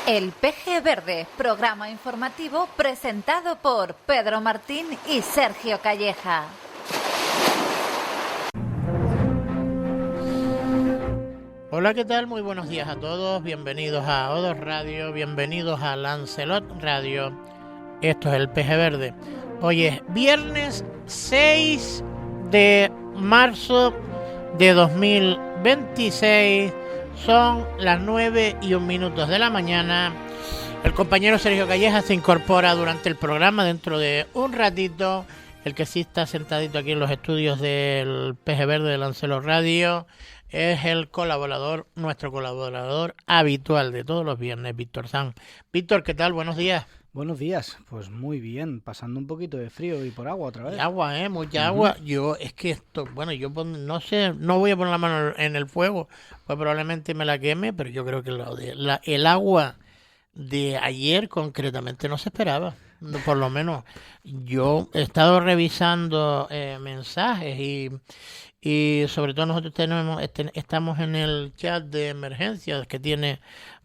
El PG Verde, programa informativo presentado por Pedro Martín y Sergio Calleja. Hola, ¿qué tal? Muy buenos días a todos. Bienvenidos a O2 Radio, bienvenidos a Lancelot Radio. Esto es el PG Verde. Hoy es viernes 6 de marzo de 2026. Son las 9:01 de la mañana. El compañero Sergio Calleja se incorpora durante el programa dentro de un ratito. El que sí está sentadito aquí en los estudios del PG Verde de Lancelot Radio es el colaborador, nuestro colaborador habitual de todos los viernes, Víctor Sanz. Víctor, ¿qué tal? Buenos días. Buenos días, pues muy bien, pasando un poquito de frío y por agua otra vez. Y agua, mucha agua. Yo, es que esto, bueno, no sé, no voy a poner la mano en el fuego, pues probablemente me la queme, pero yo creo que el agua de ayer concretamente no se esperaba. Por lo menos yo he estado revisando mensajes y sobre todo nosotros estamos en el chat de emergencias que tiene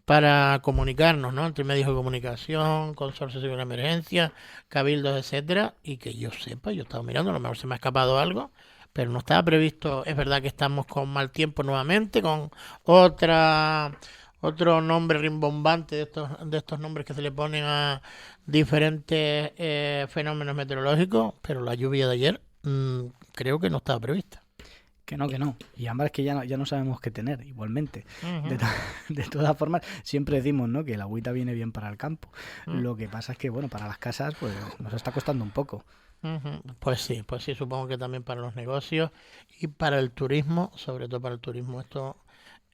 para comunicarnos, ¿no? Entre medios de comunicación, consorcios de emergencia, cabildos, etcétera, y que yo sepa, yo he estado mirando, a lo mejor se me ha escapado algo, pero no estaba previsto. Es verdad que estamos con mal tiempo nuevamente, con otro nombre rimbombante de estos nombres que se le ponen a diferentes fenómenos meteorológicos, pero la lluvia de ayer creo que no estaba prevista. Que no. Y además es que ya no sabemos qué tener, igualmente. De todas formas, siempre decimos, ¿no?, que el agüita viene bien para el campo. Lo que pasa es que, bueno, para las casas pues nos está costando un poco. Pues sí, supongo que también para los negocios y para el turismo, sobre todo para el turismo. Esto,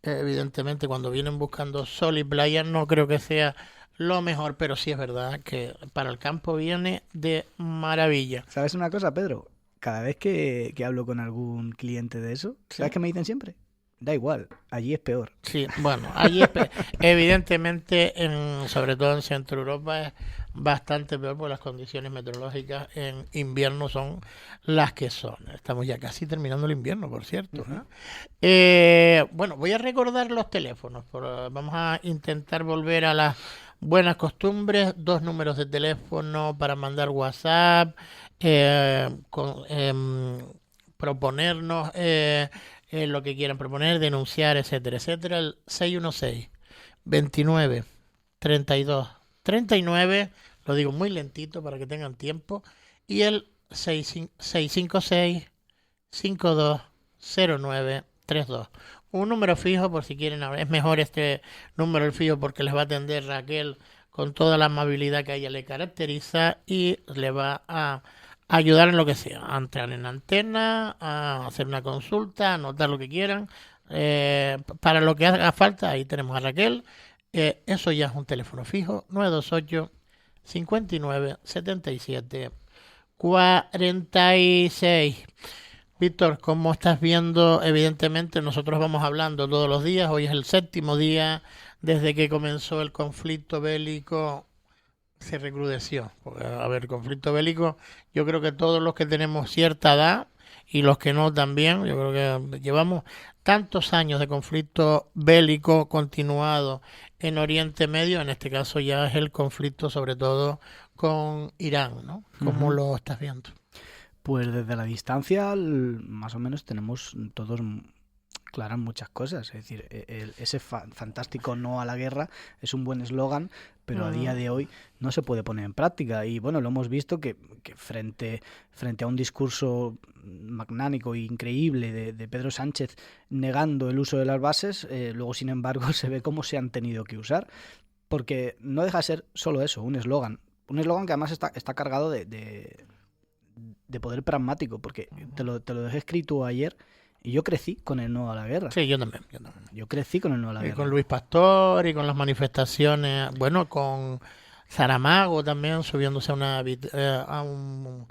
evidentemente, cuando vienen buscando sol y playa, no creo que sea lo mejor, pero sí es verdad que para el campo viene de maravilla. ¿Sabes una cosa, Pedro? Cada vez que hablo con algún cliente de eso, ¿sabes qué me dicen siempre? Da igual, allí es peor. Sí, bueno, allí es evidentemente, sobre todo en Centro Europa, es bastante peor porque las condiciones meteorológicas en invierno son las que son. Estamos ya casi terminando el invierno, por cierto, ¿no? Bueno, voy a recordar los teléfonos. Vamos a intentar volver a las buenas costumbres. 2 números de teléfono para mandar WhatsApp, proponernos lo que quieran proponer, denunciar, etcétera, etcétera. El 616-29-32-39, lo digo muy lentito para que tengan tiempo, y el 656-520932. Un número fijo por si quieren hablar. Es mejor este número el fijo porque les va a atender Raquel con toda la amabilidad que a ella le caracteriza y le va a ayudar en lo que sea, a entrar en antena, a hacer una consulta, a anotar lo que quieran, para lo que haga falta. Ahí tenemos a Raquel. Eso ya es un teléfono fijo, 928 59 77 46. Víctor, ¿cómo estás viendo? Evidentemente nosotros vamos hablando todos los días. Hoy es el 7º día desde que comenzó el conflicto bélico. Se recrudeció. Porque, a ver, conflicto bélico, yo creo que todos los que tenemos cierta edad y los que no también, yo creo que llevamos tantos años de conflicto bélico continuado en Oriente Medio. En este caso ya es el conflicto sobre todo con Irán, ¿no? ¿Cómo lo estás viendo? Pues desde la distancia más o menos tenemos todos claras muchas cosas. Es decir, ese fantástico no a la guerra es un buen eslogan, pero a día de hoy no se puede poner en práctica. Y bueno, lo hemos visto que frente a un discurso magnánico e increíble de Pedro Sánchez negando el uso de las bases, luego sin embargo se ve cómo se han tenido que usar. Porque no deja de ser solo eso, un eslogan. Un eslogan que además está cargado de poder pragmático, porque te lo dejé escrito ayer. Y yo crecí con el no a la guerra. Sí, yo también. Yo crecí con el no a la guerra. Con Luis Pastor y con las manifestaciones, bueno, con Saramago también subiéndose a un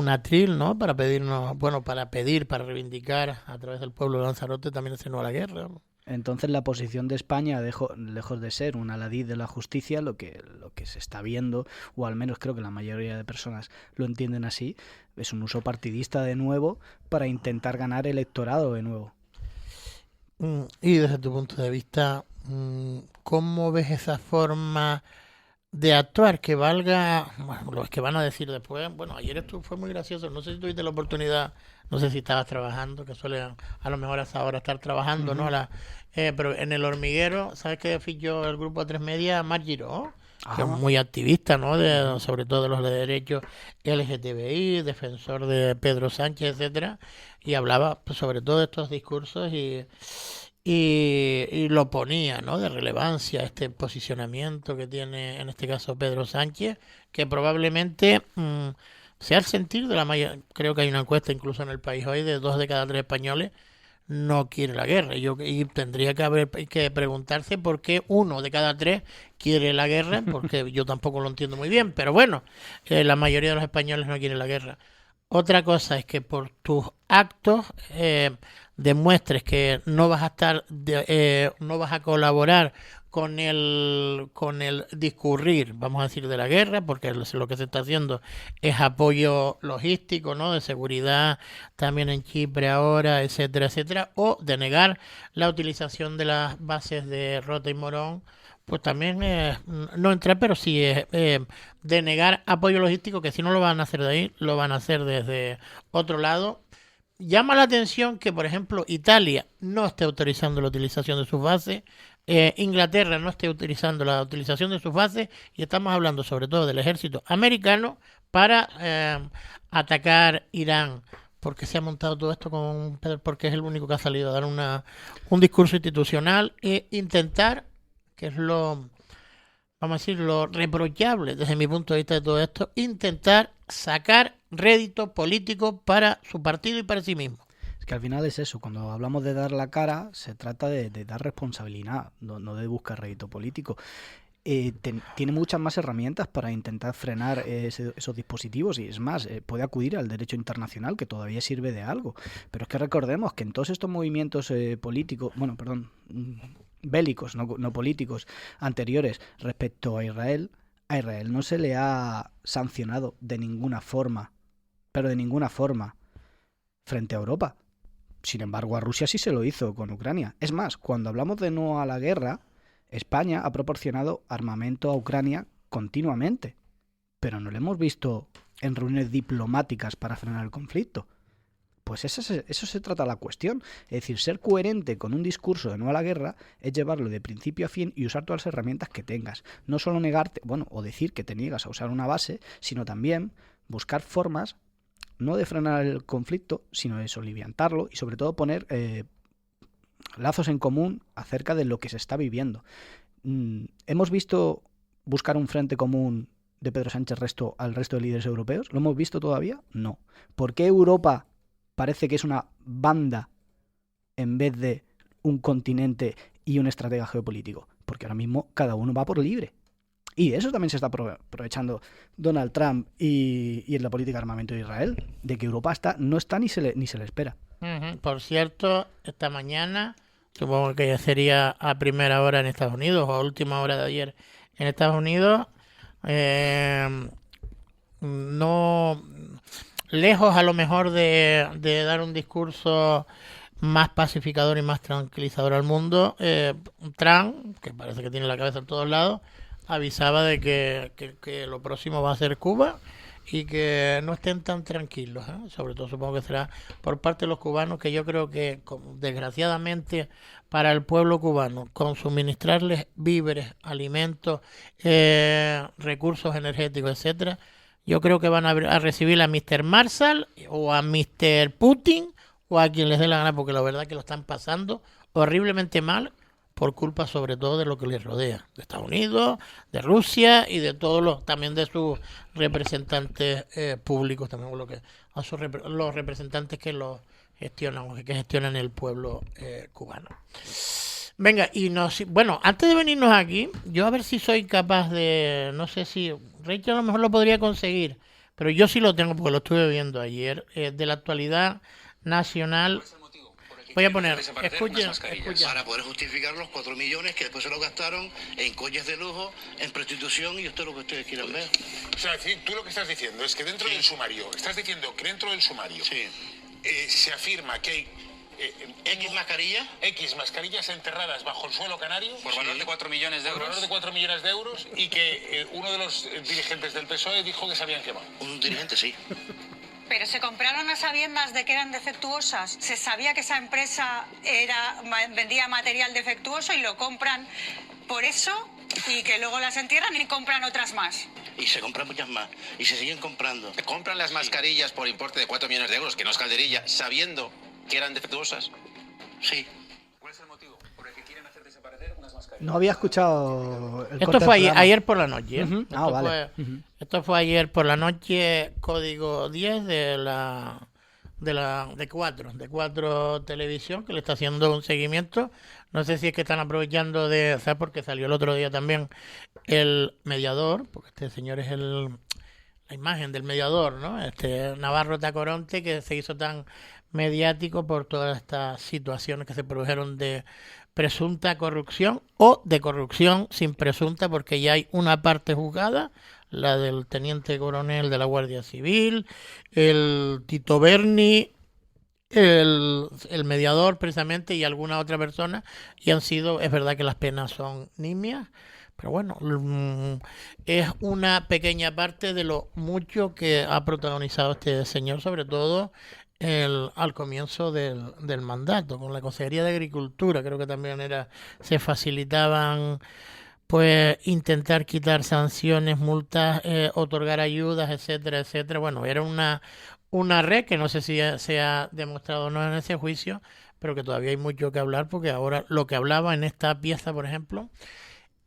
atril, ¿no? Para para reivindicar a través del pueblo de Lanzarote también ese no a la guerra. Entonces la posición de España, lejos de ser un aladí de la justicia, lo que se está viendo, o al menos creo que la mayoría de personas lo entienden así, es un uso partidista de nuevo para intentar ganar electorado de nuevo. Y desde tu punto de vista, ¿cómo ves esa forma de actuar que valga, bueno, los que van a decir después? Bueno, ayer esto fue muy gracioso, no sé si tuviste la oportunidad, no sé si estabas trabajando, que suele a lo mejor hasta ahora estar trabajando, ¿no? Pero en El Hormiguero, ¿sabes qué fichó el grupo A3 Media? Mar Giró, que es muy activista, ¿no? Sobre todo de los derechos LGTBI, defensor de Pedro Sánchez, etcétera, y hablaba pues, sobre todo de estos discursos y lo ponía, ¿no? De relevancia este posicionamiento que tiene en este caso Pedro Sánchez, que probablemente sea el sentir de la mayoría. Creo que hay una encuesta incluso en El País hoy de 2 de cada 3 españoles no quiere la guerra. Y tendría que preguntarse por qué 1 de cada 3 quiere la guerra, porque yo tampoco lo entiendo muy bien, pero bueno, la mayoría de los españoles no quiere la guerra. Otra cosa es que por tus actos demuestres que no vas a estar, no vas a colaborar con el discurrir, vamos a decir, de la guerra, porque lo que se está haciendo es apoyo logístico, ¿no? De seguridad también en Chipre ahora, etcétera, etcétera, o de negar la utilización de las bases de Rota y Morón, pues también no entrar, pero sí de negar apoyo logístico, que si no lo van a hacer de ahí, lo van a hacer desde otro lado. Llama la atención que, por ejemplo, Italia no esté autorizando la utilización de sus bases, Inglaterra no esté autorizando la utilización de sus bases, y estamos hablando sobre todo del ejército americano para atacar Irán. Porque se ha montado todo esto porque es el único que ha salido a dar un discurso institucional e intentar, que es lo, vamos a decir, lo reprochable desde mi punto de vista de todo esto, intentar sacar rédito político para su partido y para sí mismo. Es que al final es eso, cuando hablamos de dar la cara, se trata de dar responsabilidad, no de buscar rédito político. Tiene muchas más herramientas para intentar frenar esos dispositivos, y es más, puede acudir al derecho internacional, que todavía sirve de algo. Pero es que recordemos que en todos estos movimientos políticos, bélicos, no políticos, anteriores respecto a Israel no se le ha sancionado de ninguna forma, pero de ninguna forma, frente a Europa. Sin embargo, a Rusia sí se lo hizo con Ucrania. Es más, cuando hablamos de no a la guerra, España ha proporcionado armamento a Ucrania continuamente, pero no lo hemos visto en reuniones diplomáticas para frenar el conflicto. Pues eso se trata la cuestión. Es decir, ser coherente con un discurso de no a la guerra es llevarlo de principio a fin y usar todas las herramientas que tengas. No solo negarte, o decir que te niegas a usar una base, sino también buscar formas, no de frenar el conflicto, sino de soliviantarlo y sobre todo poner lazos en común acerca de lo que se está viviendo. ¿Hemos visto buscar un frente común de Pedro Sánchez al resto de líderes europeos? ¿Lo hemos visto todavía? No. ¿Por qué Europa parece que es una banda en vez de un continente y un estratega geopolítico? Porque ahora mismo cada uno va por libre. Y de eso también se está aprovechando Donald Trump y en la política de armamento de Israel, de que Europa no está ni se le espera. Por cierto, esta mañana, supongo que ya sería a primera hora en Estados Unidos o a última hora de ayer en Estados Unidos, no lejos a lo mejor de dar un discurso más pacificador y más tranquilizador al mundo, Trump, que parece que tiene la cabeza en todos lados, avisaba de que lo próximo va a ser Cuba y que no estén tan tranquilos, ¿eh? Sobre todo supongo que será por parte de los cubanos, que yo creo que desgraciadamente para el pueblo cubano, con suministrarles víveres, alimentos, recursos energéticos, etcétera, yo creo que van a recibir a Mr. Marshall o a Mr. Putin o a quien les dé la gana, porque la verdad es que lo están pasando horriblemente mal por culpa sobre todo de lo que les rodea, de Estados Unidos, de Rusia y de todos también de sus representantes públicos, también los representantes que los gestionan o que gestionan el pueblo cubano. Venga, antes de venirnos aquí, yo a ver si soy capaz de, no sé si Rachel a lo mejor lo podría conseguir, pero yo sí lo tengo porque lo estuve viendo ayer, de la actualidad nacional. Voy a poner, escucha. Para poder justificar los 4 millones que después se lo gastaron en coches de lujo, en prostitución, y esto es lo que ustedes quieran ver. O sea, tú lo que estás diciendo es que dentro del sumario, estás diciendo que dentro del sumario se afirma que hay ¿X mascarillas? X mascarillas enterradas bajo el suelo canario. Por valor de 4 millones de Por euros. valor de 4 millones de euros y que uno de los dirigentes del PSOE dijo que se habían quemado. Un dirigente, sí. Pero se compraron a sabiendas de que eran defectuosas. Se sabía que esa empresa vendía material defectuoso y lo compran por eso y que luego las entierran y compran otras más. Y se compran muchas más. Y se siguen comprando. Compran las mascarillas por importe de 4 millones de euros, que no es calderilla, sabiendo que eran defectuosas. Sí. ¿Cuál es el motivo por el que quieren hacer desaparecer unas mascarillas? No había escuchado el Esto corte fue del programa. ayer por la noche. Ujú. Esto, Ah, vale. esto fue ayer por la noche, código 10 de 4 Televisión, que le está haciendo un seguimiento. No sé si es que están aprovechando de, ¿sabes? Porque salió el otro día también el mediador, porque este señor es la imagen del mediador, ¿no? Este Navarro Tacoronte, que se hizo tan mediático por todas estas situaciones que se produjeron de presunta corrupción o de corrupción sin presunta, porque ya hay una parte juzgada, la del teniente coronel de la Guardia Civil, el Tito Berni, el mediador precisamente y alguna otra persona, y han sido, es verdad que las penas son nimias, pero bueno, es una pequeña parte de lo mucho que ha protagonizado este señor, sobre todo al comienzo del mandato, con la Consejería de Agricultura, creo que también se facilitaban pues intentar quitar sanciones, multas, otorgar ayudas, etcétera, etcétera. Bueno, era una red que no sé si se ha demostrado o no en ese juicio, pero que todavía hay mucho que hablar, porque ahora lo que hablaba en esta pieza, por ejemplo,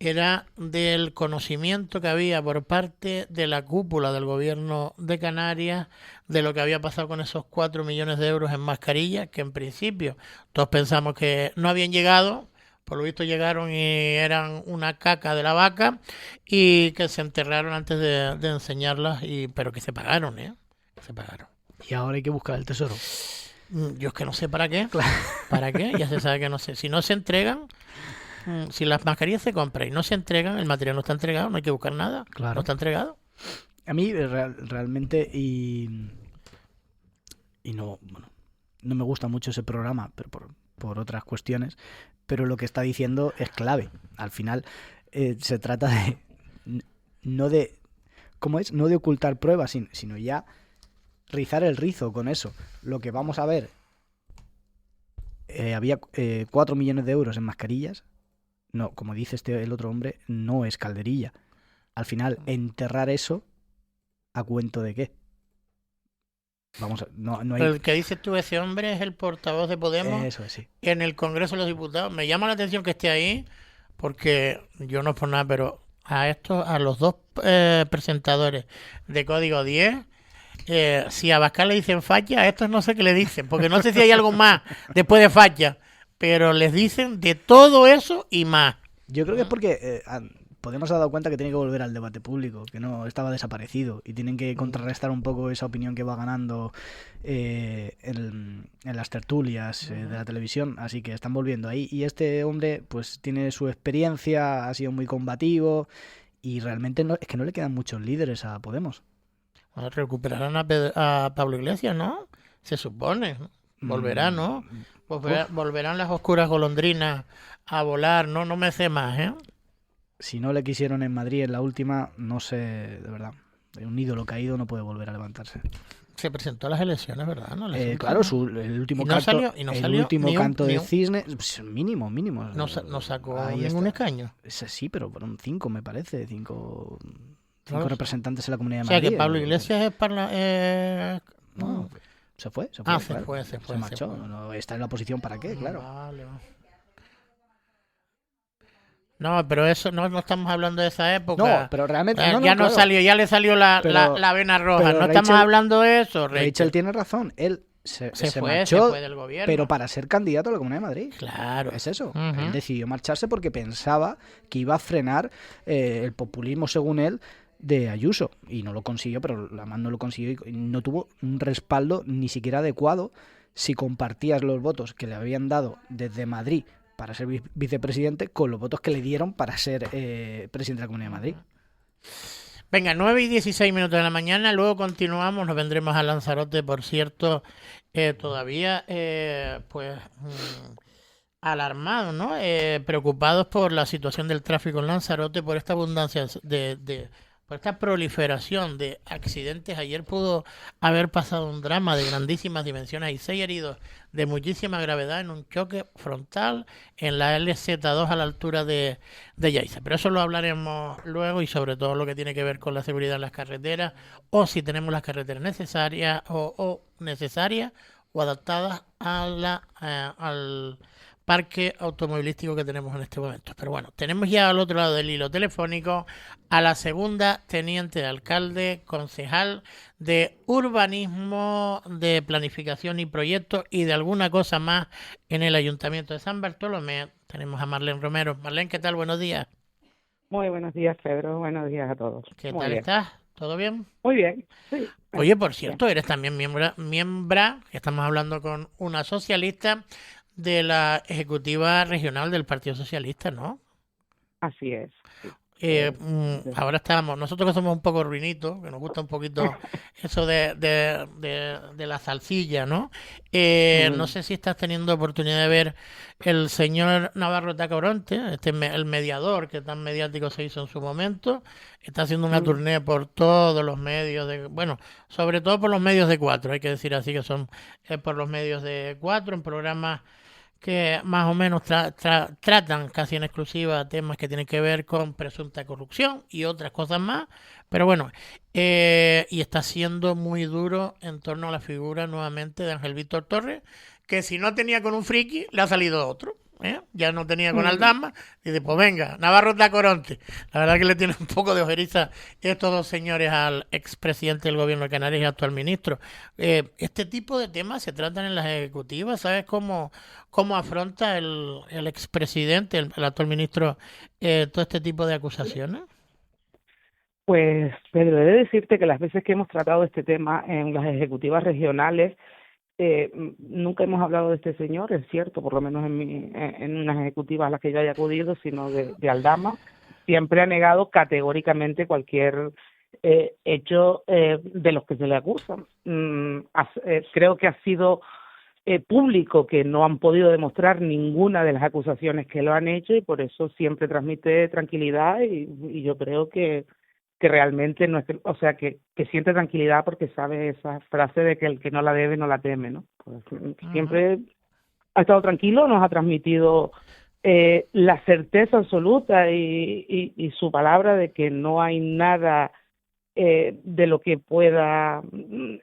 era del conocimiento que había por parte de la cúpula del gobierno de Canarias de lo que había pasado con esos 4 millones de euros en mascarillas, que en principio todos pensamos que no habían llegado. Por lo visto llegaron y eran una caca de la vaca y que se enterraron antes de enseñarlas, pero que se pagaron, se pagaron. Y ahora hay que buscar el tesoro. Yo es que no sé para qué. ¿Para qué? Ya se sabe que no sé. Si no se entregan, si las mascarillas se compran y no se entregan, el material no está entregado, no hay que buscar nada. Claro. No está entregado. A mí realmente y no, bueno, no me gusta mucho ese programa, pero por otras cuestiones, pero lo que está diciendo es clave. Al final se trata de no de ocultar pruebas, sino ya rizar el rizo con eso. Lo que vamos a ver, había 4 millones de euros en mascarillas. No, como dice el otro hombre, no es calderilla. Al final, enterrar eso, ¿a cuento de qué? Vamos a, no hay... El que dices tú, ese hombre es el portavoz de Podemos. Eso es, sí. En el Congreso de los Diputados. Me llama la atención que esté ahí, porque yo no es por nada, pero a los dos presentadores de Código 10, si a Abascal le dicen facha, a estos no sé qué le dicen, porque no sé si hay algo más después de facha, pero les dicen de todo eso y más. Yo creo que es porque Podemos ha dado cuenta que tiene que volver al debate público, que no estaba desaparecido, y tienen que contrarrestar un poco esa opinión que va ganando en las tertulias de la televisión, así que están volviendo ahí. Y este hombre pues tiene su experiencia, ha sido muy combativo y realmente es que no le quedan muchos líderes a Podemos. Bueno, recuperarán a Pablo Iglesias, ¿no? Se supone. Volverá, ¿no? Volverán las oscuras golondrinas a volar, ¿no? No me sé más, ¿eh? Si no le quisieron en Madrid en la última, no sé, de verdad. Un ídolo caído no puede volver a levantarse. Se presentó a las elecciones, ¿verdad? ¿No? Claro, el último ¿Y no canto, salió? ¿Y no salió? el último canto de un... cisne, pues, mínimo. No sacó Ahí ningún está. escaño. Sí, pero fueron 5, me parece. 5 Claro. representantes en la Comunidad de O sea, Madrid. que Pablo Iglesias es No, se fue. Se Se marchó. No, está en la oposición, ¿para qué? Claro. Vale. No, pero eso no estamos hablando de esa época. No, pero realmente claro. salió, ya le salió la vena roja. No estamos hablando de eso, Rachel tiene razón. Él se marchó, se fue del gobierno. pero para ser candidato a la Comunidad de Madrid. Claro. Es eso. Uh-huh. Él decidió marcharse porque pensaba que iba a frenar el populismo, según él, de Ayuso. Y no lo consiguió, pero además no lo consiguió y no tuvo un respaldo ni siquiera adecuado si compartías los votos que le habían dado desde Madrid para ser vicepresidente con los votos que le dieron para ser presidente de la Comunidad de Madrid. Venga, 9:16 de la mañana, luego continuamos, nos vendremos a Lanzarote, por cierto, todavía alarmados, ¿no? Preocupados por la situación del tráfico en Lanzarote, por esta abundancia por esta proliferación de accidentes. Ayer pudo haber pasado un drama de grandísimas dimensiones. Hay 6 heridos de muchísima gravedad en un choque frontal en la LZ2 a la altura de Yaiza. Pero eso lo hablaremos luego, y sobre todo lo que tiene que ver con la seguridad en las carreteras, o si tenemos las carreteras necesarias o adaptadas al parque automovilístico que tenemos en este momento. Pero bueno, tenemos ya al otro lado del hilo telefónico a la segunda teniente de alcalde, concejal de urbanismo, de planificación y proyectos y de alguna cosa más en el Ayuntamiento de San Bartolomé. Tenemos a Marlene Romero. Marlene, ¿qué tal? Buenos días. Muy buenos días, Pedro. Buenos días a todos. ¿Qué Muy tal bien. estás? ¿Todo bien? Muy bien, sí. Oye, por cierto, eres también miembro, que estamos hablando con una socialista de la Ejecutiva Regional del Partido Socialista, ¿no? Así es. Sí. Ahora nosotros que somos un poco ruinitos, que nos gusta un poquito eso de la salsilla, ¿no? No sé si estás teniendo oportunidad de ver el señor Navarro Tacoronte, el mediador que tan mediático se hizo en su momento. Está haciendo una tournée por todos los medios, sobre todo por los medios de 4, hay que decir así, que son por los medios de 4, en programas que más o menos tratan casi en exclusiva temas que tienen que ver con presunta corrupción y otras cosas más, pero bueno, y está siendo muy duro en torno a la figura nuevamente de Ángel Víctor Torres, que si no tenía con un friki, le ha salido otro. Ya no tenía con Aldama, y dice, pues venga, Navarro Tacoronte. La verdad que le tiene un poco de ojeriza estos dos señores al expresidente del gobierno de Canarias y actual ministro. Este tipo de temas se tratan en las ejecutivas. ¿Sabes cómo afronta el expresidente, el actual ministro, todo este tipo de acusaciones? Pues, Pedro, he de decirte que las veces que hemos tratado este tema en las ejecutivas regionales, nunca hemos hablado de este señor, es cierto, por lo menos en unas ejecutivas a las que yo haya acudido, sino de Aldama. Siempre ha negado categóricamente cualquier hecho de los que se le acusan. Creo que ha sido público que no han podido demostrar ninguna de las acusaciones que lo han hecho, y por eso siempre transmite tranquilidad, y yo creo que realmente no es, que siente tranquilidad porque sabe esa frase de que el que no la debe no la teme, ¿no? Pues, siempre ha estado tranquilo, nos ha transmitido la certeza absoluta y su palabra de que no hay nada de lo que pueda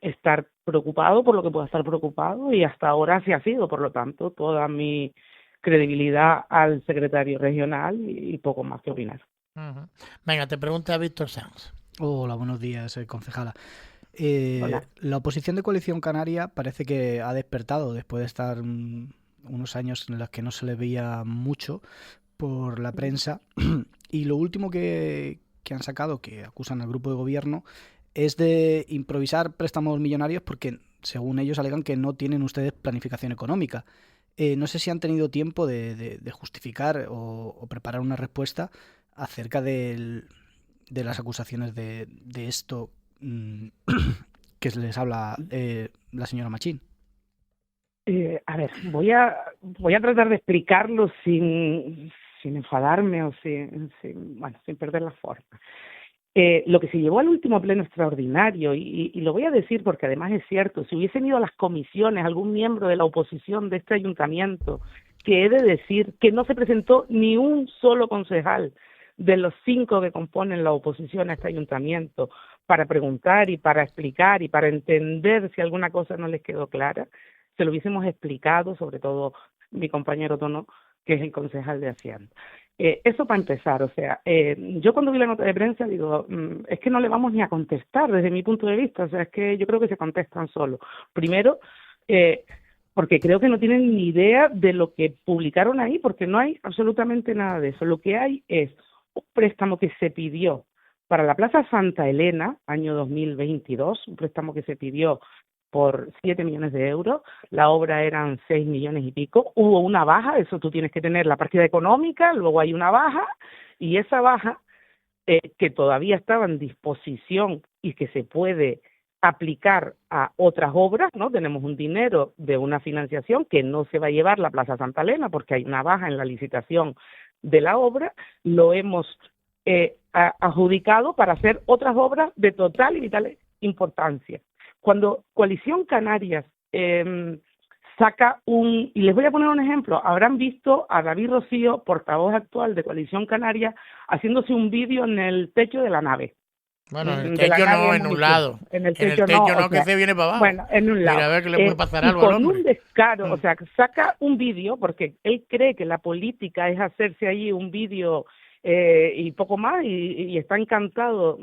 estar preocupado, por lo que pueda estar preocupado, y hasta ahora así ha sido. Por lo tanto, toda mi credibilidad al secretario regional y poco más que opinar. Venga, te pregunta Víctor Sanz. Hola, buenos días, concejala. Hola. La oposición de Coalición Canaria parece que ha despertado después de estar unos años en los que no se le veía mucho por la prensa, y lo último que han sacado, que acusan al grupo de gobierno, es de improvisar préstamos millonarios porque, según ellos, alegan que no tienen ustedes planificación económica. No sé si han tenido tiempo de justificar o preparar una respuesta acerca de las acusaciones de esto que les habla la señora Machín. A ver, voy a tratar de explicarlo sin enfadarme o sin perder la forma. Lo que se llevó al último pleno extraordinario, y lo voy a decir porque además es cierto, si hubiesen ido a las comisiones algún miembro de la oposición de este ayuntamiento, que he de decir que no se presentó ni un solo concejal de los 5 que componen la oposición a este ayuntamiento para preguntar y para explicar y para entender si alguna cosa no les quedó clara, se lo hubiésemos explicado, sobre todo mi compañero Tono, que es el concejal de Hacienda. Eso para empezar, yo cuando vi la nota de prensa digo, es que no le vamos ni a contestar desde mi punto de vista, es que yo creo que se contestan solo. Primero, porque creo que no tienen ni idea de lo que publicaron ahí, porque no hay absolutamente nada de eso. Lo que hay es un préstamo que se pidió para la Plaza Santa Elena, año 2022, un préstamo que se pidió por 7 millones de euros, la obra eran 6 millones y pico, hubo una baja, eso tú tienes que tener la partida económica, luego hay una baja, y esa baja que todavía estaba en disposición y que se puede aplicar a otras obras, ¿no? Tenemos un dinero de una financiación que no se va a llevar la Plaza Santa Elena porque hay una baja en la licitación de la obra, lo hemos adjudicado para hacer otras obras de total y vital importancia. Cuando Coalición Canarias saca y les voy a poner un ejemplo, habrán visto a David Rocío, portavoz actual de Coalición Canaria, haciéndose un vídeo en el techo de la nave. Bueno, en el techo no, en un lado. En el techo no, que se viene para abajo. Bueno, en un lado. Mira, a ver que le puede pasar algo al hombre. Con un descaro, o sea, saca un vídeo, porque él cree que la política es hacerse allí un vídeo y poco más, y está encantado.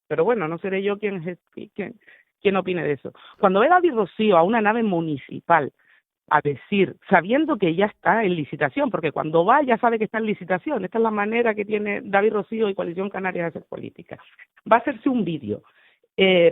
Pero bueno, no seré yo quien opine de eso. Cuando ve a David Rocío a una nave municipal a decir, sabiendo que ya está en licitación, porque cuando va ya sabe que está en licitación, esta es la manera que tiene David Rocío y Coalición Canaria de hacer política, va a hacerse un vídeo,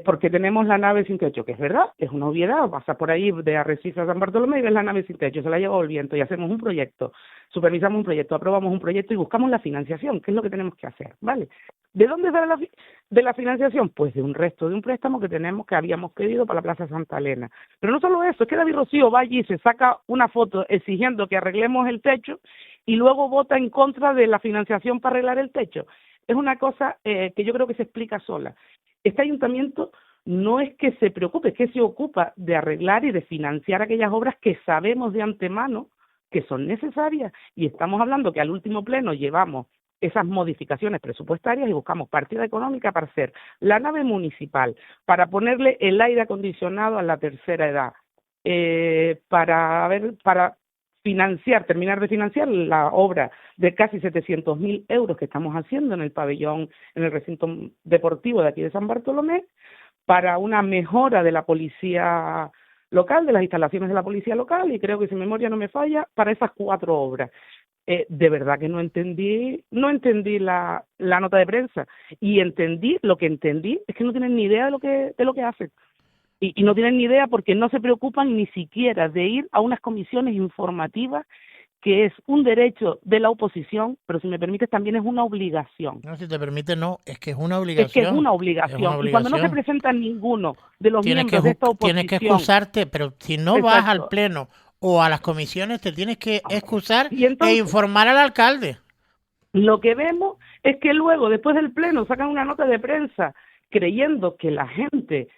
porque tenemos la nave sin techo, que es verdad, es una obviedad, pasa por ahí de Arrecife a San Bartolomé y ves la nave sin techo, se la lleva el viento y hacemos un proyecto, supervisamos un proyecto, aprobamos un proyecto y buscamos la financiación, que es lo que tenemos que hacer, ¿vale? ¿De dónde sale de la financiación? Pues de un resto de un préstamo que habíamos pedido para la Plaza Santa Elena. Pero no solo eso, es que David Rocío va allí y se saca una foto exigiendo que arreglemos el techo y luego vota en contra de la financiación para arreglar el techo. Es una cosa que yo creo que se explica sola. Este ayuntamiento no es que se preocupe, es que se ocupa de arreglar y de financiar aquellas obras que sabemos de antemano que son necesarias, y estamos hablando que al último pleno llevamos esas modificaciones presupuestarias y buscamos partida económica para hacer la nave municipal, para ponerle el aire acondicionado a la tercera edad, para terminar de financiar la obra de casi 700.000 euros que estamos haciendo en el pabellón, en el recinto deportivo de aquí de San Bartolomé, para una mejora de la policía local, de las instalaciones de la policía local, y creo que si mi memoria no me falla, para esas 4 obras. De verdad que no entendí la nota de prensa, y lo que entendí es que no tienen ni idea de lo que hacen. Y no tienen ni idea porque no se preocupan ni siquiera de ir a unas comisiones informativas, que es un derecho de la oposición, pero si me permites también es una obligación. No, si te permite no, es que es una obligación. Es que es una obligación. Y cuando no se presenta ninguno de los miembros de esta oposición... Tienes que excusarte, pero si no vas al pleno o a las comisiones, te tienes que excusar e informar al alcalde. Lo que vemos es que luego, después del pleno, sacan una nota de prensa creyendo que la gente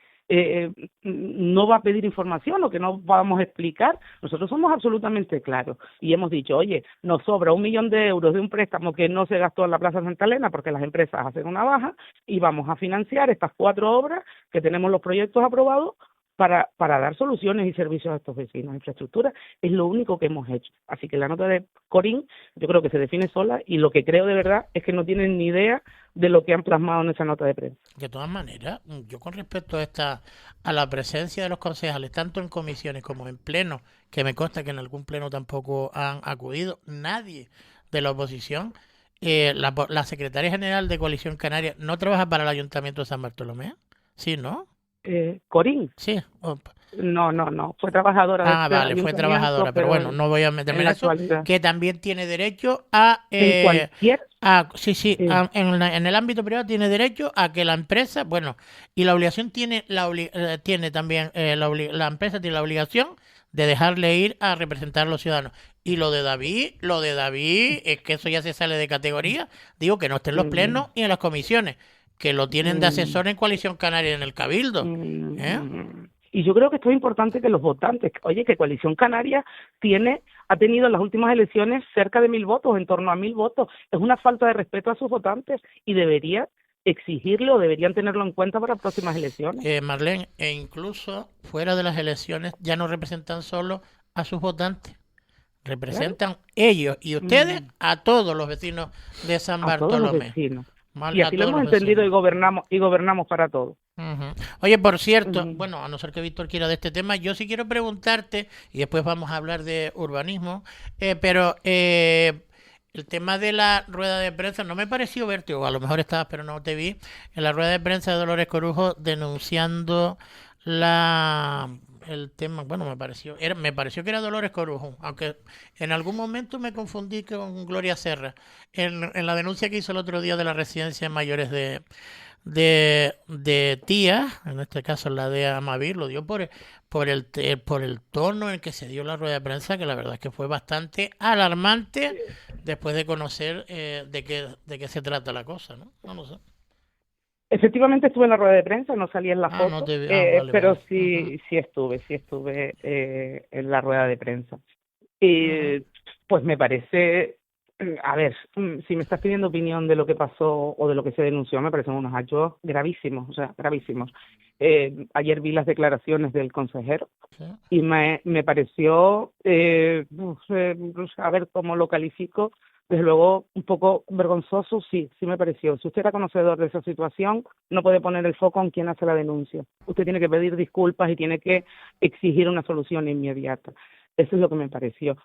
no va a pedir información o que no vamos a explicar. Nosotros somos absolutamente claros y hemos dicho, oye, nos sobra 1 millón de euros de un préstamo que no se gastó en la Plaza Santa Elena porque las empresas hacen una baja, y vamos a financiar estas 4 obras que tenemos los proyectos aprobados para dar soluciones y servicios a estos vecinos. Infraestructura es lo único que hemos hecho. Así que la nota de Corín yo creo que se define sola, y lo que creo de verdad es que no tienen ni idea de lo que han plasmado en esa nota de prensa. De todas maneras, yo con respecto a la presencia de los concejales, tanto en comisiones como en pleno, que me consta que en algún pleno tampoco han acudido nadie de la oposición, la secretaria general de Coalición Canaria no trabaja para el Ayuntamiento de San Bartolomé, ¿sí, no? Corín. Sí. No, fue trabajadora. Vale, fue trabajadora, pero bueno, no voy a meterme en eso, que también tiene derecho a... en cualquier... en el ámbito privado tiene derecho a que la empresa, bueno, y la obligación tiene también, la empresa tiene la obligación de dejarle ir a representar a los ciudadanos. Y lo de David es que eso ya se sale de categoría. Digo que no esté en los plenos y en las comisiones, que lo tienen de asesor en Coalición Canaria en el Cabildo. Y yo creo que esto es importante que los votantes, oye, que Coalición Canaria ha tenido en las últimas elecciones cerca de 1.000 votos, en torno a 1.000 votos. Es una falta de respeto a sus votantes y debería exigirlo, deberían tenerlo en cuenta para próximas elecciones. Marlene, e incluso fuera de las elecciones ya no representan solo a sus votantes, representan ellos y ustedes a todos los vecinos de San Bartolomé. Todos los vecinos. Y así lo hemos entendido y gobernamos para todos. Oye, por cierto, bueno, a no ser que Víctor quiera de este tema, yo sí quiero preguntarte, y después vamos a hablar de urbanismo, pero el tema de la rueda de prensa, no me pareció verte, o a lo mejor estabas pero no te vi, en la rueda de prensa de Dolores Corujo denunciando el tema, bueno, me pareció que era Dolores Corujo, aunque en algún momento me confundí con Gloria Serra, en la denuncia que hizo el otro día de la residencia de mayores de Tía, en este caso la de Amavir, lo dio por el tono en el que se dio la rueda de prensa, que la verdad es que fue bastante alarmante después de conocer de qué se trata la cosa, ¿no? No lo sé. Efectivamente estuve en la rueda de prensa, no salí en la foto, no vale, pero vale. sí estuve en la rueda de prensa. Y pues me parece, a ver, si me estás pidiendo opinión de lo que pasó o de lo que se denunció, me parecen unos hechos gravísimos, o sea, gravísimos. Ayer vi las declaraciones del consejero y me pareció, a ver cómo lo califico, desde luego un poco vergonzoso, sí me pareció. Si usted era conocedor de esa situación, no puede poner el foco en quien hace la denuncia. Usted tiene que pedir disculpas y tiene que exigir una solución inmediata. Eso es lo que me pareció.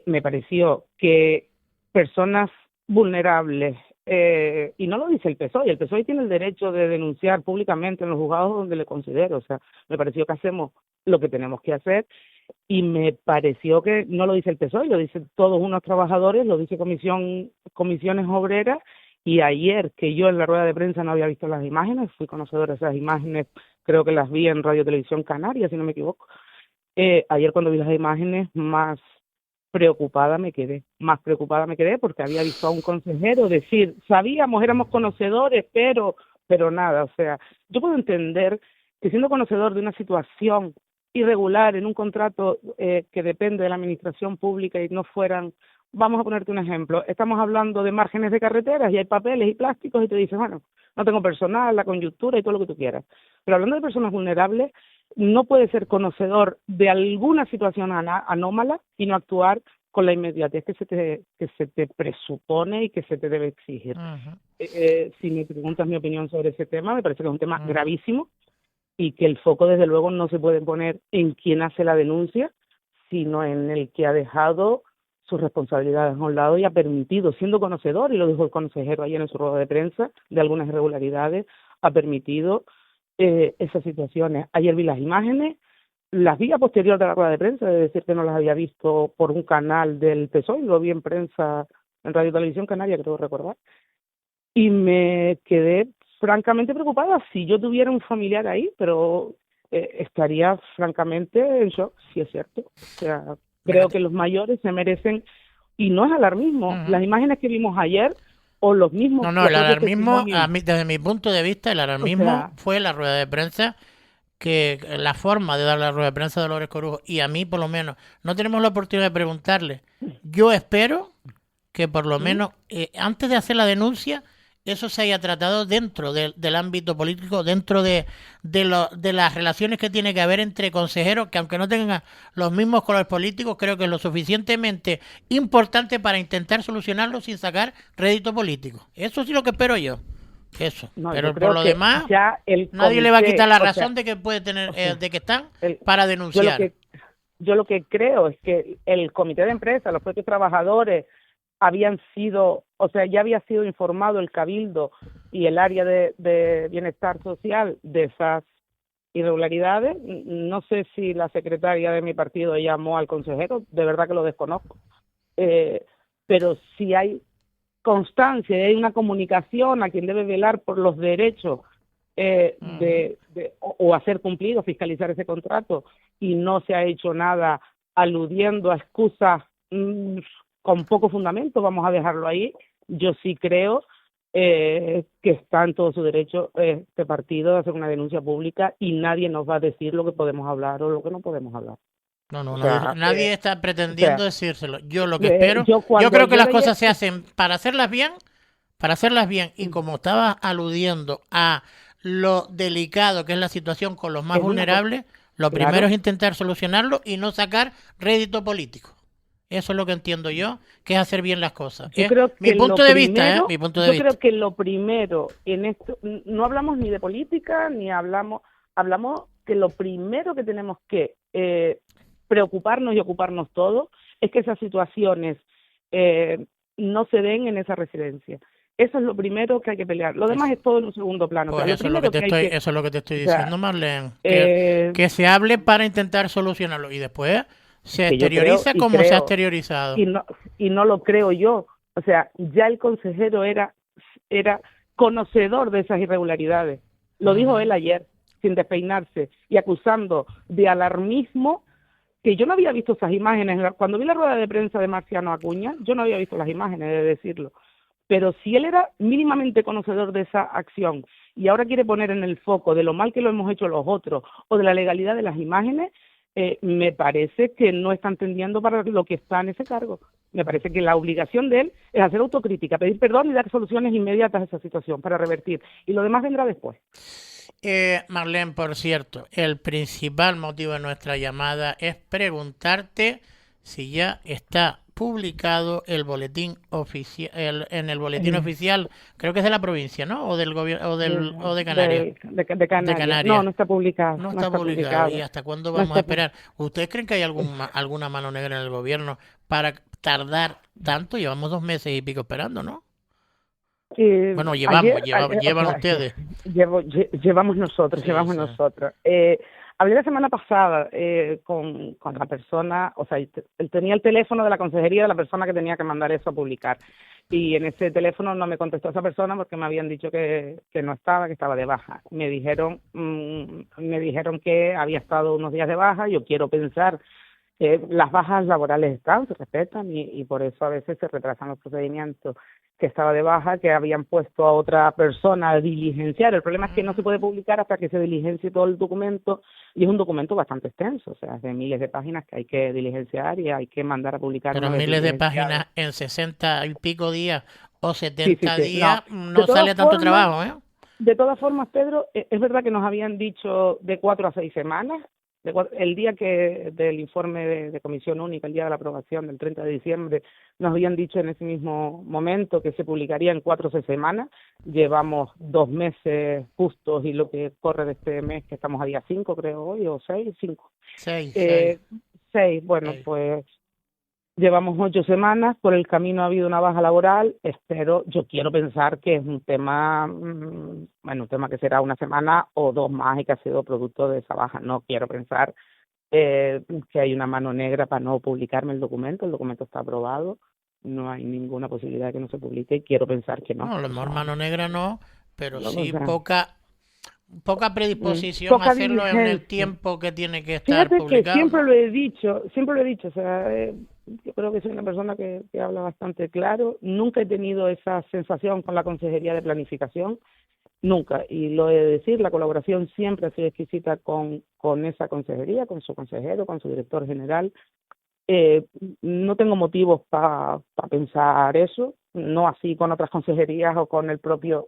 Me pareció que personas vulnerables, y no lo dice el PSOE tiene el derecho de denunciar públicamente en los juzgados donde le considero, o sea, me pareció que hacemos lo que tenemos que hacer, y me pareció que no lo dice el PSOE, lo dicen todos unos trabajadores, lo dice comisiones obreras, y ayer que yo en la rueda de prensa no había visto las imágenes, fui conocedor de esas imágenes, creo que las vi en Radio Televisión Canaria, si no me equivoco. Ayer cuando vi las imágenes más preocupada me quedé porque había visto a un consejero decir, sabíamos, éramos conocedores, pero nada, o sea, yo puedo entender que siendo conocedor de una situación irregular en un contrato que depende de la administración pública y no fueran, vamos a ponerte un ejemplo, estamos hablando de márgenes de carreteras y hay papeles y plásticos y te dices, bueno, no tengo personal, la coyuntura y todo lo que tú quieras, pero hablando de personas vulnerables, no puede ser conocedor de alguna situación anómala y no actuar con la inmediatez que se te presupone y que se te debe exigir. Si me preguntas mi opinión sobre ese tema, me parece que es un tema gravísimo y que el foco, desde luego, no se puede poner en quien hace la denuncia, sino en el que ha dejado sus responsabilidades a un lado y ha permitido, siendo conocedor, y lo dijo el consejero ayer en su rueda de prensa, de algunas irregularidades, ha permitido esas situaciones. Ayer vi las imágenes, las vi a posterior de la rueda de prensa, de decir que no las había visto por un canal del PSOE, lo vi en prensa, en Radio Televisión Canaria, creo recordar, y me quedé francamente preocupada. Si yo tuviera un familiar ahí, pero estaría francamente en shock, si es cierto. O sea, creo que los mayores se merecen, y no es alarmismo, las imágenes que vimos ayer o los mismos... No, el alarmismo, desde mi punto de vista, el alarmismo fue la rueda de prensa, que la forma de dar la rueda de prensa de Dolores Corujo, y a mí por lo menos, no tenemos la oportunidad de preguntarle. Yo espero que por lo menos, antes de hacer la denuncia, eso se haya tratado dentro del ámbito político, dentro de las relaciones que tiene que haber entre consejeros, que aunque no tengan los mismos colores políticos, creo que es lo suficientemente importante para intentar solucionarlo sin sacar rédito político. Eso sí lo que espero yo. Eso. No, pero por lo demás, nadie le va a quitar la razón de que puede tener, de que están para denunciar. Yo lo que creo es que el comité de empresa, los propios trabajadores, ya había sido informado el Cabildo y el área de bienestar social de esas irregularidades. No sé si la secretaria de mi partido llamó al consejero, de verdad que lo desconozco, pero si hay constancia y hay una comunicación a quien debe velar por los derechos o hacer cumplir o fiscalizar ese contrato, y no se ha hecho nada aludiendo a excusas con poco fundamento, vamos a dejarlo ahí. Yo sí creo que está en todo su derecho este partido de hacer una denuncia pública, y nadie nos va a decir lo que podemos hablar o lo que no podemos hablar. No, nadie está pretendiendo decírselo. Yo lo que espero, yo creo que las cosas se hacen para hacerlas bien, y como estaba aludiendo a lo delicado que es la situación con los más vulnerables, lo primero es intentar solucionarlo y no sacar rédito político. Eso es lo que entiendo yo, que es hacer bien las cosas. Mi punto de vista. Creo que lo primero en esto, no hablamos ni de política, ni hablamos que lo primero que tenemos que preocuparnos y ocuparnos todos es que esas situaciones no se den en esa residencia, Eso es lo primero que hay que pelear. Lo demás es todo en un segundo plano. Pues O sea, eso es lo que te estoy, eso es lo que te estoy diciendo, Marlene. Que se hable para intentar solucionarlo y después se exterioriza como se ha exteriorizado. Y no lo creo yo. O sea, ya el consejero era conocedor de esas irregularidades. Lo dijo él ayer, sin despeinarse, y acusando de alarmismo, que yo no había visto esas imágenes. Cuando vi la rueda de prensa de Marciano Acuña, yo no había visto las imágenes, de decirlo. Pero si él era mínimamente conocedor de esa acción y ahora quiere poner en el foco de lo mal que lo hemos hecho los otros o de la legalidad de las imágenes, me parece que no está entendiendo para lo que está en ese cargo. Me parece que la obligación de él es hacer autocrítica, pedir perdón y dar soluciones inmediatas a esa situación para revertir. Y lo demás vendrá después. Marlene, por cierto, el principal motivo de nuestra llamada es preguntarte si ya está publicado el boletín oficial, en el boletín oficial, creo que es de la provincia, ¿no? O del gobierno, o de Canarias. De Canarias. No está publicado. No está publicado. ¿Y hasta cuándo vamos a esperar? ¿Ustedes creen que hay alguna mano negra en el gobierno para tardar tanto? Llevamos 2 meses y pico esperando, ¿no? Bueno, llevan ustedes. Llevamos nosotros. Hablé la semana pasada con la persona, o sea, él tenía el teléfono de la consejería de la persona que tenía que mandar eso a publicar. Y en ese teléfono no me contestó esa persona porque me habían dicho que no estaba, que estaba de baja. Me dijeron que había estado unos días de baja. Yo quiero pensar que las bajas laborales se respetan y por eso a veces se retrasan los procedimientos. Que estaba de baja, que habían puesto a otra persona a diligenciar. El problema es que no se puede publicar hasta que se diligencie todo el documento, y es un documento bastante extenso, o sea, es de miles de páginas que hay que diligenciar y hay que mandar a publicar. Pero miles de páginas en 60 y pico días o 70 días no sale tanto trabajo, ¿eh? De todas formas, Pedro, es verdad que nos habían dicho de 4 a 6 semanas. El día del informe de Comisión Única, el día de la aprobación del 30 de diciembre, nos habían dicho en ese mismo momento que se publicaría en 4 o 6 semanas. Llevamos 2 meses justos y lo que corre de este mes, que estamos a día 5, creo hoy, o 6, 5. 6. Bueno, pues llevamos 8 semanas, por el camino ha habido una baja laboral. Yo quiero pensar que es un tema que será una semana o 2 más y que ha sido producto de esa baja. No quiero pensar que hay una mano negra para no publicarme el documento está aprobado, no hay ninguna posibilidad de que no se publique y quiero pensar que no. No, a lo mejor mano negra no, pero sí poca predisposición a hacerlo en el tiempo que tiene que estar publicado. Fíjate que siempre lo he dicho, o sea, yo creo que soy una persona que habla bastante claro. Nunca he tenido esa sensación con la Consejería de Planificación, nunca, y lo he de decir, la colaboración siempre ha sido exquisita con esa consejería, con su consejero, con su director general. No tengo motivos para pensar eso, no así con otras consejerías o con el propio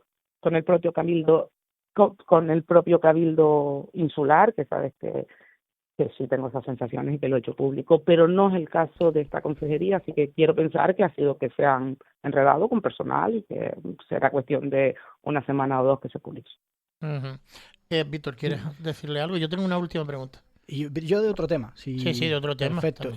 cabildo, con el propio cabildo insular, que sabes que sí tengo esas sensaciones y que lo he hecho público, pero no es el caso de esta consejería, así que quiero pensar que ha sido que se han enredado con personal y que será cuestión de una semana o 2 que se publique. Víctor, ¿quieres decirle algo? Yo tengo una última pregunta. Yo de otro tema. Sí, de otro tema. Perfecto.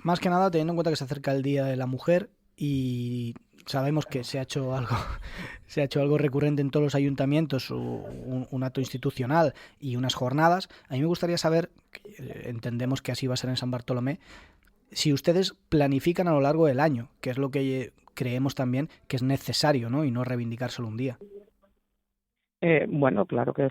Más que nada teniendo en cuenta que se acerca el Día de la Mujer y sabemos que se ha hecho algo recurrente en todos los ayuntamientos, un acto institucional y unas jornadas. A mí me gustaría saber, entendemos que así va a ser en San Bartolomé, si ustedes planifican a lo largo del año, que es lo que creemos también que es necesario, ¿no? Y no reivindicar solo un día. Bueno, claro que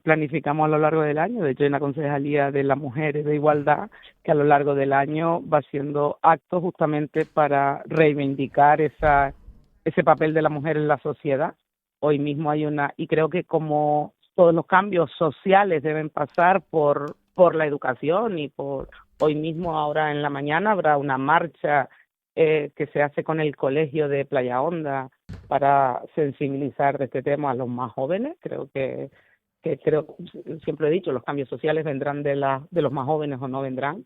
planificamos a lo largo del año. De hecho, hay una concejalía de las mujeres de igualdad que a lo largo del año va haciendo actos justamente para reivindicar ese papel de la mujer en la sociedad. Hoy mismo hay y creo que como todos los cambios sociales deben pasar por la educación hoy mismo, ahora en la mañana, habrá una marcha que se hace con el colegio de Playa Honda para sensibilizar de este tema a los más jóvenes. Creo, siempre he dicho, los cambios sociales vendrán de los más jóvenes o no vendrán.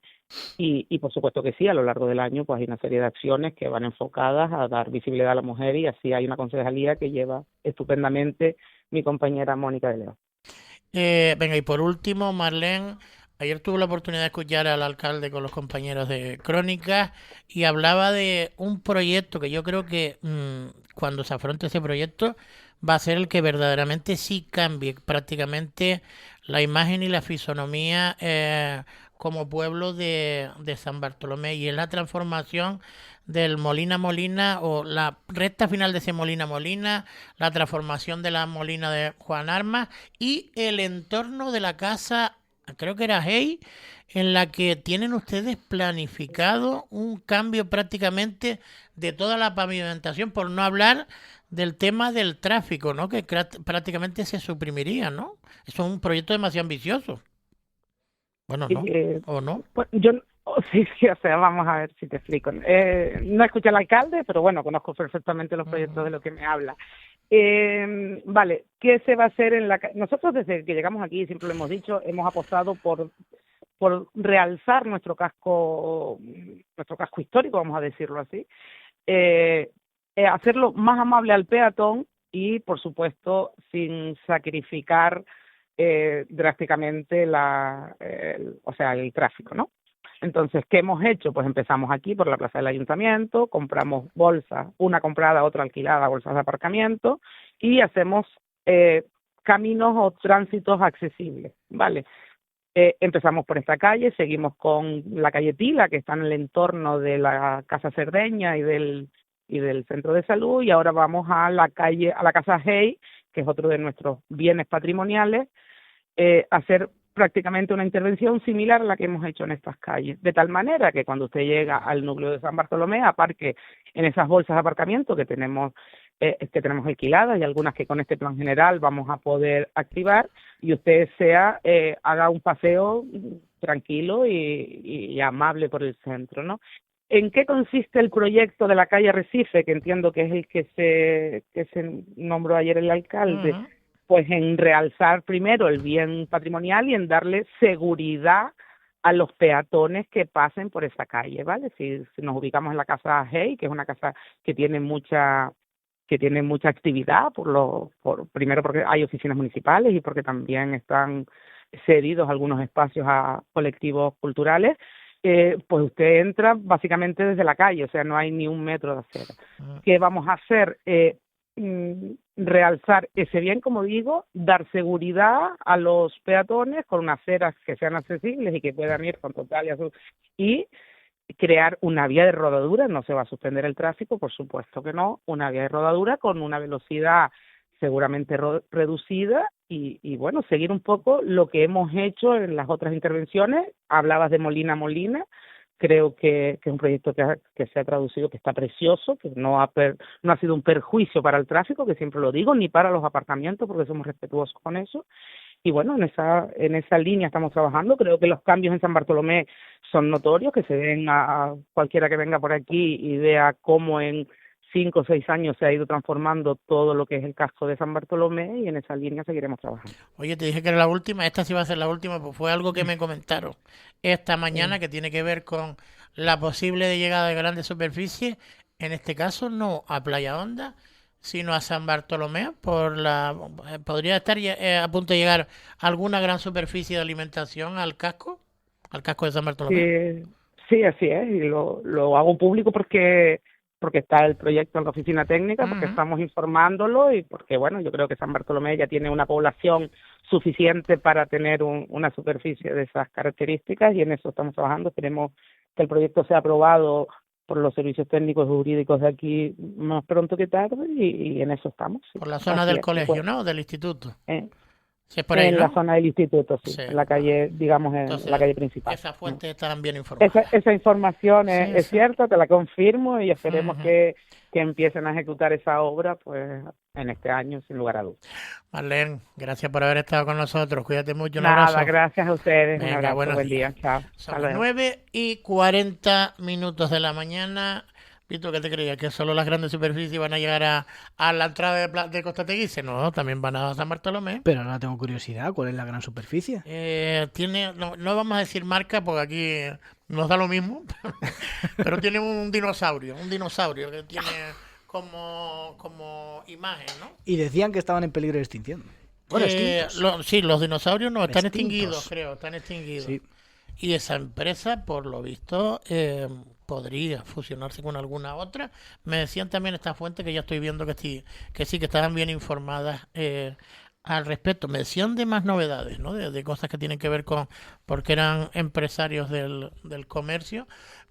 Y por supuesto que sí, a lo largo del año pues hay una serie de acciones que van enfocadas a dar visibilidad a la mujer, y así hay una concejalía que lleva estupendamente mi compañera Mónica de León. Venga, y por último, Marlene, Ayer tuve la oportunidad de escuchar al alcalde con los compañeros de Crónicas y hablaba de un proyecto que yo creo que cuando se afronte ese proyecto va a ser el que verdaderamente sí cambie prácticamente la imagen y la fisonomía como pueblo de San Bartolomé, y es la transformación del Molina Molina, o la recta final de ese Molina Molina, la transformación de la Molina de Juan Armas y el entorno de la casa, creo que era Hey, en la que tienen ustedes planificado un cambio prácticamente de toda la pavimentación, por no hablar del tema del tráfico, ¿no? Que prácticamente se suprimiría, ¿no? Eso es un proyecto demasiado ambicioso. Bueno, ¿no? ¿O no? Pues sí, o sea, vamos a ver si te explico. No escuché al alcalde, pero bueno, conozco perfectamente los proyectos de los que me habla. Vale, ¿qué se va a hacer en la calle? Nosotros desde que llegamos aquí, siempre lo hemos dicho, hemos apostado por realzar nuestro casco histórico, vamos a decirlo así, hacerlo más amable al peatón y, por supuesto, sin sacrificar drásticamente el tráfico, ¿no? Entonces, ¿qué hemos hecho? Pues empezamos aquí por la plaza del ayuntamiento, compramos bolsas, una comprada, otra alquilada, bolsas de aparcamiento, y hacemos caminos o tránsitos accesibles, ¿vale? Empezamos por esta calle, seguimos con la calle Tila, que está en el entorno de la Casa Cerdeña y del centro de salud, y ahora vamos a la Casa Hey, que es otro de nuestros bienes patrimoniales, hacer prácticamente una intervención similar a la que hemos hecho en estas calles, de tal manera que cuando usted llega al núcleo de San Bartolomé, aparque en esas bolsas de aparcamiento que tenemos alquiladas, y algunas que con este plan general vamos a poder activar, y usted haga un paseo tranquilo y amable por el centro, ¿no? ¿En qué consiste el proyecto de la calle Arrecife, que entiendo que es el que se nombró ayer el alcalde? Uh-huh. Pues en realzar primero el bien patrimonial y en darle seguridad a los peatones que pasen por esa calle, ¿vale? Si nos ubicamos en la Casa Hey, que es una casa que tiene mucha actividad, primero porque hay oficinas municipales y porque también están cedidos algunos espacios a colectivos culturales, pues usted entra básicamente desde la calle, o sea, no hay ni un metro de acera. ¿Qué vamos a hacer? Realzar ese bien, como digo, dar seguridad a los peatones con unas aceras que sean accesibles y que puedan ir con total y crear una vía de rodadura. No se va a suspender el tráfico, por supuesto que no, una vía de rodadura con una velocidad seguramente reducida y bueno, seguir un poco lo que hemos hecho en las otras intervenciones. Hablabas de Molina Molina. Creo que es un proyecto que se ha traducido, que está precioso, que no ha sido un perjuicio para el tráfico, que siempre lo digo, ni para los aparcamientos, porque somos respetuosos con eso. Y bueno, en esa línea estamos trabajando. Creo que los cambios en San Bartolomé son notorios, que se ven a cualquiera que venga por aquí y vea cómo en 5 o 6 años se ha ido transformando todo lo que es el casco de San Bartolomé, y en esa línea seguiremos trabajando. Oye, te dije que era la última, esta sí va a ser la última, pues fue algo que me comentaron esta mañana que tiene que ver con la posible llegada de grandes superficies, en este caso no a Playa Honda, sino a San Bartolomé. Podría estar a punto de llegar alguna gran superficie de alimentación al casco de San Bartolomé. Sí, así es, y lo hago público porque está el proyecto en la oficina técnica, porque estamos informándolo y porque, bueno, yo creo que San Bartolomé ya tiene una población suficiente para tener una superficie de esas características, y en eso estamos trabajando. Esperemos que el proyecto sea aprobado por los servicios técnicos y jurídicos de aquí más pronto que tarde, y en eso estamos. Sí. Por la zona del colegio, ¿no? Del instituto. Sí, es por ahí, en la zona del instituto, sí. En la calle, digamos, en la calle principal. Esas fuentes están bien informadas. Esa información es cierta, te la confirmo, y esperemos que empiecen a ejecutar esa obra pues en este año, sin lugar a dudas. Marlene, gracias por haber estado con nosotros. Cuídate mucho. Un Nada, abrazo. Gracias a ustedes. Venga, un abrazo, buen día. Chao. Son las 9:40 de la mañana. Vito, ¿qué te creías? ¿Que solo las grandes superficies van a llegar a la entrada de Costa Teguise? No, también van a San Bartolomé. Pero ahora tengo curiosidad, ¿cuál es la gran superficie? No vamos a decir marca porque aquí nos da lo mismo, pero tiene un dinosaurio que tiene como imagen, ¿no? Y decían que estaban en peligro de extinción. Bueno, extintos. Sí, los dinosaurios no, están Extintos. extinguidos, creo, están extinguidos. Sí. Y esa empresa, por lo visto, podría fusionarse con alguna otra. Me decían también esta fuente, que ya estoy viendo que sí, que estaban bien informadas al respecto. Me decían de más novedades, ¿no? De cosas que tienen que ver con, porque eran empresarios del comercio,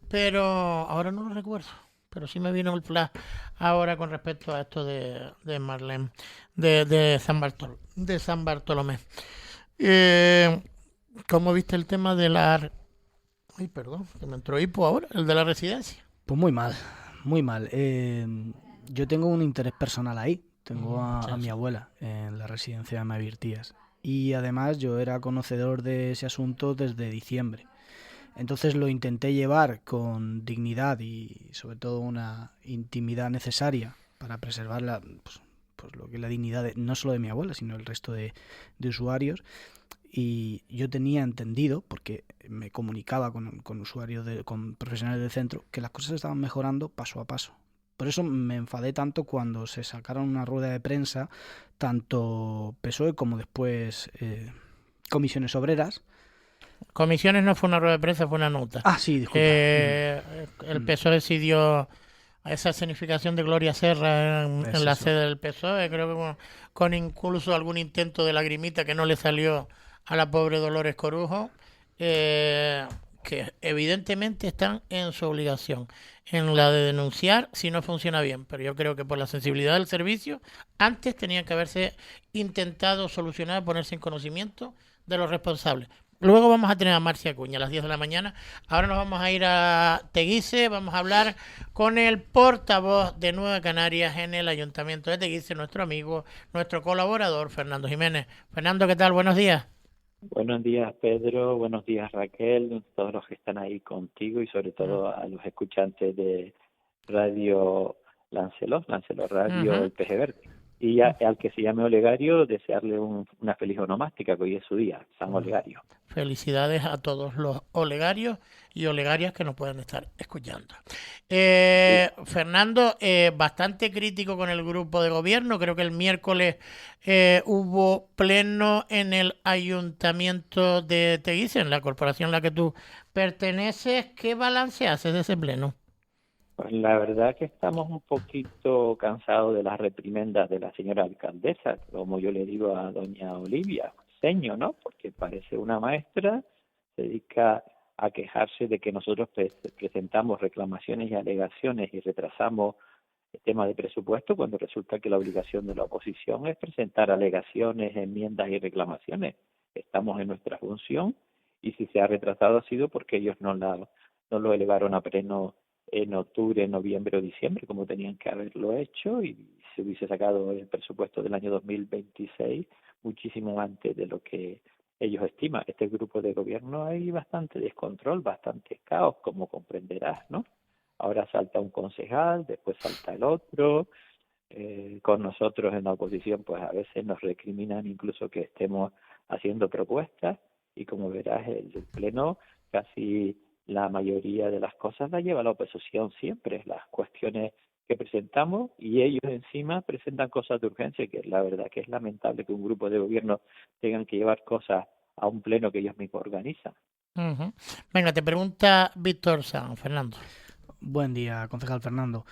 pero ahora no lo recuerdo. Pero sí me vino el flash ahora con respecto a esto de Marlene, de San Bartolomé. ¿Cómo viste el tema de la... Ay, perdón, que me entró hipo ahora, el de la residencia? Pues muy mal, muy mal. Yo tengo un interés personal ahí. Tengo a mi abuela en la residencia de Mavirtías. Y además yo era conocedor de ese asunto desde diciembre. Entonces lo intenté llevar con dignidad y sobre todo una intimidad necesaria para preservar pues lo que es la dignidad no solo de mi abuela, sino el resto de usuarios. Y yo tenía entendido, porque me comunicaba con usuarios, con profesionales del centro, que las cosas estaban mejorando paso a paso. Por eso me enfadé tanto cuando se sacaron una rueda de prensa, tanto PSOE como después Comisiones Obreras. Comisiones no fue una rueda de prensa, fue una nota. Ah, sí, disculpa. El PSOE decidió a esa escenificación de Gloria Serra en la sede del PSOE, creo que con incluso algún intento de lagrimita que no le salió a la pobre Dolores Corujo, que evidentemente están en su obligación, en la de denunciar si no funciona bien, pero yo creo que por la sensibilidad del servicio, antes tenían que haberse intentado solucionar, ponerse en conocimiento de los responsables. Luego vamos a tener a Marcia Acuña a las 10 de la mañana. Ahora nos vamos a ir a Teguise, vamos a hablar con el portavoz de Nueva Canarias en el Ayuntamiento de Teguise, nuestro amigo, nuestro colaborador, Fernando Jiménez. Fernando, ¿qué tal? Buenos días. Buenos días, Pedro. Buenos días, Raquel, todos los que están ahí contigo y sobre todo a los escuchantes de Radio Lancelot Radio, el Peje Verde. Y al que se llame Olegario, desearle una feliz onomástica, que hoy es su día, San Olegario. Felicidades a todos los Olegarios y Olegarias que nos puedan estar escuchando. Fernando, bastante crítico con el grupo de gobierno. Creo que el miércoles hubo pleno en el Ayuntamiento de Teguise, en la corporación a la que tú perteneces. ¿Qué balance haces de ese pleno? Pues la verdad que estamos un poquito cansados de las reprimendas de la señora alcaldesa, como yo le digo a doña Olivia, seño, ¿no? Porque parece una maestra, se dedica a quejarse de que nosotros presentamos reclamaciones y alegaciones y retrasamos el tema de presupuesto, cuando resulta que la obligación de la oposición es presentar alegaciones, enmiendas y reclamaciones. Estamos en nuestra función y si se ha retrasado ha sido porque ellos no lo elevaron a pleno en octubre, noviembre o diciembre, como tenían que haberlo hecho, y se hubiese sacado el presupuesto del año 2026 muchísimo antes de lo que ellos estiman. Este grupo de gobierno hay bastante descontrol, bastante caos, como comprenderás, ¿no? Ahora salta un concejal, después salta el otro. Con nosotros en la oposición, pues a veces nos recriminan incluso que estemos haciendo propuestas, y como verás, el Pleno casi la mayoría de las cosas la lleva la oposición siempre, las cuestiones que presentamos, y ellos encima presentan cosas de urgencia, que la verdad que es lamentable que un grupo de gobierno tengan que llevar cosas a un pleno que ellos mismos organizan. Venga, te pregunta Víctor San, Fernando. Buen día, concejal Fernando.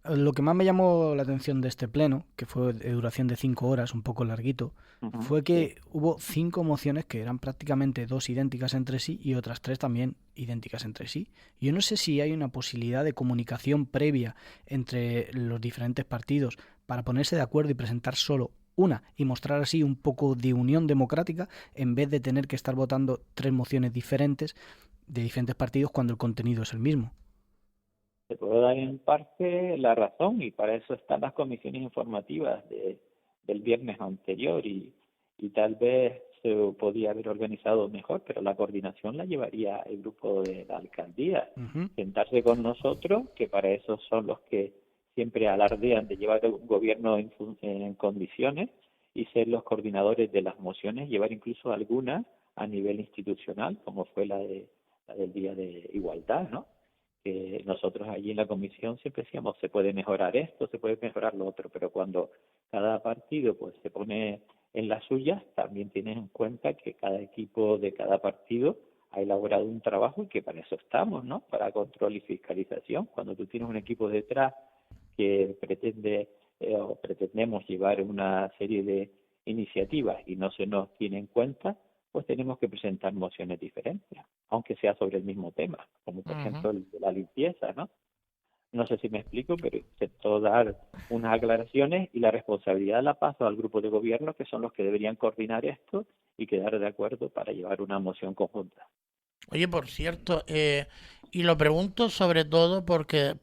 Lo que más me llamó la atención de este pleno, que fue de duración de 5 horas, un poco larguito, fue que hubo 5 mociones que eran prácticamente 2 idénticas entre sí y otras 3 también idénticas entre sí. Yo no sé si hay una posibilidad de comunicación previa entre los diferentes partidos para ponerse de acuerdo y presentar solo una y mostrar así un poco de unión democrática en vez de tener que estar votando 3 mociones diferentes de diferentes partidos cuando el contenido es el mismo. Te puedo dar en parte la razón, y para eso están las comisiones informativas del viernes anterior, y tal vez se podía haber organizado mejor, pero la coordinación la llevaría el grupo de la alcaldía. Sentarse con nosotros, que para eso son los que siempre alardean de llevar un gobierno en condiciones, y ser los coordinadores de las mociones, llevar incluso algunas a nivel institucional, como fue la del Día de Igualdad, ¿no? Que nosotros allí en la comisión siempre decíamos, se puede mejorar esto, se puede mejorar lo otro, pero cuando cada partido pues se pone en las suyas, también tienen en cuenta que cada equipo de cada partido ha elaborado un trabajo y que para eso estamos, ¿no? Para control y fiscalización. Cuando tú tienes un equipo detrás que pretende o pretendemos llevar una serie de iniciativas y no se nos tiene en cuenta, pues tenemos que presentar mociones diferentes, aunque sea sobre el mismo tema, como por ejemplo el de la limpieza, ¿no? No sé si me explico, pero intento dar unas aclaraciones y la responsabilidad la paso al grupo de gobierno, que son los que deberían coordinar esto y quedar de acuerdo para llevar una moción conjunta. Oye, por cierto, y lo pregunto sobre todo porque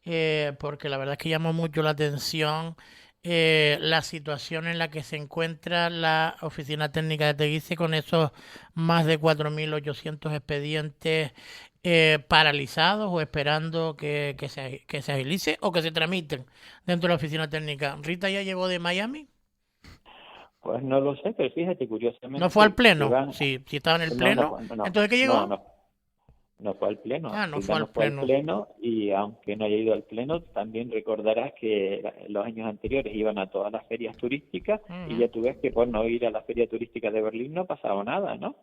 la verdad es que llamó mucho la atención la situación en la que se encuentra la Oficina Técnica de Teguise con esos más de 4.800 expedientes paralizados o esperando que se agilice o que se tramiten dentro de la Oficina Técnica. ¿Rita ya llegó de Miami? Pues no lo sé, pero fíjate, curiosamente... ¿No fue al pleno? Iván, Si estaba en el pleno. no, ¿Entonces qué llegó? No fue al pleno. No fue al pleno. Y aunque no haya ido al pleno, también recordarás que los años anteriores iban a todas las ferias turísticas y ya tú ves que por no ir a la feria turística de Berlín no ha pasado nada, ¿no?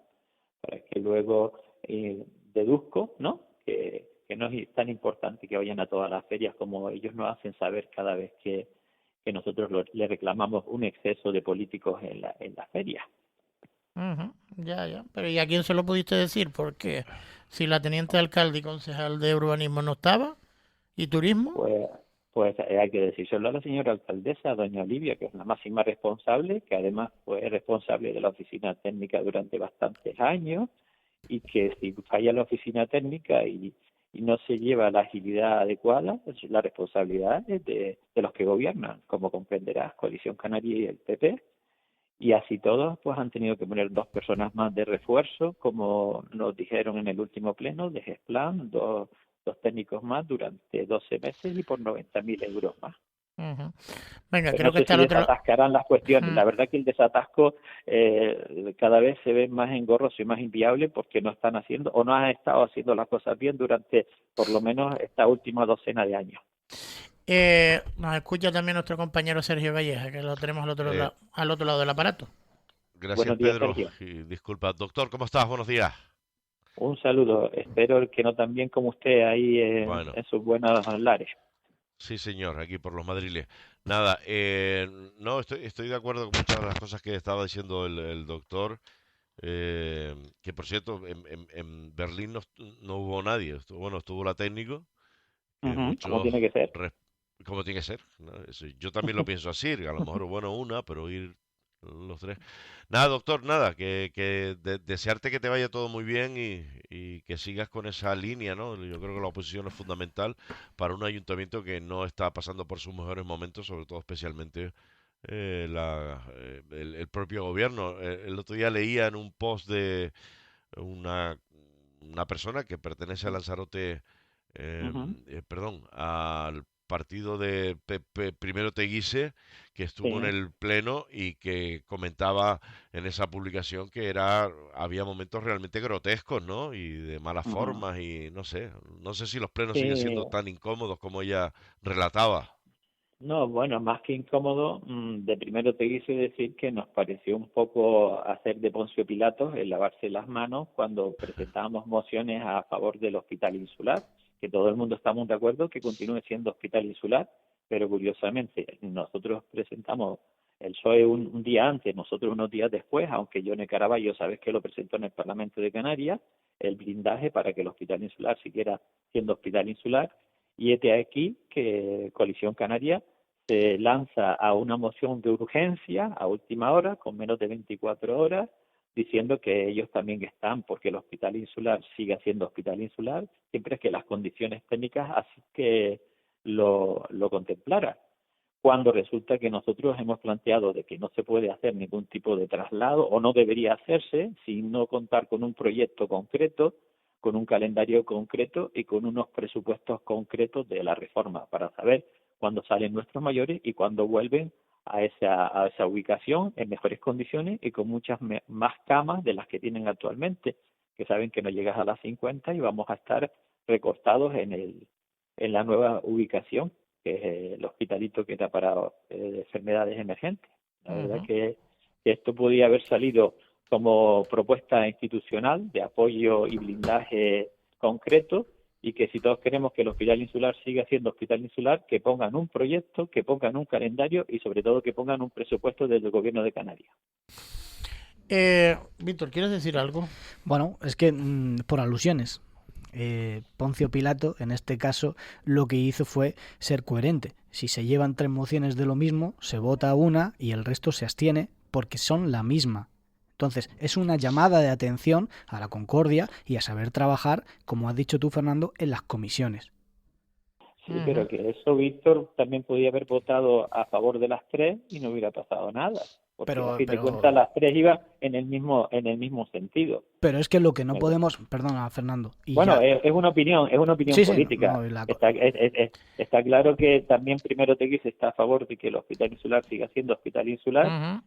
Para que luego deduzco, ¿no? Que no es tan importante que vayan a todas las ferias como ellos nos hacen saber cada vez que nosotros le reclamamos un exceso de políticos en la feria. Ya. Pero ¿y a quién se lo pudiste decir? Porque si la teniente alcalde y concejal de urbanismo no estaba, ¿y turismo? Pues hay que decírselo a la señora alcaldesa, doña Olivia, que es la máxima responsable, que además fue responsable de la oficina técnica durante bastantes años, y que si falla la oficina técnica y no se lleva la agilidad adecuada, la responsabilidad es de los que gobiernan, como comprenderás, Coalición Canaria y el PP, y así todos pues han tenido que poner 2 personas más de refuerzo, como nos dijeron en el último pleno de GESPLAN, dos técnicos más durante 12 meses y por 90.000 euros más. Venga, Pero creo que está si el otro... desatascarán las cuestiones. La verdad que el desatasco cada vez se ve más engorroso y más inviable porque no están haciendo o no han estado haciendo las cosas bien durante por lo menos esta última docena de años. Nos escucha también nuestro compañero Sergio Calleja, que lo tenemos al otro lado del aparato. Gracias, Buenos días, Pedro. Sergio. Y disculpa, doctor, ¿cómo estás? Buenos días. Un saludo. Espero que no tan bien como usted ahí en sus buenos lares. Sí, señor, aquí por los madriles. Nada, no, estoy de acuerdo con muchas de las cosas que estaba diciendo el doctor. Que por cierto, en Berlín no hubo nadie. Estuvo la técnico. ¿Cómo tiene que ser? Como tiene que ser, ¿no? Yo también lo pienso así, a lo mejor una, pero ir los 3. Nada, doctor, nada, que desearte que te vaya todo muy bien y que sigas con esa línea, ¿no? Yo creo que la oposición es fundamental para un ayuntamiento que no está pasando por sus mejores momentos, sobre todo especialmente el propio gobierno. El otro día leía en un post de una persona que pertenece a Lanzarote, al partido de Primero Teguise, que estuvo en el pleno y que comentaba en esa publicación que había momentos realmente grotescos, ¿no? Y de malas formas y no sé si los plenos siguen siendo tan incómodos como ella relataba. No, bueno, más que incómodo, de Primero Teguise decir que nos pareció un poco hacer de Poncio Pilatos el lavarse las manos cuando presentábamos mociones a favor del hospital insular, que todo el mundo estamos de acuerdo que continúe siendo hospital insular, pero curiosamente nosotros presentamos el PSOE un día antes, nosotros unos días después, aunque Yone Caraballo sabes que lo presentó en el Parlamento de Canarias, el blindaje para que el hospital insular siguiera siendo hospital insular, y hete aquí que Coalición Canaria se lanza a una moción de urgencia a última hora, con menos de 24 horas, diciendo que ellos también están porque el hospital insular sigue siendo hospital insular, siempre es que las condiciones técnicas así que lo contemplara. Cuando resulta que nosotros hemos planteado de que no se puede hacer ningún tipo de traslado o no debería hacerse sin no contar con un proyecto concreto, con un calendario concreto y con unos presupuestos concretos de la reforma para saber cuándo salen nuestros mayores y cuándo vuelven a esa ubicación en mejores condiciones y con muchas más camas de las que tienen actualmente, que saben que no llegas a las 50 y vamos a estar recortados en la nueva ubicación, que es el hospitalito que era para enfermedades emergentes. La verdad que esto podía haber salido como propuesta institucional de apoyo y blindaje concreto, y que si todos queremos que el Hospital Insular siga siendo Hospital Insular, que pongan un proyecto, que pongan un calendario y sobre todo que pongan un presupuesto desde el Gobierno de Canarias. Víctor, ¿quieres decir algo? Bueno, es que por alusiones. Poncio Pilato, en este caso, lo que hizo fue ser coherente. Si se llevan 3 mociones de lo mismo, se vota una y el resto se abstiene porque son la misma. Entonces, es una llamada de atención a la concordia y a saber trabajar, como has dicho tú, Fernando, en las comisiones. Sí, pero que eso, Víctor, también podía haber votado a favor de las 3 y no hubiera pasado nada. Porque a fin de cuentas las 3 iban en el mismo sentido. Pero es que lo que no podemos... Perdona, Fernando. Bueno, es una opinión política. Sí, está claro que también Primero Teguise está a favor de que el Hospital Insular siga siendo Hospital Insular,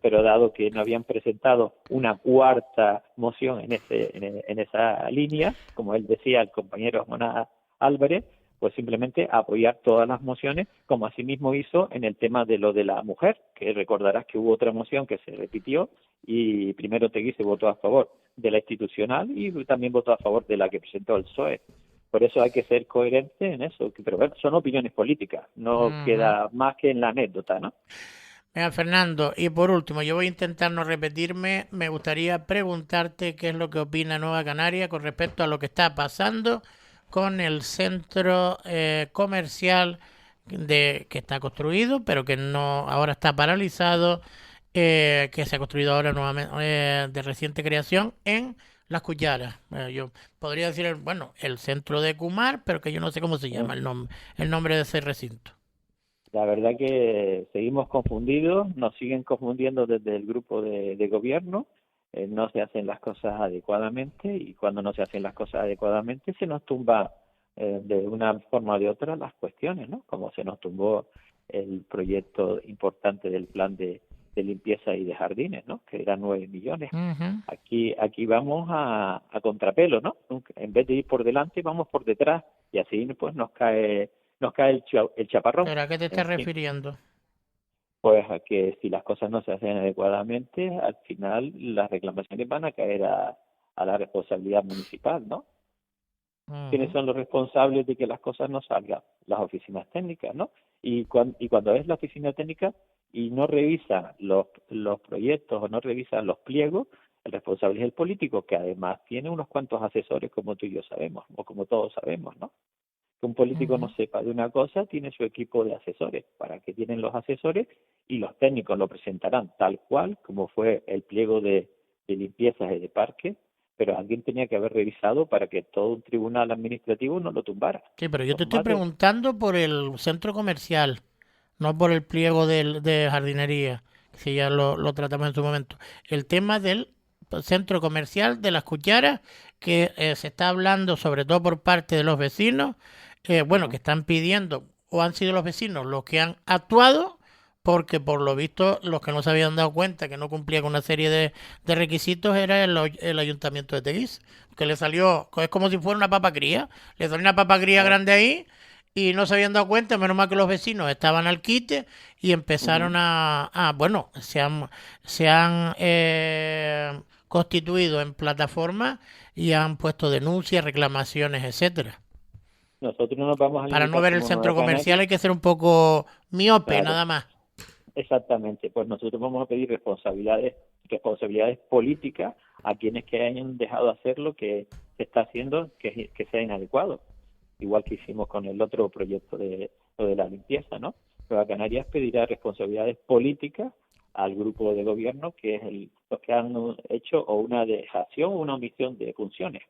pero dado que no habían presentado una cuarta moción en esa línea, como él decía, el compañero Jonás Álvarez, pues simplemente apoyar todas las mociones, como asimismo hizo en el tema de lo de la mujer, que recordarás que hubo otra moción que se repitió y Primero Teguise votó a favor de la institucional y también votó a favor de la que presentó el PSOE. Por eso hay que ser coherente en eso, pero bueno, son opiniones políticas, no queda más que en la anécdota, ¿no? Mira, Fernando, y por último, yo voy a intentar no repetirme, me gustaría preguntarte qué es lo que opina Nueva Canaria con respecto a lo que está pasando con el centro comercial que está construido, pero que no ahora está paralizado, que se ha construido ahora nuevamente de reciente creación en Las Cucharas. Yo podría decir, el centro de Kumar, pero que yo no sé cómo se llama el nombre de ese recinto. La verdad que seguimos confundidos, nos siguen confundiendo desde el grupo de gobierno. No se hacen las cosas adecuadamente y cuando no se hacen las cosas adecuadamente se nos tumba de una forma o de otra las cuestiones, ¿no? Como se nos tumbó el proyecto importante del plan de limpieza y de jardines, ¿no? Que eran 9 millones. Aquí vamos a contrapelo, ¿no? En vez de ir por delante vamos por detrás y así pues nos cae el chaparrón. ¿Pero a qué te estás refiriendo? Pues a que si las cosas no se hacen adecuadamente, al final las reclamaciones van a caer a la responsabilidad municipal, ¿no? ¿Quiénes son los responsables de que las cosas no salgan? Las oficinas técnicas, ¿no? Y cuando es la oficina técnica y no revisa los proyectos o no revisa los pliegos, el responsable es el político, que además tiene unos cuantos asesores, como tú y yo sabemos, o como todos sabemos, ¿no? Que un político no sepa de una cosa, tiene su equipo de asesores. ¿Para qué tienen los asesores? Y los técnicos lo presentarán tal cual como fue el pliego de limpieza y de parque, pero alguien tenía que haber revisado para que todo un tribunal administrativo no lo tumbara. Sí, pero yo te estoy preguntando por el centro comercial, no por el pliego de jardinería, que ya lo tratamos en su momento. El tema del centro comercial de Las Cucharas, que se está hablando sobre todo por parte de los vecinos, que están pidiendo, o han sido los vecinos los que han actuado, porque por lo visto los que no se habían dado cuenta que no cumplía con una serie de requisitos era el ayuntamiento de Teguise, que le salió, es como si fuera una papa cría, le salió una papa cría grande ahí y no se habían dado cuenta, menos mal que los vecinos estaban al quite y empezaron se han constituido en plataforma y han puesto denuncias, reclamaciones, etcétera. Nosotros no nos vamos a para no ver el centro comercial hay que ser un poco miope, claro. Nada más. Exactamente, pues nosotros vamos a pedir responsabilidades políticas a quienes que hayan dejado de hacer lo que se está haciendo, que sea inadecuado. Igual que hicimos con el otro proyecto de la limpieza, ¿no? Nueva Canarias pedirá responsabilidades políticas al grupo de gobierno, que es los que han hecho o una dejación o una omisión de funciones.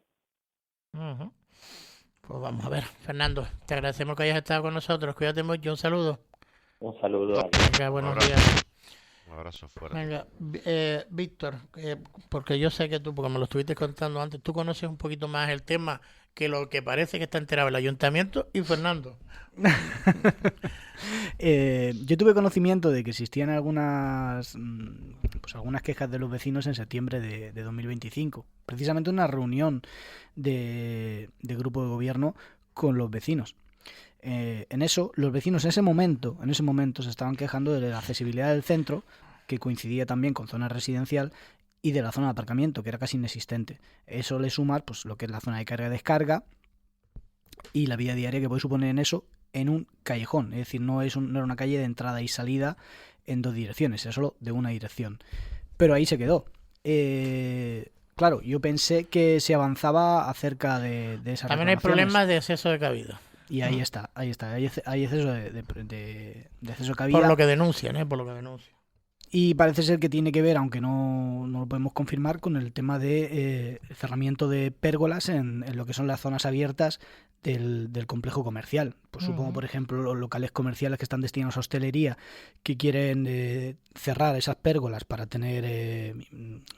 Pues vamos a ver, Fernando, te agradecemos que hayas estado con nosotros. Cuídate mucho, un saludo. Un saludo. Venga, buenos días. Un abrazo fuera. Venga, Víctor, porque yo sé que tú, porque me lo estuviste contando antes, tú conoces un poquito más el tema que lo que parece que está enterado el ayuntamiento y Fernando. Yo tuve conocimiento de que existían algunas quejas de los vecinos en septiembre de 2025. Precisamente una reunión de grupo de gobierno con los vecinos. En eso, los vecinos en ese momento se estaban quejando de la accesibilidad del centro, que coincidía también con zona residencial, y de la zona de aparcamiento, que era casi inexistente. Eso le suma pues, lo que es la zona de carga-descarga y la vida diaria que puede suponer en eso en un callejón. Es decir, no era una calle de entrada y salida en dos direcciones, era solo de una dirección. Pero ahí se quedó. Claro, yo pensé que se avanzaba acerca de esas También hay problemas de exceso de cabida. Y ahí está. Hay exceso de exceso de cabida. Por lo que denuncian. Y parece ser que tiene que ver, aunque no lo podemos confirmar, con el tema de cerramiento de pérgolas en lo que son las zonas abiertas del complejo comercial. Pues supongo, por ejemplo, los locales comerciales que están destinados a hostelería, que quieren cerrar esas pérgolas para tener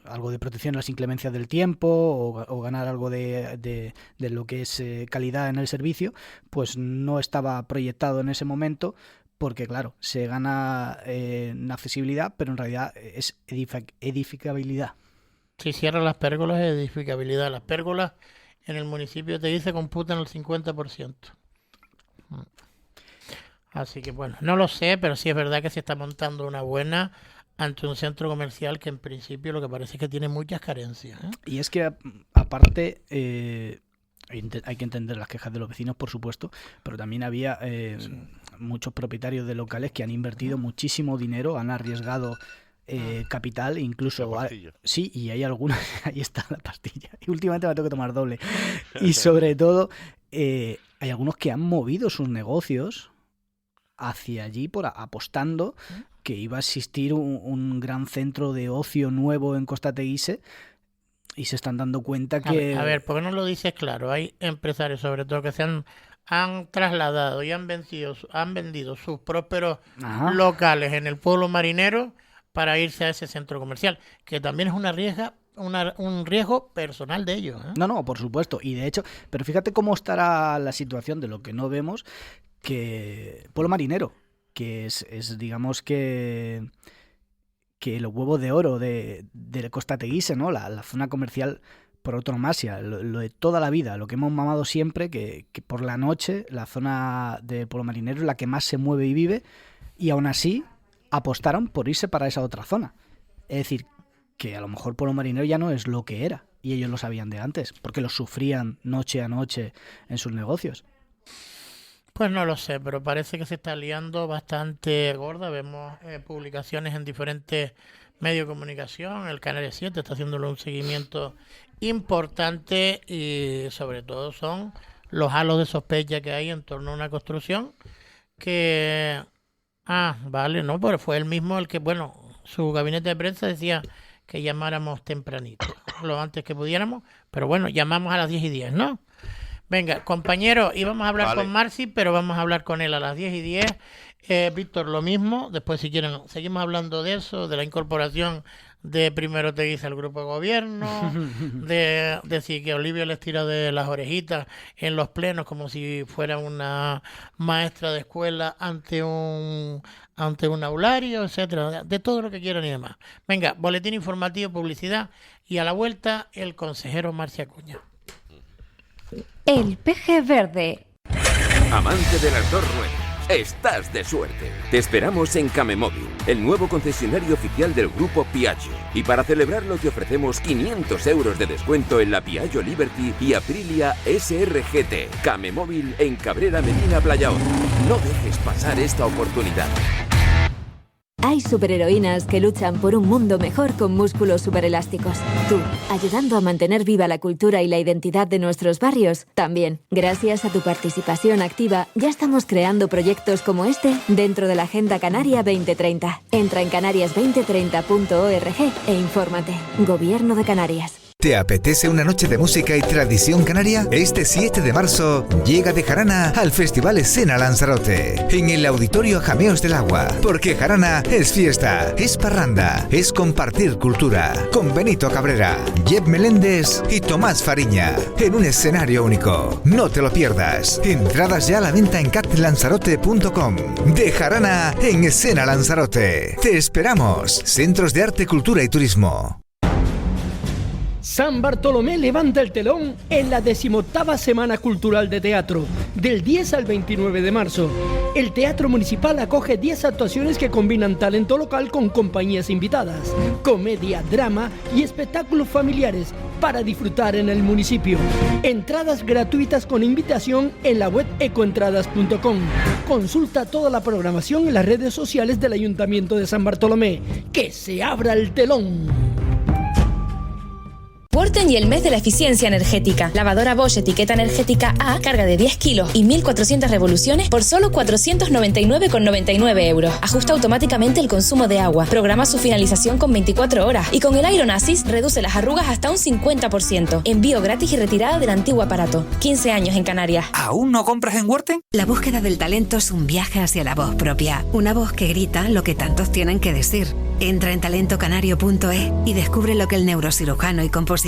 algo de protección a las inclemencias del tiempo o ganar algo de lo que es calidad en el servicio, pues no estaba proyectado en ese momento. Porque, claro, se gana en accesibilidad, pero en realidad es edificabilidad. Si cierran las pérgolas, es edificabilidad. Las pérgolas en el municipio te dice computan el 50%. Así que, bueno, no lo sé, pero sí es verdad que se está montando una buena ante un centro comercial que en principio lo que parece es que tiene muchas carencias. Y es que, aparte... hay que entender las quejas de los vecinos, por supuesto, pero también había muchos propietarios de locales que han invertido muchísimo dinero, han arriesgado capital, incluso... Sí, y hay algunas... Ahí está la pastilla. Y últimamente me tengo que tomar doble. Y sobre todo, hay algunos que han movido sus negocios hacia allí apostando que iba a existir un gran centro de ocio nuevo en Costa Teguise. Y se están dando cuenta que... A ver, ¿por qué no lo dices claro? Hay empresarios, sobre todo, que se han trasladado y han vendido sus prósperos locales en el pueblo marinero para irse a ese centro comercial, que también es un riesgo personal de ellos. No, por supuesto. Y de hecho, pero fíjate cómo estará la situación de lo que no vemos, que pueblo marinero, que es digamos que los huevos de oro de Costa Teguise, ¿no? La zona comercial por autonomasia, lo de toda la vida, lo que hemos mamado siempre, que por la noche la zona de Pueblo Marinero es la que más se mueve y vive, y aún así apostaron por irse para esa otra zona. Es decir, que a lo mejor Pueblo Marinero ya no es lo que era, y ellos lo sabían de antes, porque lo sufrían noche a noche en sus negocios. Pues no lo sé, pero parece que se está liando bastante gorda. Vemos publicaciones en diferentes medios de comunicación. El Canal 7 está haciéndole un seguimiento importante y sobre todo son los halos de sospecha que hay en torno a una construcción que... no, pero fue él mismo el que, su gabinete de prensa decía que llamáramos tempranito, lo antes que pudiéramos, pero bueno, llamamos a las 10:10, ¿no? Venga, compañero, íbamos a hablar con Marci, pero vamos a hablar con él a las 10:10. Víctor, lo mismo. Después, si quieren, seguimos hablando de eso, de la incorporación de Primero Teguise al grupo de gobierno, de decir que Olivia les tira de las orejitas en los plenos como si fuera una maestra de escuela ante un aulario, etcétera, de todo lo que quieran y demás. Venga, boletín informativo, publicidad, y a la vuelta el consejero Marci Acuña. El peje verde. Amante de las dos ruedas, estás de suerte. Te esperamos en Camemóvil, el nuevo concesionario oficial del grupo Piaggio. Y para celebrarlo te ofrecemos 500 euros de descuento en la Piaggio Liberty y Aprilia SRGT. Camemóvil en Cabrera Medina Playaón. No dejes pasar esta oportunidad. Hay superheroínas que luchan por un mundo mejor con músculos superelásticos. Tú, ayudando a mantener viva la cultura y la identidad de nuestros barrios, también. Gracias a tu participación activa, ya estamos creando proyectos como este dentro de la Agenda Canaria 2030. Entra en canarias2030.org e infórmate. Gobierno de Canarias. ¿Te apetece una noche de música y tradición canaria? Este 7 de marzo llega de Jarana al Festival Escena Lanzarote, en el Auditorio Jameos del Agua. Porque Jarana es fiesta, es parranda, es compartir cultura. Con Benito Cabrera, Jeb Meléndez y Tomás Fariña, en un escenario único. No te lo pierdas. Entradas ya a la venta en catlanzarote.com. De Jarana en Escena Lanzarote. Te esperamos. Centros de Arte, Cultura y Turismo. San Bartolomé levanta el telón en la 18ª Semana Cultural de Teatro, del 10 al 29 de marzo. El Teatro Municipal acoge 10 actuaciones que combinan talento local con compañías invitadas, comedia, drama y espectáculos familiares para disfrutar en el municipio. Entradas gratuitas con invitación en la web ecoentradas.com. Consulta toda la programación en las redes sociales del Ayuntamiento de San Bartolomé. ¡Que se abra el telón! Worten y el mes de la eficiencia energética. Lavadora Bosch etiqueta energética A, carga de 10 kilos y 1.400 revoluciones por solo 499,99 euros. Ajusta automáticamente el consumo de agua. Programa su finalización con 24 horas. Y con el Iron Assist reduce las arrugas hasta un 50%. Envío gratis y retirada del antiguo aparato. 15 años en Canarias. ¿Aún no compras en Worten? La búsqueda del talento es un viaje hacia la voz propia. Una voz que grita lo que tantos tienen que decir. Entra en talentocanario.es y descubre lo que el neurocirujano y compositor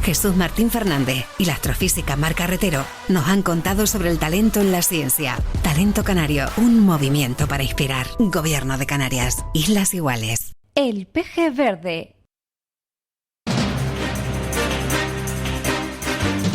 Jesús Martín Fernández y la astrofísica Mar Carretero nos han contado sobre el talento en la ciencia. Talento Canario, un movimiento para inspirar. Gobierno de Canarias, Islas Iguales. El Peje Verde.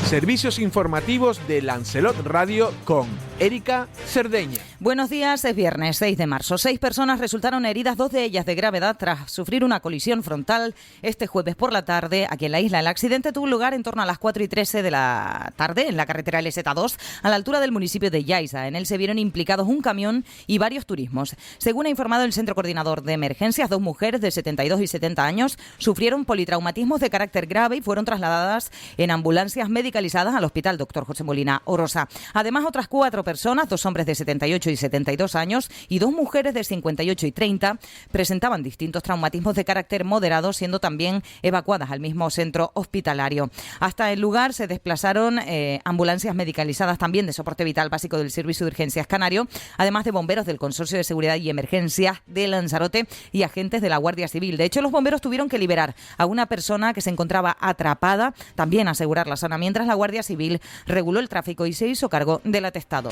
Servicios informativos de Lancelot Radio con Erika Cerdeña. Buenos días, es viernes 6 de marzo. 6 personas resultaron heridas, 2 de ellas de gravedad, tras sufrir una colisión frontal este jueves por la tarde aquí en la isla. El accidente tuvo lugar en torno a las 4:13 de la tarde en la carretera LZ2, a la altura del municipio de Yaiza. En él se vieron implicados un camión y varios turismos. Según ha informado el Centro Coordinador de Emergencias, 2 mujeres de 72 y 70 años sufrieron politraumatismos de carácter grave y fueron trasladadas en ambulancias medicalizadas al Hospital Dr. José Molina Orosa. Además, otras 4 personas, 2 hombres de 78 y 72 años y 2 mujeres de 58 y 30, presentaban distintos traumatismos de carácter moderado, siendo también evacuadas al mismo centro hospitalario. Hasta el lugar se desplazaron ambulancias medicalizadas también de soporte vital básico del Servicio de Urgencias Canario, además de bomberos del Consorcio de Seguridad y Emergencias de Lanzarote y agentes de la Guardia Civil. De hecho, los bomberos tuvieron que liberar a una persona que se encontraba atrapada, también asegurar la zona, mientras la Guardia Civil reguló el tráfico y se hizo cargo del atestado.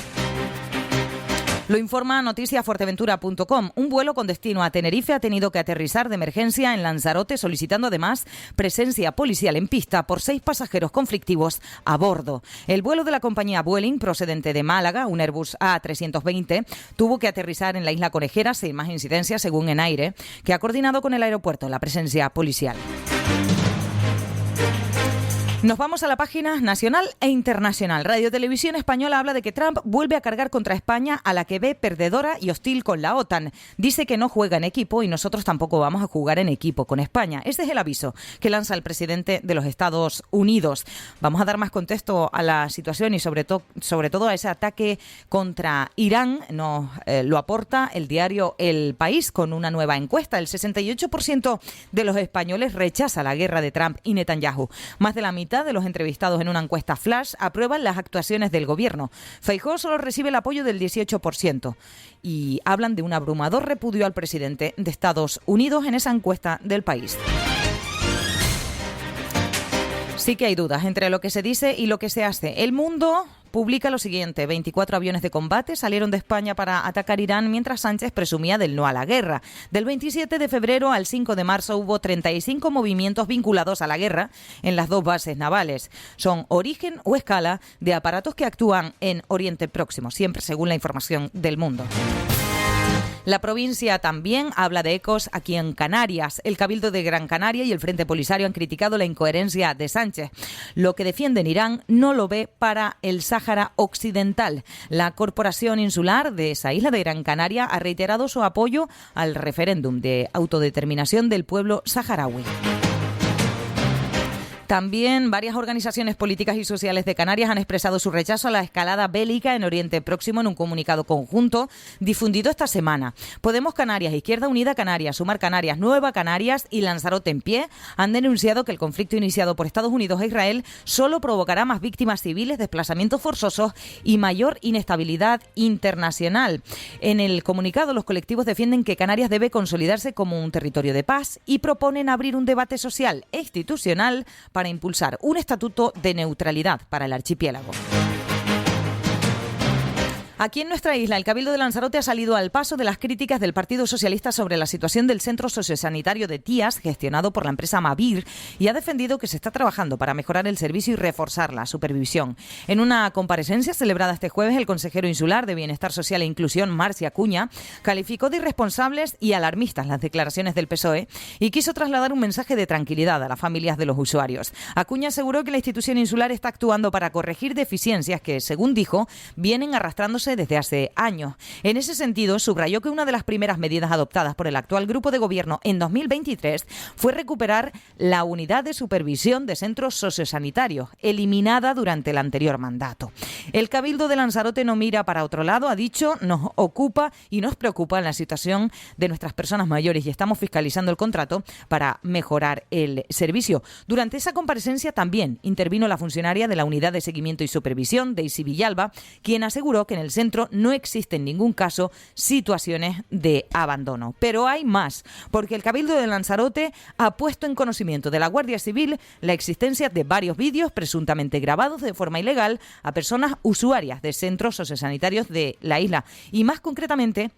Lo informa noticiafuerteventura.com. Un vuelo con destino a Tenerife ha tenido que aterrizar de emergencia en Lanzarote, solicitando además presencia policial en pista por 6 pasajeros conflictivos a bordo. El vuelo de la compañía Vueling, procedente de Málaga, un Airbus A320, tuvo que aterrizar en la isla Conejera sin más incidencias, según Enaire, que ha coordinado con el aeropuerto la presencia policial. Nos vamos a la página nacional e internacional. Radio Televisión Española habla de que Trump vuelve a cargar contra España, a la que ve perdedora y hostil con la OTAN. Dice que no juega en equipo y nosotros tampoco vamos a jugar en equipo con España. Este es el aviso que lanza el presidente de los Estados Unidos. Vamos a dar más contexto a la situación y sobre todo a ese ataque contra Irán. Nos lo aporta el diario El País con una nueva encuesta. El 68% de los españoles rechaza la guerra de Trump y Netanyahu. Más de la mitad de los entrevistados en una encuesta flash aprueban las actuaciones del gobierno. Feijóo solo recibe el apoyo del 18% y hablan de un abrumador repudio al presidente de Estados Unidos en esa encuesta del País. Sí que hay dudas entre lo que se dice y lo que se hace. El Mundo publica lo siguiente: 24 aviones de combate salieron de España para atacar Irán mientras Sánchez presumía del no a la guerra. Del 27 de febrero al 5 de marzo hubo 35 movimientos vinculados a la guerra en las 2 bases navales. Son origen o escala de aparatos que actúan en Oriente Próximo, siempre según la información del Mundo. La provincia también habla de ecos aquí en Canarias. El Cabildo de Gran Canaria y el Frente Polisario han criticado la incoherencia de Sánchez. Lo que defiende en Irán no lo ve para el Sáhara Occidental. La Corporación Insular de esa isla de Gran Canaria ha reiterado su apoyo al referéndum de autodeterminación del pueblo saharaui. También varias organizaciones políticas y sociales de Canarias han expresado su rechazo a la escalada bélica en Oriente Próximo en un comunicado conjunto difundido esta semana. Podemos Canarias, Izquierda Unida Canarias, Sumar Canarias, Nueva Canarias y Lanzarote en Pie han denunciado que el conflicto iniciado por Estados Unidos e Israel solo provocará más víctimas civiles, desplazamientos forzosos y mayor inestabilidad internacional. En el comunicado, los colectivos defienden que Canarias debe consolidarse como un territorio de paz y proponen abrir un debate social e institucional para impulsar un estatuto de neutralidad para el archipiélago. Aquí en nuestra isla, el Cabildo de Lanzarote ha salido al paso de las críticas del Partido Socialista sobre la situación del centro sociosanitario de Tías, gestionado por la empresa Mavir, y ha defendido que se está trabajando para mejorar el servicio y reforzar la supervisión. En una comparecencia celebrada este jueves, el consejero insular de Bienestar Social e Inclusión, Marci Acuña, calificó de irresponsables y alarmistas las declaraciones del PSOE y quiso trasladar un mensaje de tranquilidad a las familias de los usuarios. Acuña aseguró que la institución insular está actuando para corregir deficiencias que, según dijo, vienen arrastrándose desde hace años. En ese sentido, subrayó que una de las primeras medidas adoptadas por el actual grupo de gobierno en 2023 fue recuperar la unidad de supervisión de centros sociosanitarios, eliminada durante el anterior mandato. El Cabildo de Lanzarote no mira para otro lado, ha dicho, nos ocupa y nos preocupa la situación de nuestras personas mayores y estamos fiscalizando el contrato para mejorar el servicio. Durante esa comparecencia también intervino la funcionaria de la Unidad de Seguimiento y Supervisión, Daisy Villalba, quien aseguró que en el centro no existen en ningún caso situaciones de abandono. Pero hay más, porque el Cabildo de Lanzarote ha puesto en conocimiento de la Guardia Civil la existencia de varios vídeos presuntamente grabados de forma ilegal a personas usuarias de centros sociosanitarios de la isla y más concretamente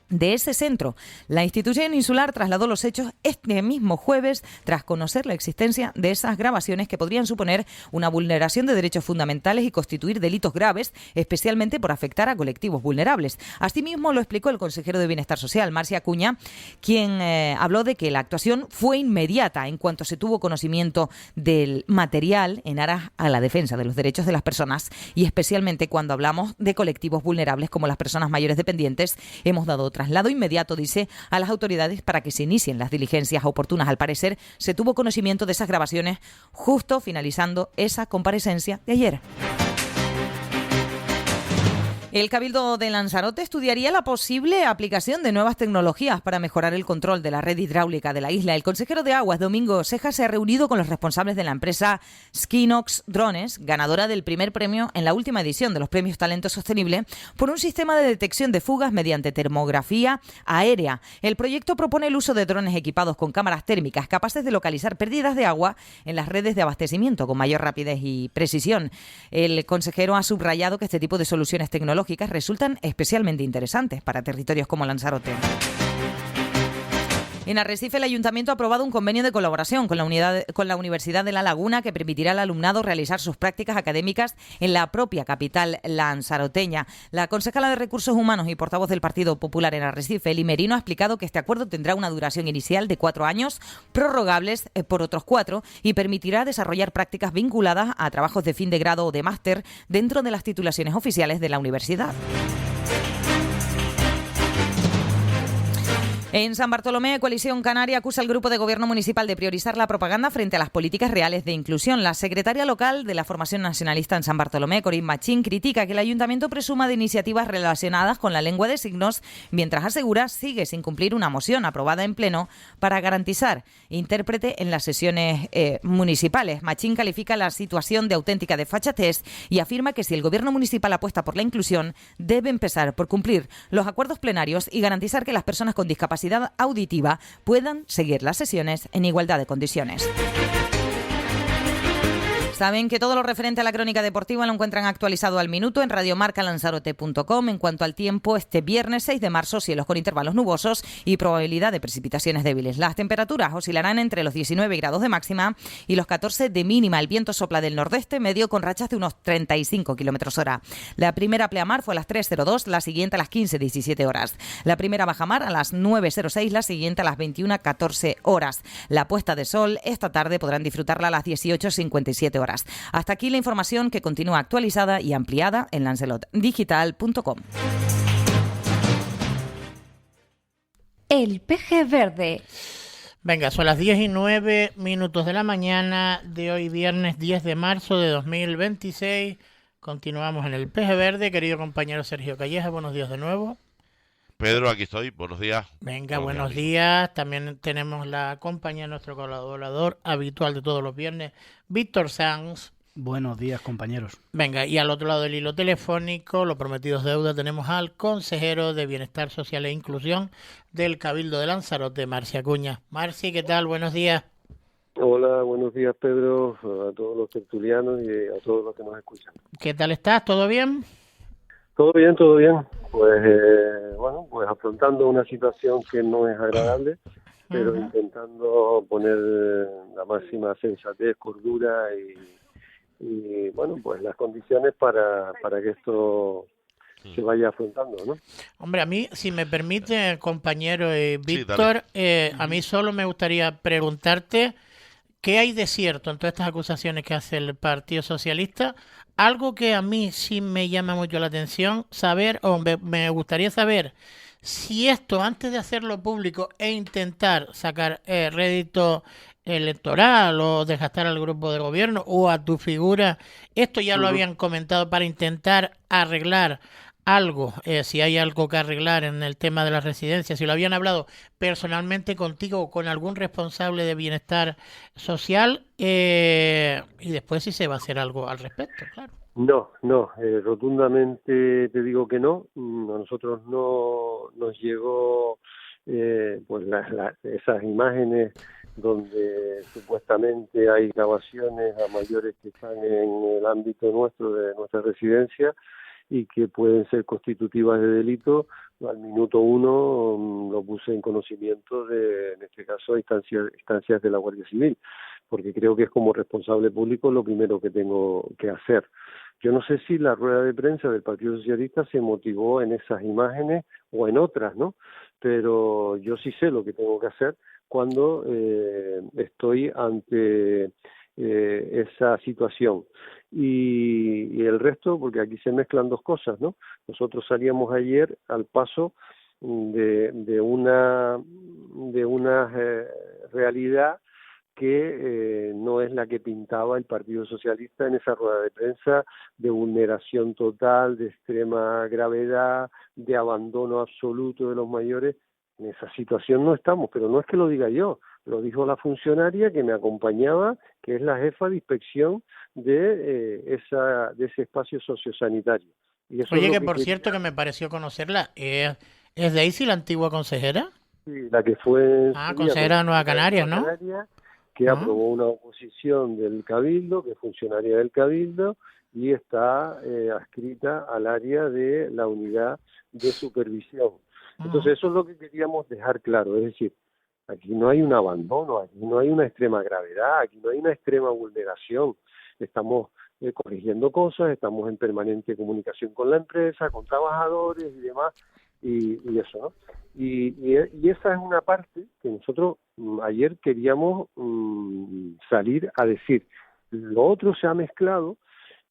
de ese centro. La institución insular trasladó los hechos este mismo jueves tras conocer la existencia de esas grabaciones que podrían suponer una vulneración de derechos fundamentales y constituir delitos graves, especialmente por afectar a colectivos vulnerables. Asimismo lo explicó el consejero de Bienestar Social, Marci Acuña, quien habló de que la actuación fue inmediata en cuanto se tuvo conocimiento del material en aras a la defensa de los derechos de las personas y especialmente cuando hablamos de colectivos vulnerables como las personas mayores dependientes. Hemos dado traslado inmediato, dice, a las autoridades para que se inicien las diligencias oportunas. Al parecer, se tuvo conocimiento de esas grabaciones justo finalizando esa comparecencia de ayer. El Cabildo de Lanzarote estudiaría la posible aplicación de nuevas tecnologías para mejorar el control de la red hidráulica de la isla. El consejero de Aguas, Domingo Ceja, se ha reunido con los responsables de la empresa Skinox Drones, ganadora del primer premio en la última edición de los Premios Talento Sostenible, por un sistema de detección de fugas mediante termografía aérea. El proyecto propone el uso de drones equipados con cámaras térmicas capaces de localizar pérdidas de agua en las redes de abastecimiento con mayor rapidez y precisión. El consejero ha subrayado que este tipo de soluciones tecnológicas resultan especialmente interesantes para territorios como Lanzarote. En Arrecife, el Ayuntamiento ha aprobado un convenio de colaboración con la Universidad de La Laguna que permitirá al alumnado realizar sus prácticas académicas en la propia capital lanzaroteña. La concejala de Recursos Humanos y portavoz del Partido Popular en Arrecife, Eli Merino, ha explicado que este acuerdo tendrá una duración inicial de 4 años, prorrogables por otros 4, y permitirá desarrollar prácticas vinculadas a trabajos de fin de grado o de máster dentro de las titulaciones oficiales de la universidad. En San Bartolomé, Coalición Canaria acusa al Grupo de Gobierno Municipal de priorizar la propaganda frente a las políticas reales de inclusión. La secretaria local de la Formación Nacionalista en San Bartolomé, Corín Machín, critica que el Ayuntamiento presuma de iniciativas relacionadas con la lengua de signos, mientras asegura sigue sin cumplir una moción aprobada en pleno para garantizar intérprete en las sesiones municipales. Machín califica la situación de auténtica desfachatez y afirma que si el Gobierno Municipal apuesta por la inclusión, debe empezar por cumplir los acuerdos plenarios y garantizar que las personas con discapacidad auditiva puedan seguir las sesiones en igualdad de condiciones. Saben que todo lo referente a la crónica deportiva lo encuentran actualizado al minuto en radiomarcalanzarote.com. En cuanto al tiempo, este viernes 6 de marzo, cielos con intervalos nubosos y probabilidad de precipitaciones débiles. Las temperaturas oscilarán entre los 19 grados de máxima y los 14 de mínima. El viento sopla del nordeste medio con rachas de unos 35 kilómetros hora. La primera pleamar fue a las 3:02, la siguiente a las 15:17 horas. La primera bajamar a las 9:06, la siguiente a las 21:14 horas. La puesta de sol esta tarde podrán disfrutarla a las 18:57 horas. Hasta aquí la información, que continúa actualizada y ampliada en lancelotdigital.com. El peje verde. Venga, son las 10:09 de la mañana de hoy, viernes 10 de marzo de 2026. Continuamos en el peje verde. Querido compañero Sergio Calleja, buenos días de nuevo. Pedro, aquí estoy. Buenos días. Venga, buenos días. También tenemos la compañía de nuestro colaborador habitual de todos los viernes, Víctor Sanz. Buenos días, compañeros. Venga, y al otro lado del hilo telefónico, lo prometido es deuda, tenemos al consejero de Bienestar Social e Inclusión del Cabildo de Lanzarote, Marci Acuña. Marci, ¿qué tal? Buenos días. Hola, buenos días, Pedro, a todos los tertulianos y a todos los que nos escuchan. ¿Qué tal estás? ¿Todo bien? Todo bien, todo bien. Pues bueno, pues afrontando una situación que no es agradable, pero intentando poner la máxima sensatez, cordura y bueno, pues las condiciones para que esto se vaya afrontando, ¿no? Hombre, a mí, si me permite, compañero Víctor, dale. a mí solo me gustaría preguntarte qué hay de cierto en todas estas acusaciones que hace el Partido Socialista. Algo que a mí sí me llama mucho la atención saber, o me gustaría saber, si esto, antes de hacerlo público e intentar sacar rédito electoral o desgastar al grupo de gobierno o a tu figura, esto ya lo habían comentado para intentar arreglar algo, si hay algo que arreglar en el tema de las residencias, si lo habían hablado personalmente contigo o con algún responsable de bienestar social, y después si se va a hacer algo al respecto, claro. No, rotundamente te digo que no. A nosotros no nos llegó pues esas imágenes donde supuestamente hay grabaciones a mayores que están en el ámbito nuestro de nuestra residencia y que pueden ser constitutivas de delito. Al minuto 1 lo puse en conocimiento de, en este caso, instancias de la Guardia Civil, porque creo que es como responsable público lo primero que tengo que hacer. Yo no sé si la rueda de prensa del Partido Socialista se motivó en esas imágenes o en otras, ¿no? Pero yo sí sé lo que tengo que hacer cuando estoy ante esa situación. Y el resto, porque aquí se mezclan dos cosas, ¿no? Nosotros salíamos ayer al paso de una realidad que no es la que pintaba el Partido Socialista en esa rueda de prensa, de vulneración total, de extrema gravedad, de abandono absoluto de los mayores. En esa situación no estamos, pero no es que lo diga yo, lo dijo la funcionaria que me acompañaba, que es la jefa de inspección de ese espacio sociosanitario. Y eso Oye, es lo que por cierto que me pareció conocerla, ¿es Daisy la antigua consejera? Sí, la que fue... consejera de Nueva Canarias, ¿no? Que aprobó una oposición del Cabildo, que es funcionaria del Cabildo, y está adscrita al área de la unidad de supervisión. Entonces eso es lo que queríamos dejar claro, es decir, aquí no hay un abandono, aquí no hay una extrema gravedad, aquí no hay una extrema vulneración. Estamos corrigiendo cosas, estamos en permanente comunicación con la empresa, con trabajadores y demás, y eso, ¿no? Y esa es una parte que nosotros ayer queríamos salir a decir. Lo otro se ha mezclado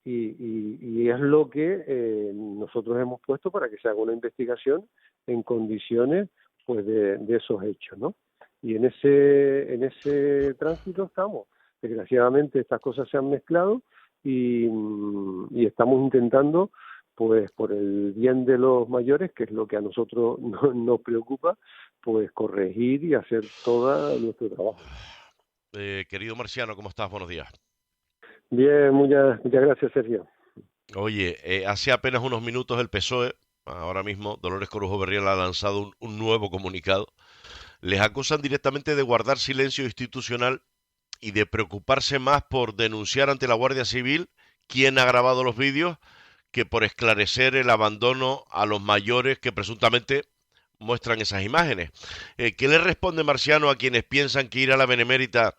y es lo que nosotros hemos puesto para que se haga una investigación en condiciones pues de esos hechos, ¿no? Y en ese tránsito estamos. Desgraciadamente estas cosas se han mezclado y estamos intentando, pues por el bien de los mayores, que es lo que a nosotros nos preocupa, pues corregir y hacer todo nuestro trabajo. Querido Marciano, ¿cómo estás? Buenos días. Bien, muchas gracias, Sergio. Oye, hace apenas unos minutos el PSOE, ahora mismo Dolores Corujo Berriel ha lanzado un nuevo comunicado. Les acusan directamente de guardar silencio institucional y de preocuparse más por denunciar ante la Guardia Civil quién ha grabado los vídeos que por esclarecer el abandono a los mayores que presuntamente muestran esas imágenes. ¿Qué le responde Marciano a quienes piensan que ir a la Benemérita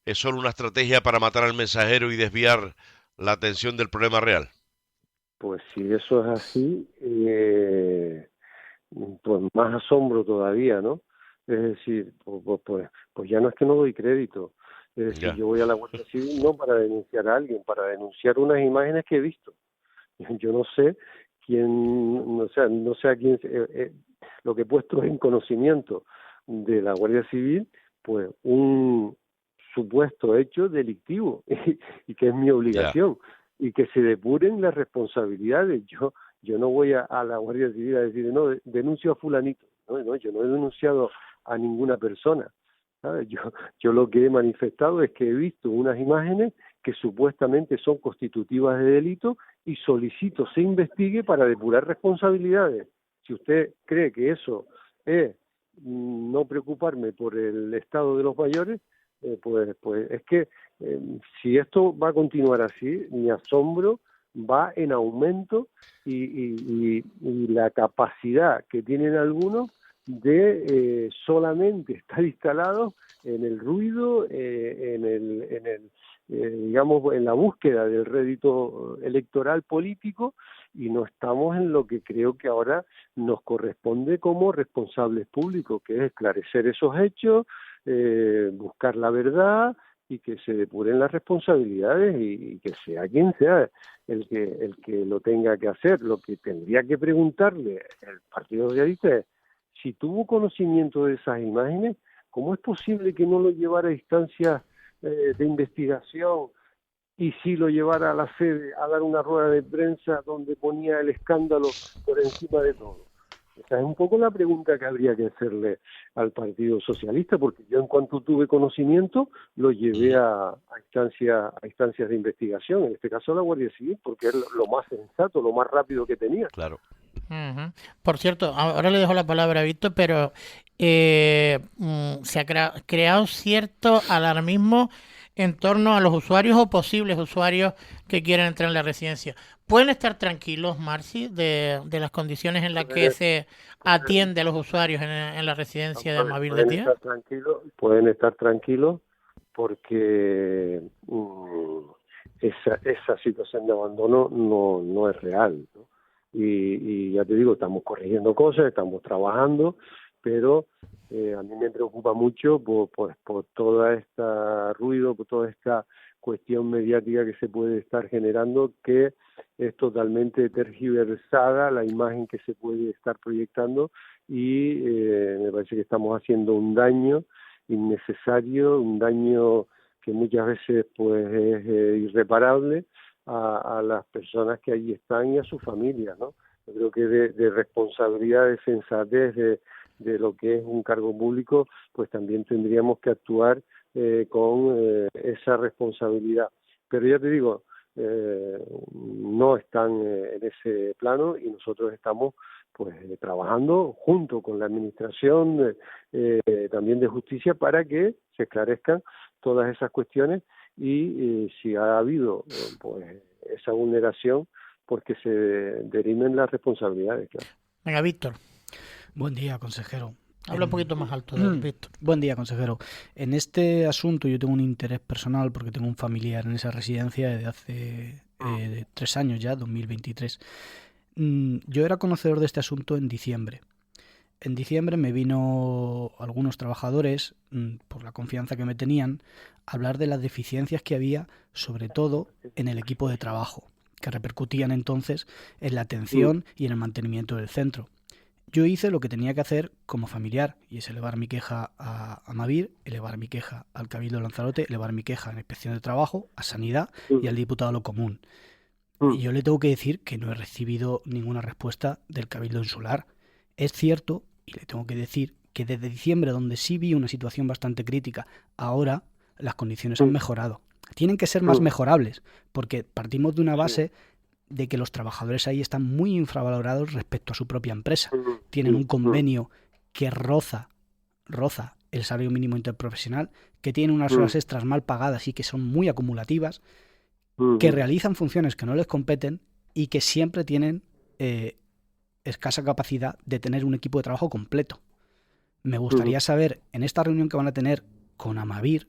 es solo una estrategia para matar al mensajero y desviar la atención del problema real? Pues si eso es así, pues más asombro todavía, ¿no? Es decir, pues ya no es que no doy crédito. Es decir, yo voy a la Guardia Civil no para denunciar a alguien, para denunciar unas imágenes que he visto. Yo no sé quién, no sé a quién, lo que he puesto en conocimiento de la Guardia Civil, pues un supuesto hecho delictivo y que es mi obligación y que se depuren las responsabilidades. Yo no voy a la Guardia Civil a decir, no, denuncio a fulanito. No, yo no he denunciado a ninguna persona, ¿sabes? Yo lo que he manifestado es que he visto unas imágenes que supuestamente son constitutivas de delito y solicito se investigue para depurar responsabilidades. Si usted cree que eso es no preocuparme por el estado de los mayores, pues es que si esto va a continuar así, mi asombro va en aumento y la capacidad que tienen algunos de solamente estar instalados en el ruido, digamos, en la búsqueda del rédito electoral político, y no estamos en lo que creo que ahora nos corresponde como responsables públicos, que es esclarecer esos hechos, buscar la verdad y que se depuren las responsabilidades y que sea quien sea el que lo tenga que hacer. Lo que tendría que preguntarle el Partido Socialista es, si tuvo conocimiento de esas imágenes, ¿cómo es posible que no lo llevara a instancias de investigación y si lo llevara a la sede a dar una rueda de prensa donde ponía el escándalo por encima de todo? Esa es un poco la pregunta que habría que hacerle al Partido Socialista, porque yo en cuanto tuve conocimiento lo llevé a instancias de investigación, en este caso a la Guardia Civil, porque es lo más sensato, lo más rápido que tenía. Claro. Por cierto, ahora le dejo la palabra a Víctor, pero se ha creado cierto alarmismo en torno a los usuarios o posibles usuarios que quieren entrar en la residencia. ¿Pueden estar tranquilos, Marci, de las condiciones en las que se atiende a los usuarios en la residencia de Amavir de Tía? Pueden estar tranquilos porque esa situación de abandono no es real, ¿no? Y ya te digo, estamos corrigiendo cosas, estamos trabajando, pero a mí me preocupa mucho por toda esta ruido, por toda esta cuestión mediática que se puede estar generando, que es totalmente tergiversada la imagen que se puede estar proyectando, y me parece que estamos haciendo un daño innecesario, un daño que muchas veces pues es irreparable a las personas que allí están y a sus familias, ¿no? Yo creo que de responsabilidad, de sensatez, de lo que es un cargo público, pues también tendríamos que actuar con esa responsabilidad. Pero ya te digo, no están en ese plano, y nosotros estamos pues trabajando junto con la administración también de justicia para que se esclarezcan todas esas cuestiones y si ha habido pues esa vulneración, porque se derimen las responsabilidades, claro. Venga, Víctor. Buen día, consejero. Habla un poquito más alto, Víctor. Buen día, consejero. En este asunto yo tengo un interés personal porque tengo un familiar en esa residencia desde hace 3 años ya, 2023. Yo era conocedor de este asunto en diciembre. En diciembre me vino algunos trabajadores, por la confianza que me tenían, a hablar de las deficiencias que había, sobre todo en el equipo de trabajo, que repercutían entonces en la atención y en el mantenimiento del centro. Yo hice lo que tenía que hacer como familiar, y es elevar mi queja a Amavir, elevar mi queja al Cabildo de Lanzarote, elevar mi queja a la Inspección de Trabajo, a Sanidad y al Diputado de lo Común. Y yo le tengo que decir que no he recibido ninguna respuesta del Cabildo Insular. Es cierto, y le tengo que decir, que desde diciembre, donde sí vi una situación bastante crítica, ahora las condiciones han mejorado. Tienen que ser más mejorables, porque partimos de una base de que los trabajadores ahí están muy infravalorados respecto a su propia empresa. Tienen un convenio que roza el salario mínimo interprofesional, que tiene unas horas extras mal pagadas y que son muy acumulativas, que realizan funciones que no les competen y que siempre tienen escasa capacidad de tener un equipo de trabajo completo. Me gustaría saber, en esta reunión que van a tener con Amavir,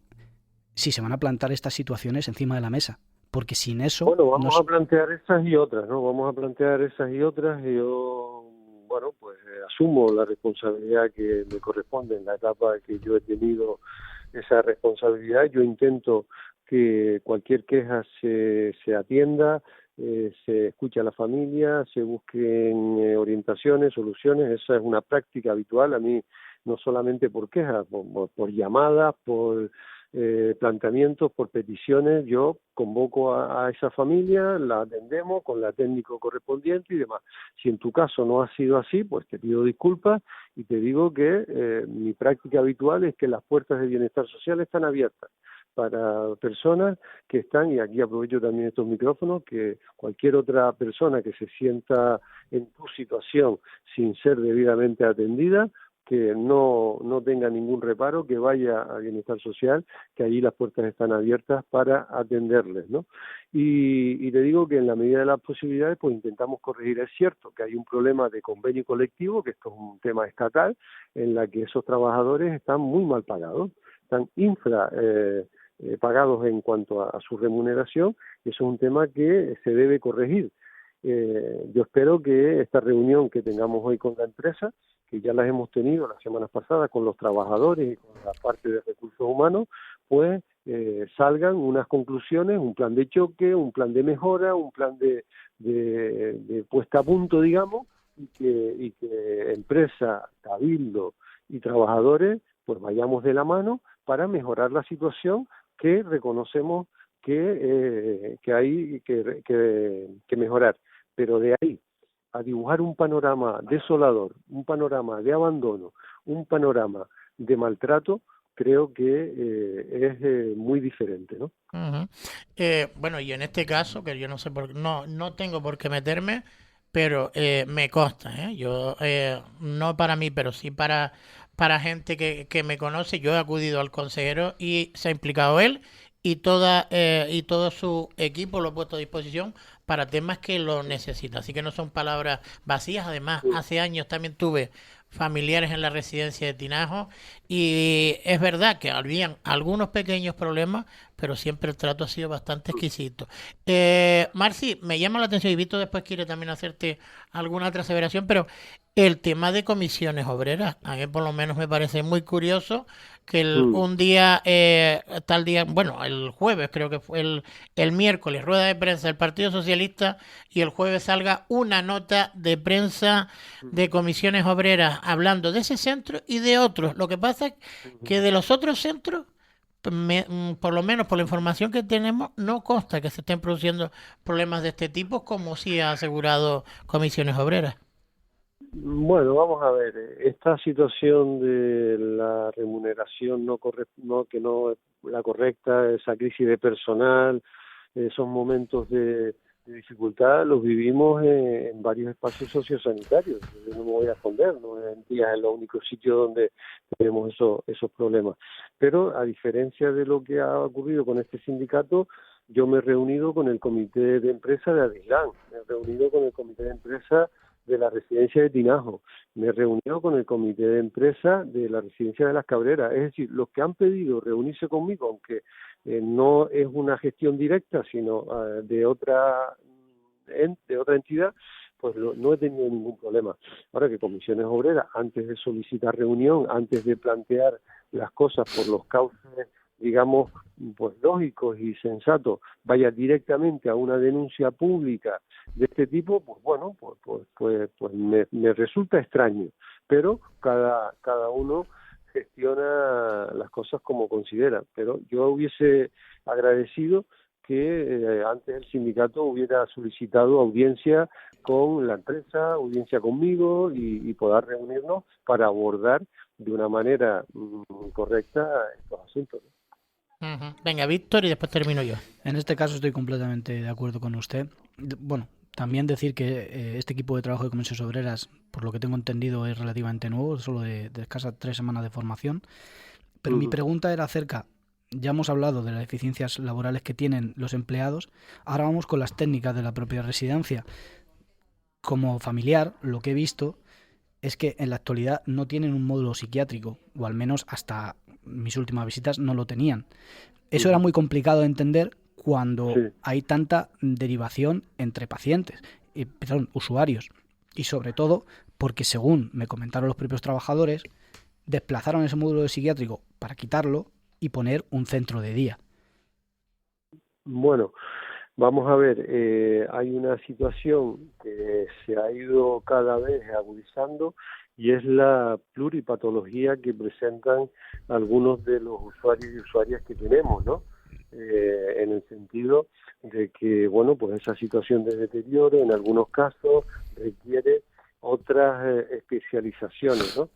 si se van a plantar estas situaciones encima de la mesa. Porque sin eso... Bueno, vamos a plantear esas y otras, ¿no? Vamos a plantear esas y otras, y yo, bueno, pues asumo la responsabilidad que me corresponde en la etapa que yo he tenido esa responsabilidad. Yo intento que cualquier queja se atienda, se escuche a la familia, se busquen orientaciones, soluciones. Esa es una práctica habitual a mí, no solamente por quejas, por llamadas, por planteamientos, por peticiones. Yo convoco a esa familia, la atendemos con la técnico correspondiente y demás. Si en tu caso no ha sido así, pues te pido disculpas y te digo que mi práctica habitual es que las puertas de bienestar social están abiertas para personas que están, y aquí aprovecho también estos micrófonos, que cualquier otra persona que se sienta en tu situación sin ser debidamente atendida que no tenga ningún reparo, que vaya a Bienestar Social, que allí las puertas están abiertas para atenderles, ¿no? Y le digo que en la medida de las posibilidades, pues intentamos corregir. Es cierto que hay un problema de convenio colectivo, que esto es un tema estatal, en la que esos trabajadores están muy mal pagados, están pagados en cuanto a su remuneración, y eso es un tema que se debe corregir. Yo espero que esta reunión que tengamos hoy con la empresa, que ya las hemos tenido las semanas pasadas con los trabajadores y con la parte de recursos humanos, pues salgan unas conclusiones, un plan de choque, un plan de mejora, un plan de puesta a punto, digamos, y que empresa, cabildo y trabajadores pues vayamos de la mano para mejorar la situación que reconocemos que hay que mejorar. Pero de ahí a dibujar un panorama desolador, un panorama de abandono, un panorama de maltrato, creo que es muy diferente, ¿no? Uh-huh. Bueno, y en este caso, que yo no sé no tengo por qué meterme, pero me consta, yo no para mí, pero sí para gente que me conoce. Yo he acudido al consejero y se ha implicado él y todo su equipo lo ha puesto a disposición para temas que lo necesitan. Así que no son palabras vacías. Además, hace años también tuve familiares en la residencia de Tinajo y es verdad que habían algunos pequeños problemas, pero siempre el trato ha sido bastante exquisito. Marci, me llama la atención, y Víctor después quiere también hacerte alguna otra aseveración, pero el tema de comisiones obreras, a mí por lo menos me parece muy curioso que un día, tal día, bueno, el jueves creo que fue el miércoles, rueda de prensa del Partido Socialista, y el jueves salga una nota de prensa de comisiones obreras hablando de ese centro y de otros. Lo que pasa es que de los otros centros, por lo menos por la información que tenemos, no consta que se estén produciendo problemas de este tipo, como sí ha asegurado Comisiones Obreras. Bueno, vamos a ver, esta situación de la remuneración que no es la correcta, esa crisis de personal, esos momentos de dificultad los vivimos en varios espacios sociosanitarios. Yo no me voy a esconder, no en Días es el único sitio donde tenemos esos problemas. Pero a diferencia de lo que ha ocurrido con este sindicato, yo me he reunido con el comité de empresa de Adislán, me he reunido con el comité de empresa de la residencia de Tinajo, me he reunido con el comité de empresa de la residencia de Las Cabreras. Es decir, los que han pedido reunirse conmigo, aunque no es una gestión directa, sino de otra entidad, pues no he tenido ningún problema. Ahora que Comisiones Obreras, antes de solicitar reunión, antes de plantear las cosas por los cauces, digamos, pues lógicos y sensatos, vaya directamente a una denuncia pública de este tipo, pues bueno, pues me resulta extraño, pero cada uno gestiona las cosas como considera. Pero yo hubiese agradecido que antes el sindicato hubiera solicitado audiencia con la empresa, audiencia conmigo y poder reunirnos para abordar de una manera correcta estos asuntos. Uh-huh. Venga, Víctor, y después termino yo. En este caso estoy completamente de acuerdo con usted. Bueno, también decir que este equipo de trabajo de Comisiones Obreras, por lo que tengo entendido, es relativamente nuevo, solo de escasas 3 semanas de formación. Pero mi pregunta era acerca, ya hemos hablado de las deficiencias laborales que tienen los empleados, ahora vamos con las técnicas de la propia residencia. Como familiar, lo que he visto es que en la actualidad no tienen un módulo psiquiátrico, o al menos hasta mis últimas visitas no lo tenían. Eso era muy complicado de entender cuando hay tanta derivación entre pacientes, usuarios, y sobre todo porque, según me comentaron los propios trabajadores, desplazaron ese módulo de psiquiátrico para quitarlo y poner un centro de día. Bueno, vamos a ver, hay una situación que se ha ido cada vez agudizando, y es la pluripatología que presentan algunos de los usuarios y usuarias que tenemos, ¿no? En el sentido de que, bueno, pues esa situación de deterioro en algunos casos requiere otras especializaciones, ¿no?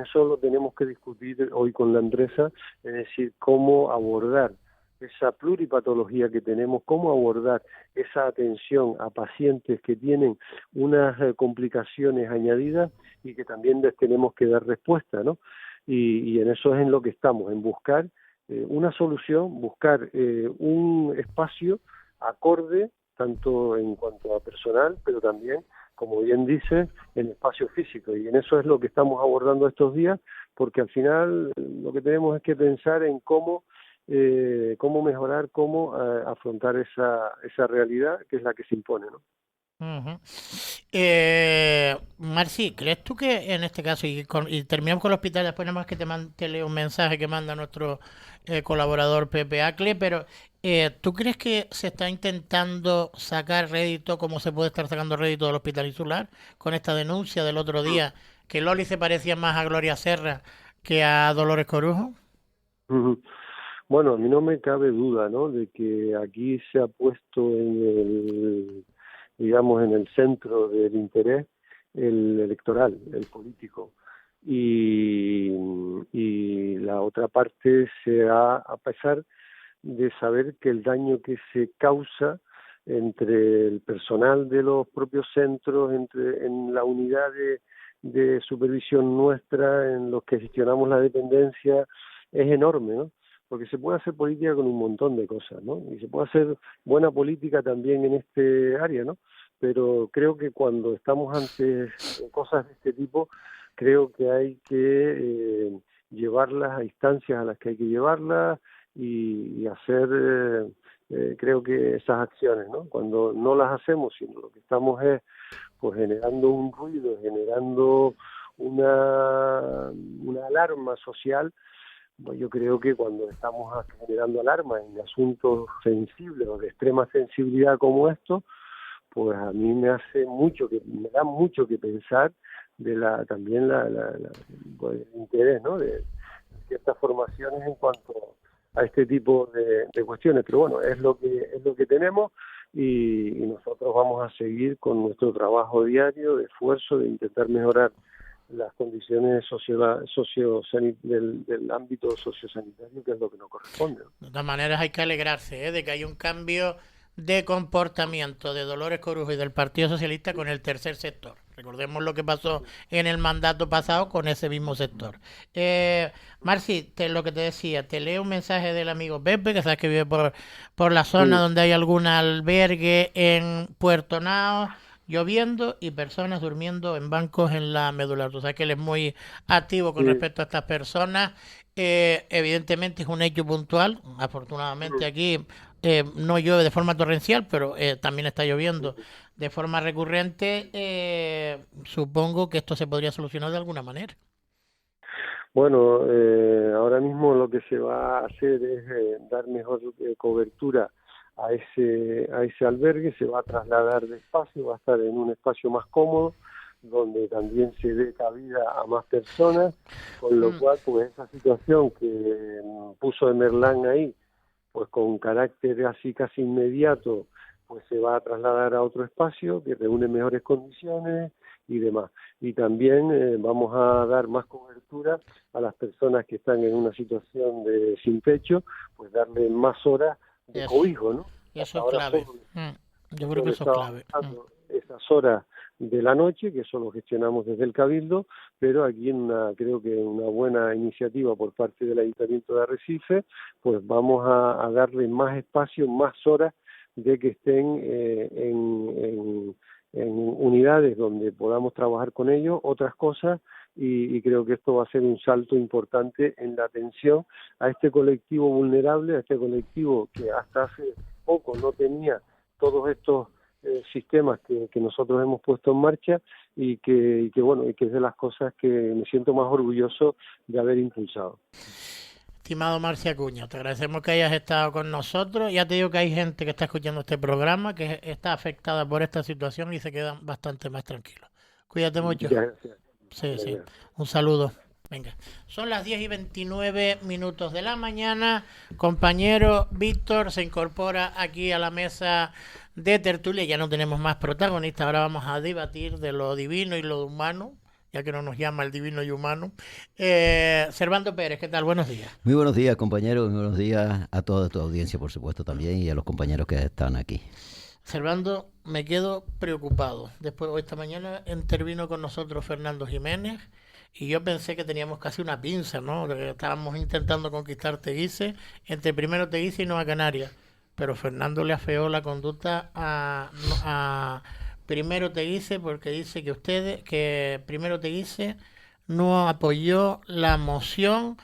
Eso lo tenemos que discutir hoy con la empresa, es decir, cómo abordar esa pluripatología que tenemos, cómo abordar esa atención a pacientes que tienen unas complicaciones añadidas y que también les tenemos que dar respuesta, ¿no? Y en eso es en lo que estamos, en buscar una solución, buscar un espacio acorde, tanto en cuanto a personal, pero también, como bien dice, en espacio físico. Y en eso es lo que estamos abordando estos días, porque al final lo que tenemos es que pensar en cómo mejorar, cómo afrontar esa realidad que es la que se impone, ¿no? Marci, ¿crees tú que en este caso, y terminamos con el hospital, después nada más que te leo un mensaje que manda nuestro colaborador Pepe Acle, pero ¿tú crees que se está intentando sacar rédito, como se puede estar sacando rédito del Hospital Insular, con esta denuncia del otro día, que Loli se parecía más a Gloria Serra que a Dolores Corujo? Bueno, a mí no me cabe duda, ¿no?, de que aquí se ha puesto en el centro del interés el electoral, el político. Y la otra parte a pesar de saber que el daño que se causa entre el personal de los propios centros, en la unidad de supervisión nuestra, en los que gestionamos la dependencia, es enorme, ¿no? Porque se puede hacer política con un montón de cosas, ¿no? Y se puede hacer buena política también en este área, ¿no? Pero creo que cuando estamos ante cosas de este tipo, creo que hay que llevarlas a instancias a las que hay que llevarlas y hacer, creo que esas acciones, ¿no? Cuando no las hacemos, sino lo que estamos es pues generando un ruido, generando una alarma social. Pues yo creo que cuando estamos generando alarma en asuntos sensibles o de extrema sensibilidad como estos, pues a mí me da mucho que pensar de pues, el interés, ¿no?, de ciertas formaciones en cuanto a este tipo de cuestiones. Pero bueno, es lo que tenemos y nosotros vamos a seguir con nuestro trabajo diario de esfuerzo de intentar mejorar las condiciones del ámbito sociosanitario, que es lo que nos corresponde. De todas maneras hay que alegrarse de que hay un cambio de comportamiento de Dolores Corujo y del Partido Socialista con el tercer sector. Recordemos lo que pasó en el mandato pasado con ese mismo sector. Marci, lo que te decía, te leo un mensaje del amigo Pepe, que sabes que vive por la zona donde hay algún albergue en Puerto Nao, lloviendo y personas durmiendo en bancos en la medular. Tú sabes que él es muy activo con respecto a estas personas. Evidentemente es un hecho puntual. Afortunadamente aquí no llueve de forma torrencial, pero también está lloviendo de forma recurrente. Supongo que esto se podría solucionar de alguna manera. Bueno, ahora mismo lo que se va a hacer es dar mejor cobertura a ese albergue. Se va a trasladar de espacio, va a estar en un espacio más cómodo, donde también se dé cabida a más personas, con lo cual pues esa situación que puso Emerlán ahí, pues con carácter así casi inmediato, pues se va a trasladar a otro espacio que reúne mejores condiciones y demás. Y también vamos a dar más cobertura a las personas que están en una situación de sin techo, pues darle más horas de cobijo, ¿no? Y eso es clave. Yo creo que eso es clave. Esas horas de la noche, que eso lo gestionamos desde el Cabildo, pero aquí creo que una buena iniciativa por parte del Ayuntamiento de Arrecife, pues vamos a darle más espacio, más horas de que estén en unidades donde podamos trabajar con ellos, otras cosas, y creo que esto va a ser un salto importante en la atención a este colectivo vulnerable, a este colectivo que hasta hace poco no tenía todos estos sistemas que nosotros hemos puesto en marcha y que es de las cosas que me siento más orgulloso de haber impulsado. Estimado Marci Acuña, te agradecemos que hayas estado con nosotros. Ya te digo que hay gente que está escuchando este programa que está afectada por esta situación y se quedan bastante más tranquilos. Cuídate mucho. Gracias. Sí. Un saludo. Venga, son las 10:29 de la mañana. Compañero Víctor se incorpora aquí a la mesa de tertulia. Ya no tenemos más protagonistas. Ahora vamos a debatir de lo divino y lo humano, ya que no nos llama el divino y humano. Servando Pérez, ¿qué tal? Buenos días. Muy buenos días, compañeros, muy buenos días a toda tu audiencia, por supuesto, también, y a los compañeros que están aquí. Servando, me quedo preocupado. Después, esta mañana intervino con nosotros Fernando Jiménez y yo pensé que teníamos casi una pinza, ¿no? Que estábamos intentando conquistar Teguise, entre primero Teguise y Nueva Canarias. Pero Fernando le afeó la conducta a primero Teguise porque dice que primero Teguise no apoyó la moción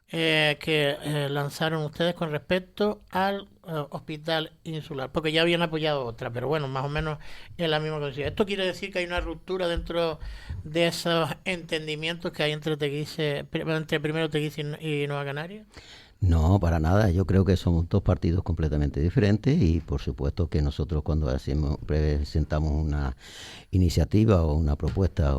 que lanzaron ustedes con respecto al hospital insular, porque ya habían apoyado otra, pero bueno, más o menos es la misma cosa. ¿Esto quiere decir que hay una ruptura dentro de esos entendimientos que hay entre primero Teguise y Nueva Canarias? No, para nada. Yo creo que somos dos partidos completamente diferentes y por supuesto que nosotros cuando presentamos una iniciativa o una propuesta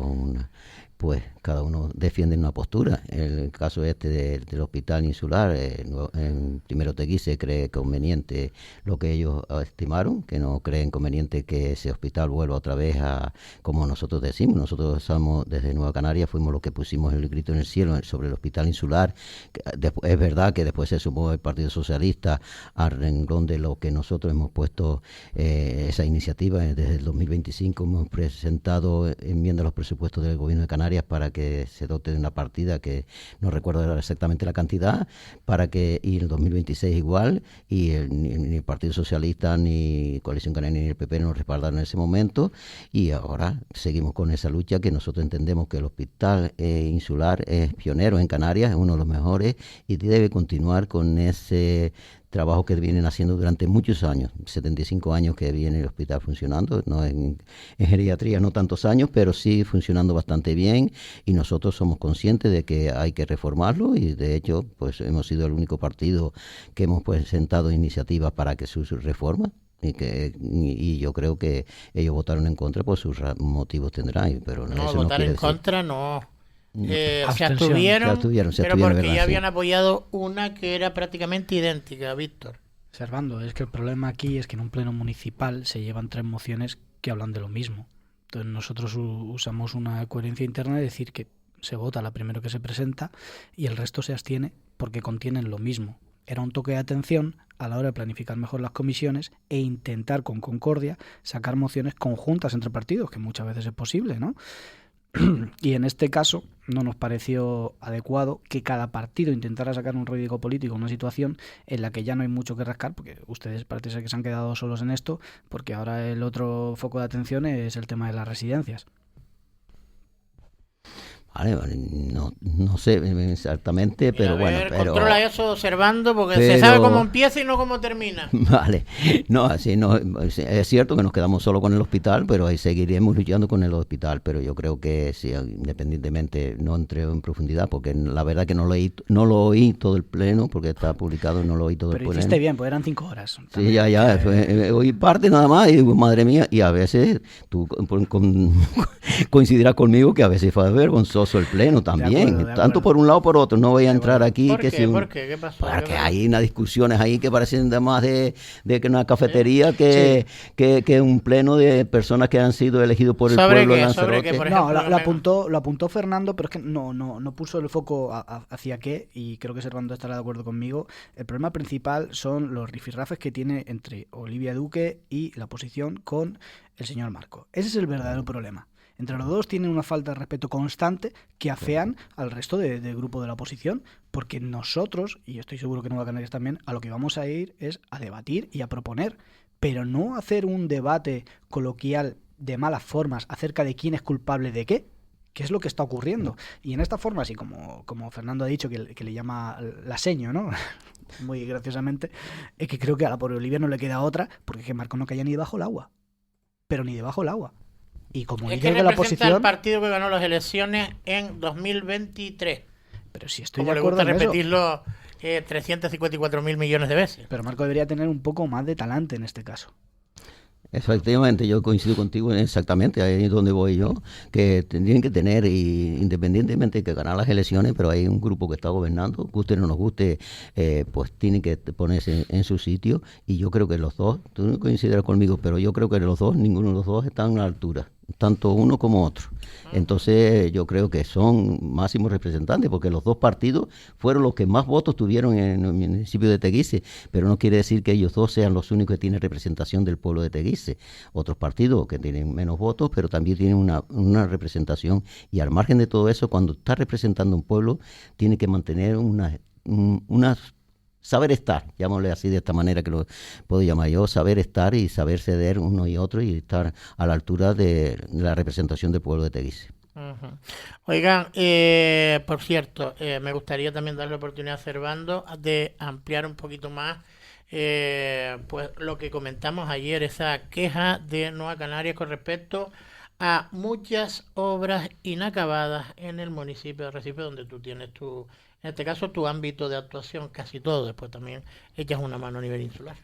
pues cada uno defiende una postura. En el caso del hospital insular, en primero Teguise cree conveniente lo que ellos estimaron, que no creen conveniente que ese hospital vuelva otra vez a, como nosotros decimos, nosotros somos desde Nueva Canarias, fuimos los que pusimos el grito en el cielo sobre el hospital insular. Es verdad que después se sumó el Partido Socialista al renglón de lo que nosotros hemos puesto esa iniciativa. Desde el 2025 hemos presentado enmiendas a los presupuestos del Gobierno de Canarias para que se dote de una partida que no recuerdo exactamente la cantidad, y en el 2026 igual, y ni el Partido Socialista, ni Coalición Canaria, ni el PP nos respaldaron en ese momento, y ahora seguimos con esa lucha que nosotros entendemos que el hospital insular es pionero en Canarias, es uno de los mejores, y debe continuar con ese trabajo que vienen haciendo durante muchos años, 75 años que viene el hospital funcionando, no en geriatría no tantos años, pero sí funcionando bastante bien, y nosotros somos conscientes de que hay que reformarlo, y de hecho pues hemos sido el único partido que hemos presentado iniciativas para que su reforma, y yo creo que ellos votaron en contra por sus motivos tendrán, pero no, eso votar no en contra no. Se abstuvieron, pero porque ¿verdad? ya habían apoyado una que era prácticamente idéntica, Víctor. Servando, es que el problema aquí es que en un pleno municipal se llevan 3 mociones que hablan de lo mismo. Entonces nosotros usamos una coherencia interna de decir que se vota la primero que se presenta y el resto se abstiene porque contienen lo mismo. Era un toque de atención a la hora de planificar mejor las comisiones e intentar con concordia sacar mociones conjuntas entre partidos, que muchas veces es posible, ¿no? Y en este caso no nos pareció adecuado que cada partido intentara sacar un rédito político en una situación en la que ya no hay mucho que rascar, porque ustedes parece ser que se han quedado solos en esto, porque ahora el otro foco de atención es el tema de las residencias. Vale, no sé exactamente, pero bueno. Controla eso observando, porque se sabe cómo empieza y no cómo termina. Vale, no, así no. Es cierto que nos quedamos solo con el hospital, pero ahí seguiremos luchando con el hospital. Pero yo creo que sí, independientemente, no entré en profundidad, porque la verdad que no lo oí todo el pleno, porque está publicado y no lo oí todo el pleno. Pero hiciste bien, pues eran 5 horas. Sí, ya, oí parte nada más y madre mía, y a veces tú coincidirás conmigo que a veces fue vergonzoso el pleno también, de acuerdo. Tanto por un lado por otro. No voy a entrar aquí. ¿Por qué? ¿Por qué? ¿Qué pasó? Porque hay unas discusiones ahí que parecen más de que una cafetería que un pleno de personas que han sido elegidos por el pueblo de Lanzarote. No, lo apuntó Fernando, pero es que no puso el foco hacia qué, y creo que Servando estará de acuerdo conmigo. El problema principal son los rifirrafes que tiene entre Olivia Duque y la oposición con el señor Marco. Ese es el verdadero problema. Entre los dos tienen una falta de respeto constante que afean al resto del grupo de la oposición, porque nosotros, y estoy seguro que Nueva Canarias también, a lo que vamos a ir es a debatir y a proponer, pero no hacer un debate coloquial de malas formas acerca de quién es culpable de qué, que es lo que está ocurriendo. Y en esta forma, así como Fernando ha dicho, que le llama la seño, ¿no? Muy graciosamente, es que creo que a la pobre Olivia no le queda otra, porque es que Marco no caía ni debajo del agua. Pero ni debajo del agua. Y como líder de la oposición, el partido que ganó las elecciones en 2023. Pero si estoy como de acuerdo le gusta repetirlo 354.000 millones de veces. Pero Marco debería tener un poco más de talante en este caso. Efectivamente, yo coincido contigo exactamente, ahí es donde voy yo, que tienen que tener, independientemente de que ganar las elecciones, pero hay un grupo que está gobernando, guste o no nos guste, pues tienen que ponerse en su sitio, y yo creo que los dos, tú no coincidirás conmigo, pero yo creo que los dos, ninguno de los dos están a la altura. tanto uno como otro. Entonces yo creo que son máximos representantes, porque los dos partidos fueron los que más votos tuvieron en el municipio de Teguise, pero no quiere decir que ellos dos sean los únicos que tienen representación del pueblo de Teguise. Otros partidos que tienen menos votos, pero también tienen una representación, y al margen de todo eso, cuando está representando un pueblo, tiene que mantener una saber estar, llamémosle así de esta manera que lo puedo llamar yo, saber estar y saber ceder uno y otro y estar a la altura de la representación del pueblo de Teguise. Uh-huh. Oigan, por cierto, me gustaría también darle la oportunidad a Servando de ampliar un poquito más pues lo que comentamos ayer, esa queja de Nueva Canarias con respecto a muchas obras inacabadas en el municipio de Recife, donde tú tienes en este caso tu ámbito de actuación, casi todo, después también echas una mano a nivel insular.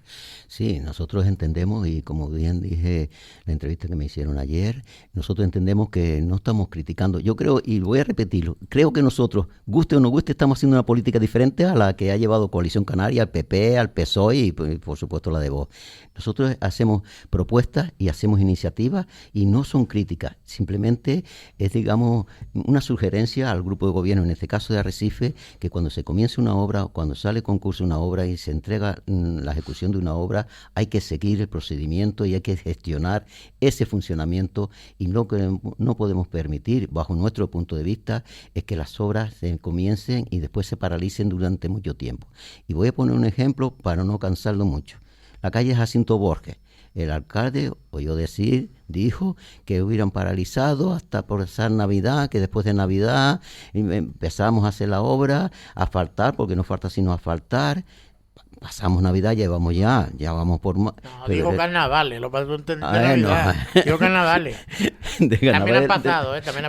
Sí, nosotros entendemos, y como bien dije en la entrevista que me hicieron ayer, nosotros entendemos que no estamos criticando. Yo creo, y voy a repetirlo, creo que nosotros, guste o no guste, estamos haciendo una política diferente a la que ha llevado Coalición Canaria, al PP, al PSOE y por supuesto la de Vox. Nosotros hacemos propuestas y hacemos iniciativas y no son críticas, simplemente es, digamos, una sugerencia al grupo de gobierno, en este caso de Arrecife, que cuando se comience una obra, cuando sale concurso una obra y se entrega la ejecución de una obra, hay que seguir el procedimiento y hay que gestionar ese funcionamiento, y lo que no podemos permitir, bajo nuestro punto de vista, es que las obras se comiencen y después se paralicen durante mucho tiempo. Y voy a poner un ejemplo para no cansarlo mucho. La calle Jacinto Borges. El alcalde dijo que hubieran paralizado hasta pasar Navidad, que después de Navidad empezamos a hacer la obra, a asfaltar, porque no falta sino asfaltar. Pasamos Navidad, ya vamos por... No, digo carnavales, lo para entender Navidad. No. Digo carnavales. También ha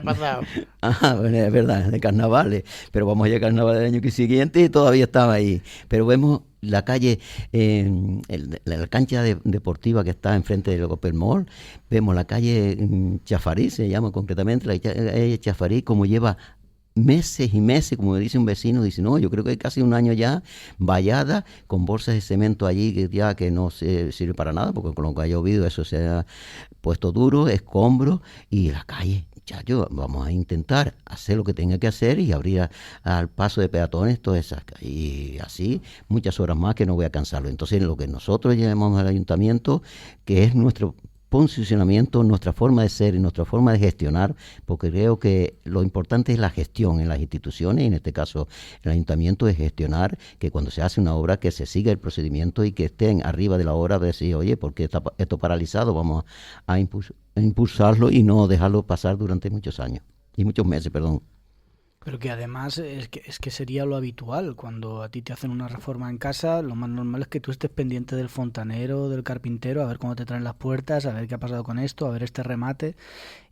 pasado. Ah, bueno, es verdad, de carnavales. Pero vamos a ir a carnaval del año siguiente y todavía estaba ahí. Pero vemos la calle, la cancha deportiva que está enfrente del Opel Mall, vemos la calle Chafarí, se llama concretamente, la calle Chafarí, como lleva meses y meses, como me dice un vecino, dice, no, yo creo que hay casi un año ya, vallada, con bolsas de cemento allí que no sirve para nada, porque con lo que ha llovido eso se ha puesto duro, escombros, y la calle, vamos a intentar hacer lo que tenga que hacer y abrir al paso de peatones todas esas, y así muchas horas más que no voy a cansarlo. Entonces lo que nosotros llamamos al ayuntamiento, que es nuestro posicionamiento, nuestra forma de ser y nuestra forma de gestionar, porque creo que lo importante es la gestión en las instituciones, y en este caso el ayuntamiento es gestionar, que cuando se hace una obra que se siga el procedimiento y que estén arriba de la obra, decir, oye, porque está esto paralizado, vamos a impulsarlo y no dejarlo pasar durante muchos años y muchos meses, perdón. Pero que además es que sería lo habitual. Cuando a ti te hacen una reforma en casa, lo más normal es que tú estés pendiente del fontanero, del carpintero, a ver cómo te traen las puertas, a ver qué ha pasado con esto, a ver este remate.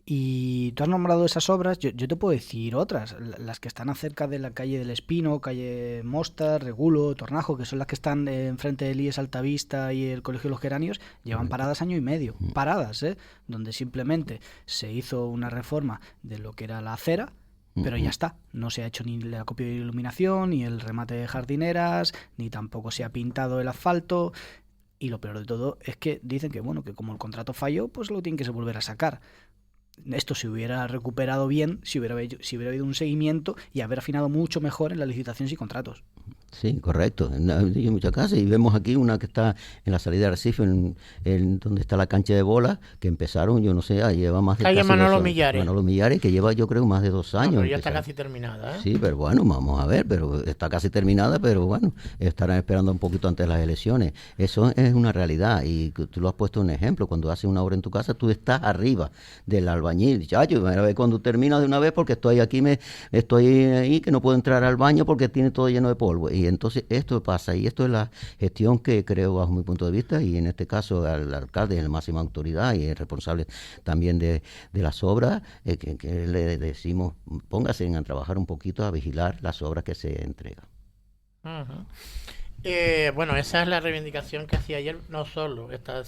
Y tú has nombrado esas obras, yo te puedo decir otras, las que están acerca de la calle del Espino, calle Mostar, Regulo, Tornajo, que son las que están enfrente del IES Altavista y el Colegio de los Geranios, llevan paradas año y medio, paradas, donde simplemente se hizo una reforma de lo que era la acera, pero ya está, no se ha hecho ni el acopio de iluminación, ni el remate de jardineras, ni tampoco se ha pintado el asfalto, y lo peor de todo es que dicen que bueno, que como el contrato falló, pues lo tienen que volver a sacar. Esto se hubiera recuperado bien si hubiera habido un seguimiento y haber afinado mucho mejor en las licitaciones y contratos. Sí, correcto. Hay muchas casas, y vemos aquí una que está en la salida de Recife, en donde está la cancha de bola, que empezaron, yo no sé, lleva más de calle Manolo Millares. Manolo Millares, que lleva yo creo más de 2 años. No, pero ya está casi terminada, ¿eh? Sí, pero bueno, vamos a ver, pero está casi terminada, pero bueno, estarán esperando un poquito antes de las elecciones. Eso es una realidad, y tú lo has puesto un ejemplo. Cuando haces una obra en tu casa, tú estás arriba del albañil. Chacho, cuando terminas de una vez, porque estoy ahí, que no puedo entrar al baño porque tiene todo lleno de polvo. Y entonces esto pasa, y esto es la gestión que creo, bajo mi punto de vista, y en este caso al alcalde es la máxima autoridad y es responsable también de las obras, que le decimos, póngase a trabajar un poquito a vigilar las obras que se entregan. Uh-huh. Bueno, esa es la reivindicación que hacía ayer. No solo está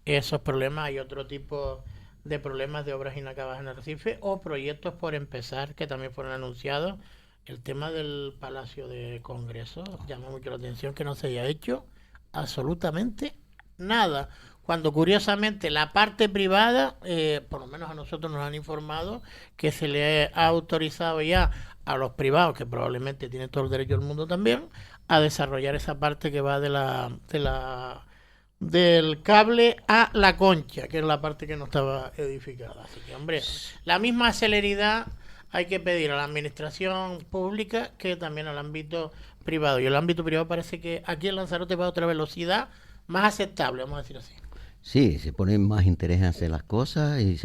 esos problemas, hay otro tipo de problemas de obras inacabadas en Arrecife o proyectos por empezar que también fueron anunciados. El tema del Palacio de Congreso llama mucho la atención, que no se haya hecho absolutamente nada, cuando curiosamente la parte privada, por lo menos a nosotros nos han informado que se le ha autorizado ya a los privados, que probablemente tienen todo el derecho del mundo también, a desarrollar esa parte que va del cable a la concha, que es la parte que no estaba edificada. Así que, hombre, la misma celeridad hay que pedir a la administración pública que también al ámbito privado. Y el ámbito privado parece que aquí en Lanzarote va a otra velocidad más aceptable, vamos a decir así. Sí, se pone más interés en hacer las cosas y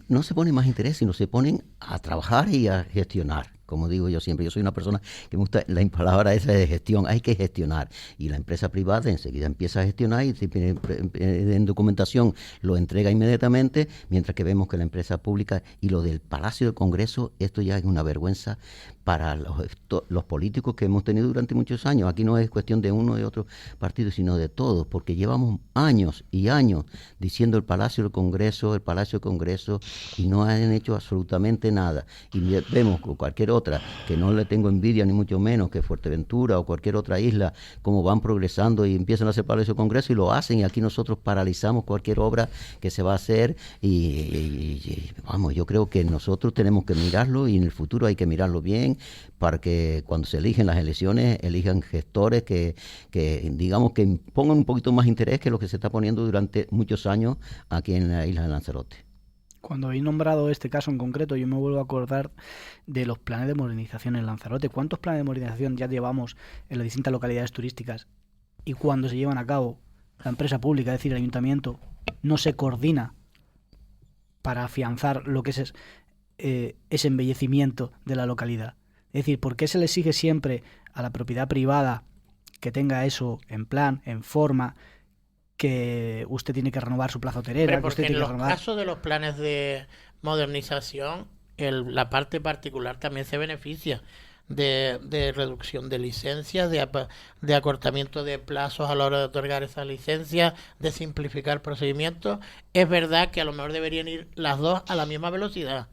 no se pone más interés, sino se ponen a trabajar y a gestionar. Como digo yo siempre, yo soy una persona que me gusta la palabra esa de gestión, hay que gestionar. Y la empresa privada enseguida empieza a gestionar y si en documentación lo entrega inmediatamente, mientras que vemos que la empresa pública y lo del Palacio del Congreso, esto ya es una vergüenza para los políticos que hemos tenido durante muchos años. Aquí no es cuestión de uno o de otro partido, sino de todos, porque llevamos años y años diciendo el Palacio del Congreso, y no han hecho absolutamente nada. Y vemos que cualquier otra, que no le tengo envidia ni mucho menos, que Fuerteventura o cualquier otra isla, como van progresando y empiezan a hacer Palacio del Congreso y lo hacen, y aquí nosotros paralizamos cualquier obra que se va a hacer y vamos, yo creo que nosotros tenemos que mirarlo y en el futuro hay que mirarlo bien, para que cuando se eligen las elecciones, elijan gestores que digamos que pongan un poquito más interés que lo que se está poniendo durante muchos años aquí en la isla de Lanzarote. Cuando he nombrado este caso en concreto, yo me vuelvo a acordar de los planes de modernización en Lanzarote. ¿Cuántos planes de modernización ya llevamos en las distintas localidades turísticas? Y cuando se llevan a cabo, la empresa pública, es decir, el ayuntamiento, no se coordina para afianzar lo que es ese embellecimiento de la localidad. Es decir, ¿por qué se le exige siempre a la propiedad privada que tenga eso en plan, en forma, que usted tiene que renovar su plaza hotelera? Porque en los casos de los planes de modernización, la parte particular también se beneficia de reducción de licencias, de acortamiento de plazos a la hora de otorgar esa licencia, de simplificar procedimientos. Es verdad que a lo mejor deberían ir las dos a la misma velocidad,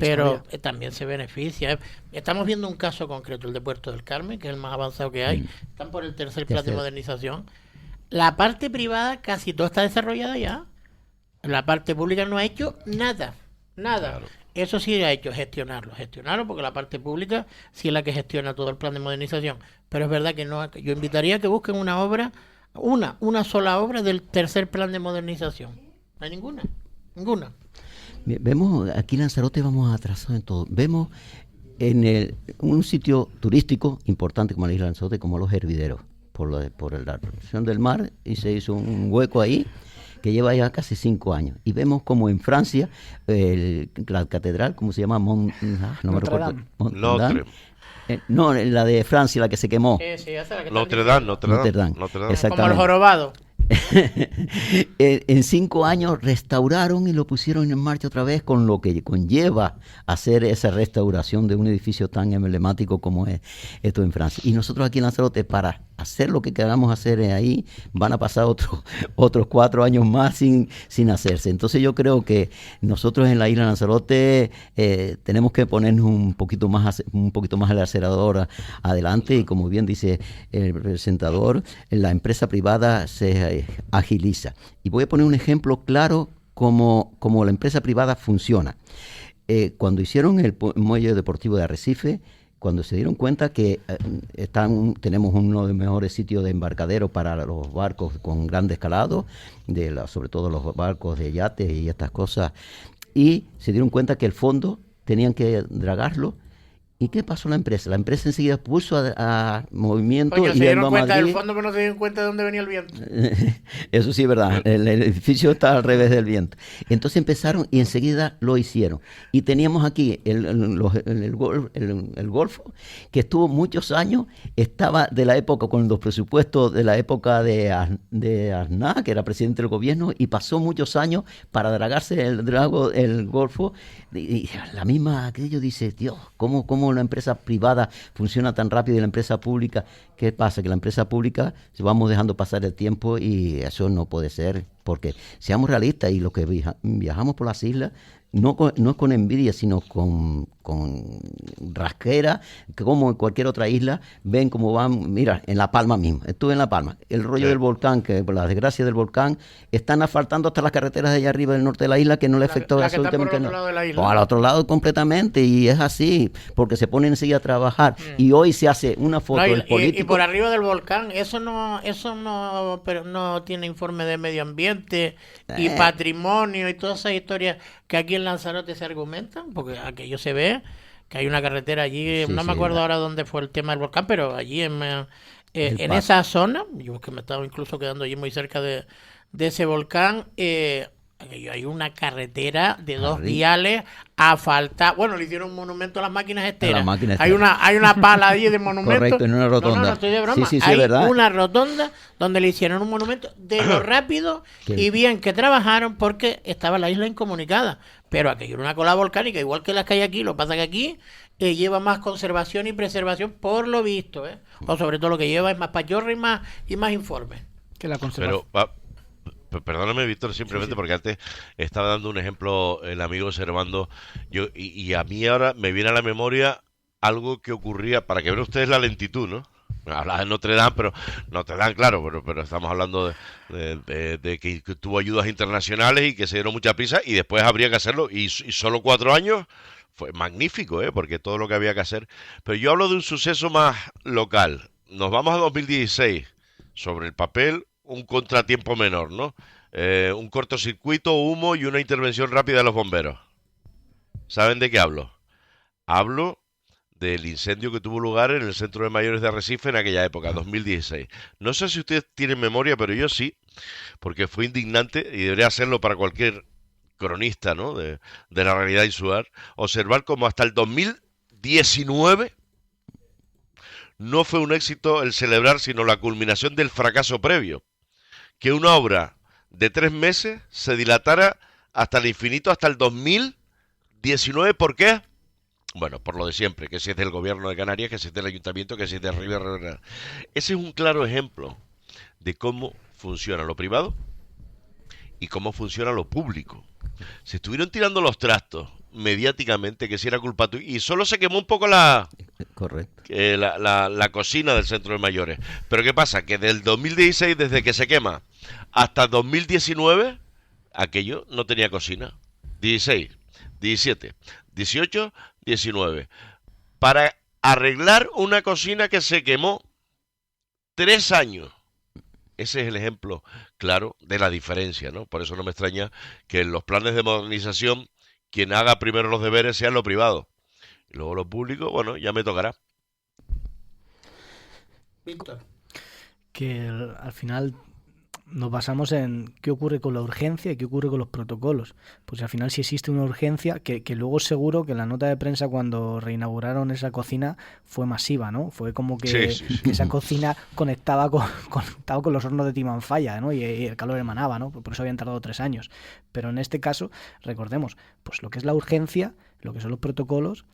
pero también se beneficia. Estamos viendo un caso concreto, el de Puerto del Carmen, que es el más avanzado que hay. Están por el tercer plan de modernización. La parte privada casi todo está desarrollada ya. La parte pública no ha hecho nada. Claro. Eso sí ha hecho gestionarlo porque la parte pública sí es la que gestiona todo el plan de modernización. Pero es verdad que no. Yo invitaría a que busquen una obra, una sola obra del tercer plan de modernización. No hay ninguna. Vemos, aquí en Lanzarote vamos atrasados en todo. Vemos en un sitio turístico importante como la isla de Lanzarote, como los hervideros, por la erupción del mar, y se hizo un hueco ahí que lleva ya casi 5 años. Y vemos como en Francia, la catedral, ¿cómo se llama? Notre Dame. No, la de Francia, la que se quemó. Sí, esa es la que Notre Dame. Exactamente. Como el jorobado. En 5 años restauraron y lo pusieron en marcha otra vez, con lo que conlleva hacer esa restauración de un edificio tan emblemático como es esto en Francia. Y nosotros aquí en Lanzarote, para hacer lo que queramos hacer ahí, van a pasar otros 4 años más sin hacerse. Entonces yo creo que nosotros en la isla de Lanzarote tenemos que ponernos un poquito más el acelerador adelante, y como bien dice el presentador, la empresa privada se agiliza. Y voy a poner un ejemplo claro como la empresa privada funciona. Cuando hicieron el muelle deportivo de Arrecife, cuando se dieron cuenta que tenemos uno de los mejores sitios de embarcadero para los barcos con grande escalado, sobre todo los barcos de yates y estas cosas, y se dieron cuenta que el fondo tenían que dragarlo. ¿Y qué pasó la empresa? La empresa enseguida puso a movimiento. Oye, y se dieron cuenta del fondo, pero no se dieron cuenta de dónde venía el viento. Eso sí es verdad. El edificio está al revés del viento. Entonces empezaron y enseguida lo hicieron. Y teníamos aquí el Golfo, que estuvo muchos años, estaba de la época, con los presupuestos de la época de Aznar, que era presidente del gobierno, y pasó muchos años para dragarse el Golfo. Y la misma, aquello dice, Dios, ¿cómo una empresa privada funciona tan rápido y la empresa pública? ¿Qué pasa? Que la empresa pública vamos dejando pasar el tiempo, y eso no puede ser, porque seamos realistas, y los que viajamos por las islas no es con envidia, sino con con rasquera, que como en cualquier otra isla, ven cómo van, mira, en La Palma mismo, estuve en La Palma, el rollo del volcán, que por la desgracia del volcán, están asfaltando hasta las carreteras de allá arriba del norte de la isla, que no le afectó absolutamente nada. O al otro lado completamente, y es así, porque se ponen enseguida a trabajar, y hoy se hace una foto del político. Y por arriba del volcán, eso no pero no tiene informe de medio ambiente y patrimonio y todas esas historias que aquí en Lanzarote se argumentan, porque aquello se ve, que hay una carretera allí, no me acuerdo ahora dónde fue el tema del volcán, pero allí en esa zona, yo que me estaba incluso quedando allí muy cerca de ese volcán, hay una carretera de 2 viales asfaltada. Bueno, le hicieron un monumento a las máquinas esteras. Hay una pala ahí de monumento. Correcto, en una rotonda. No, estoy de broma. Sí, hay ¿verdad? una rotonda donde le hicieron un monumento de lo rápido y bien que trabajaron, porque estaba la isla incomunicada. Pero aquello era una cola volcánica, igual que las que hay aquí. Lo que pasa que aquí lleva más conservación y preservación, por lo visto, o sobre todo lo que lleva es más pachorra y más informe que la conservación. Perdóname, Víctor, simplemente porque antes estaba dando un ejemplo el amigo Servando, y a mí ahora me viene a la memoria algo que ocurría, para que vean ustedes la lentitud, ¿no? Hablaba de Notre Dame, pero Notre Dame, claro, pero estamos hablando de que tuvo ayudas internacionales y que se dieron mucha prisa, y después habría que hacerlo, y solo 4 años fue magnífico, porque todo lo que había que hacer. Pero yo hablo de un suceso más local. Nos vamos a 2016, sobre el papel un contratiempo menor, ¿no? Un cortocircuito, humo y una intervención rápida de los bomberos. ¿Saben de qué hablo? Hablo del incendio que tuvo lugar en el Centro de Mayores de Arrecife en aquella época, 2016. No sé si ustedes tienen memoria, pero yo sí, porque fue indignante, y debería hacerlo para cualquier cronista, ¿no?, de la realidad insular, observar cómo hasta el 2019 no fue un éxito el celebrar, sino la culminación del fracaso previo. Que una obra de 3 meses se dilatara hasta el infinito, hasta el 2019. ¿Por qué? Bueno, por lo de siempre, que si es del gobierno de Canarias, que si es del ayuntamiento, que si es de Rivera. Ese es un claro ejemplo de cómo funciona lo privado y cómo funciona lo público. Se estuvieron tirando los trastos mediáticamente, que si era culpa tuya, y solo se quemó un poco la cocina del Centro de Mayores. Pero ¿qué pasa? Que del 2016, desde que se quema, hasta 2019, aquello no tenía cocina. 16, 17, 18, 19. Para arreglar una cocina que se quemó 3 años. Ese es el ejemplo claro de la diferencia, ¿no? Por eso no me extraña que en los planes de modernización quien haga primero los deberes sea lo privado. Y luego lo público, bueno, ya me tocará. Víctor. Que al final nos basamos en qué ocurre con la urgencia y qué ocurre con los protocolos. Pues al final si existe una urgencia, que luego seguro que la nota de prensa cuando reinauguraron esa cocina fue masiva, ¿no? Fue como que, que esa cocina conectaba con los hornos de Timanfaya, ¿no? Y el calor emanaba, ¿no? Por eso habían tardado 3 años. Pero en este caso, recordemos, pues lo que es la urgencia, lo que son los protocolos,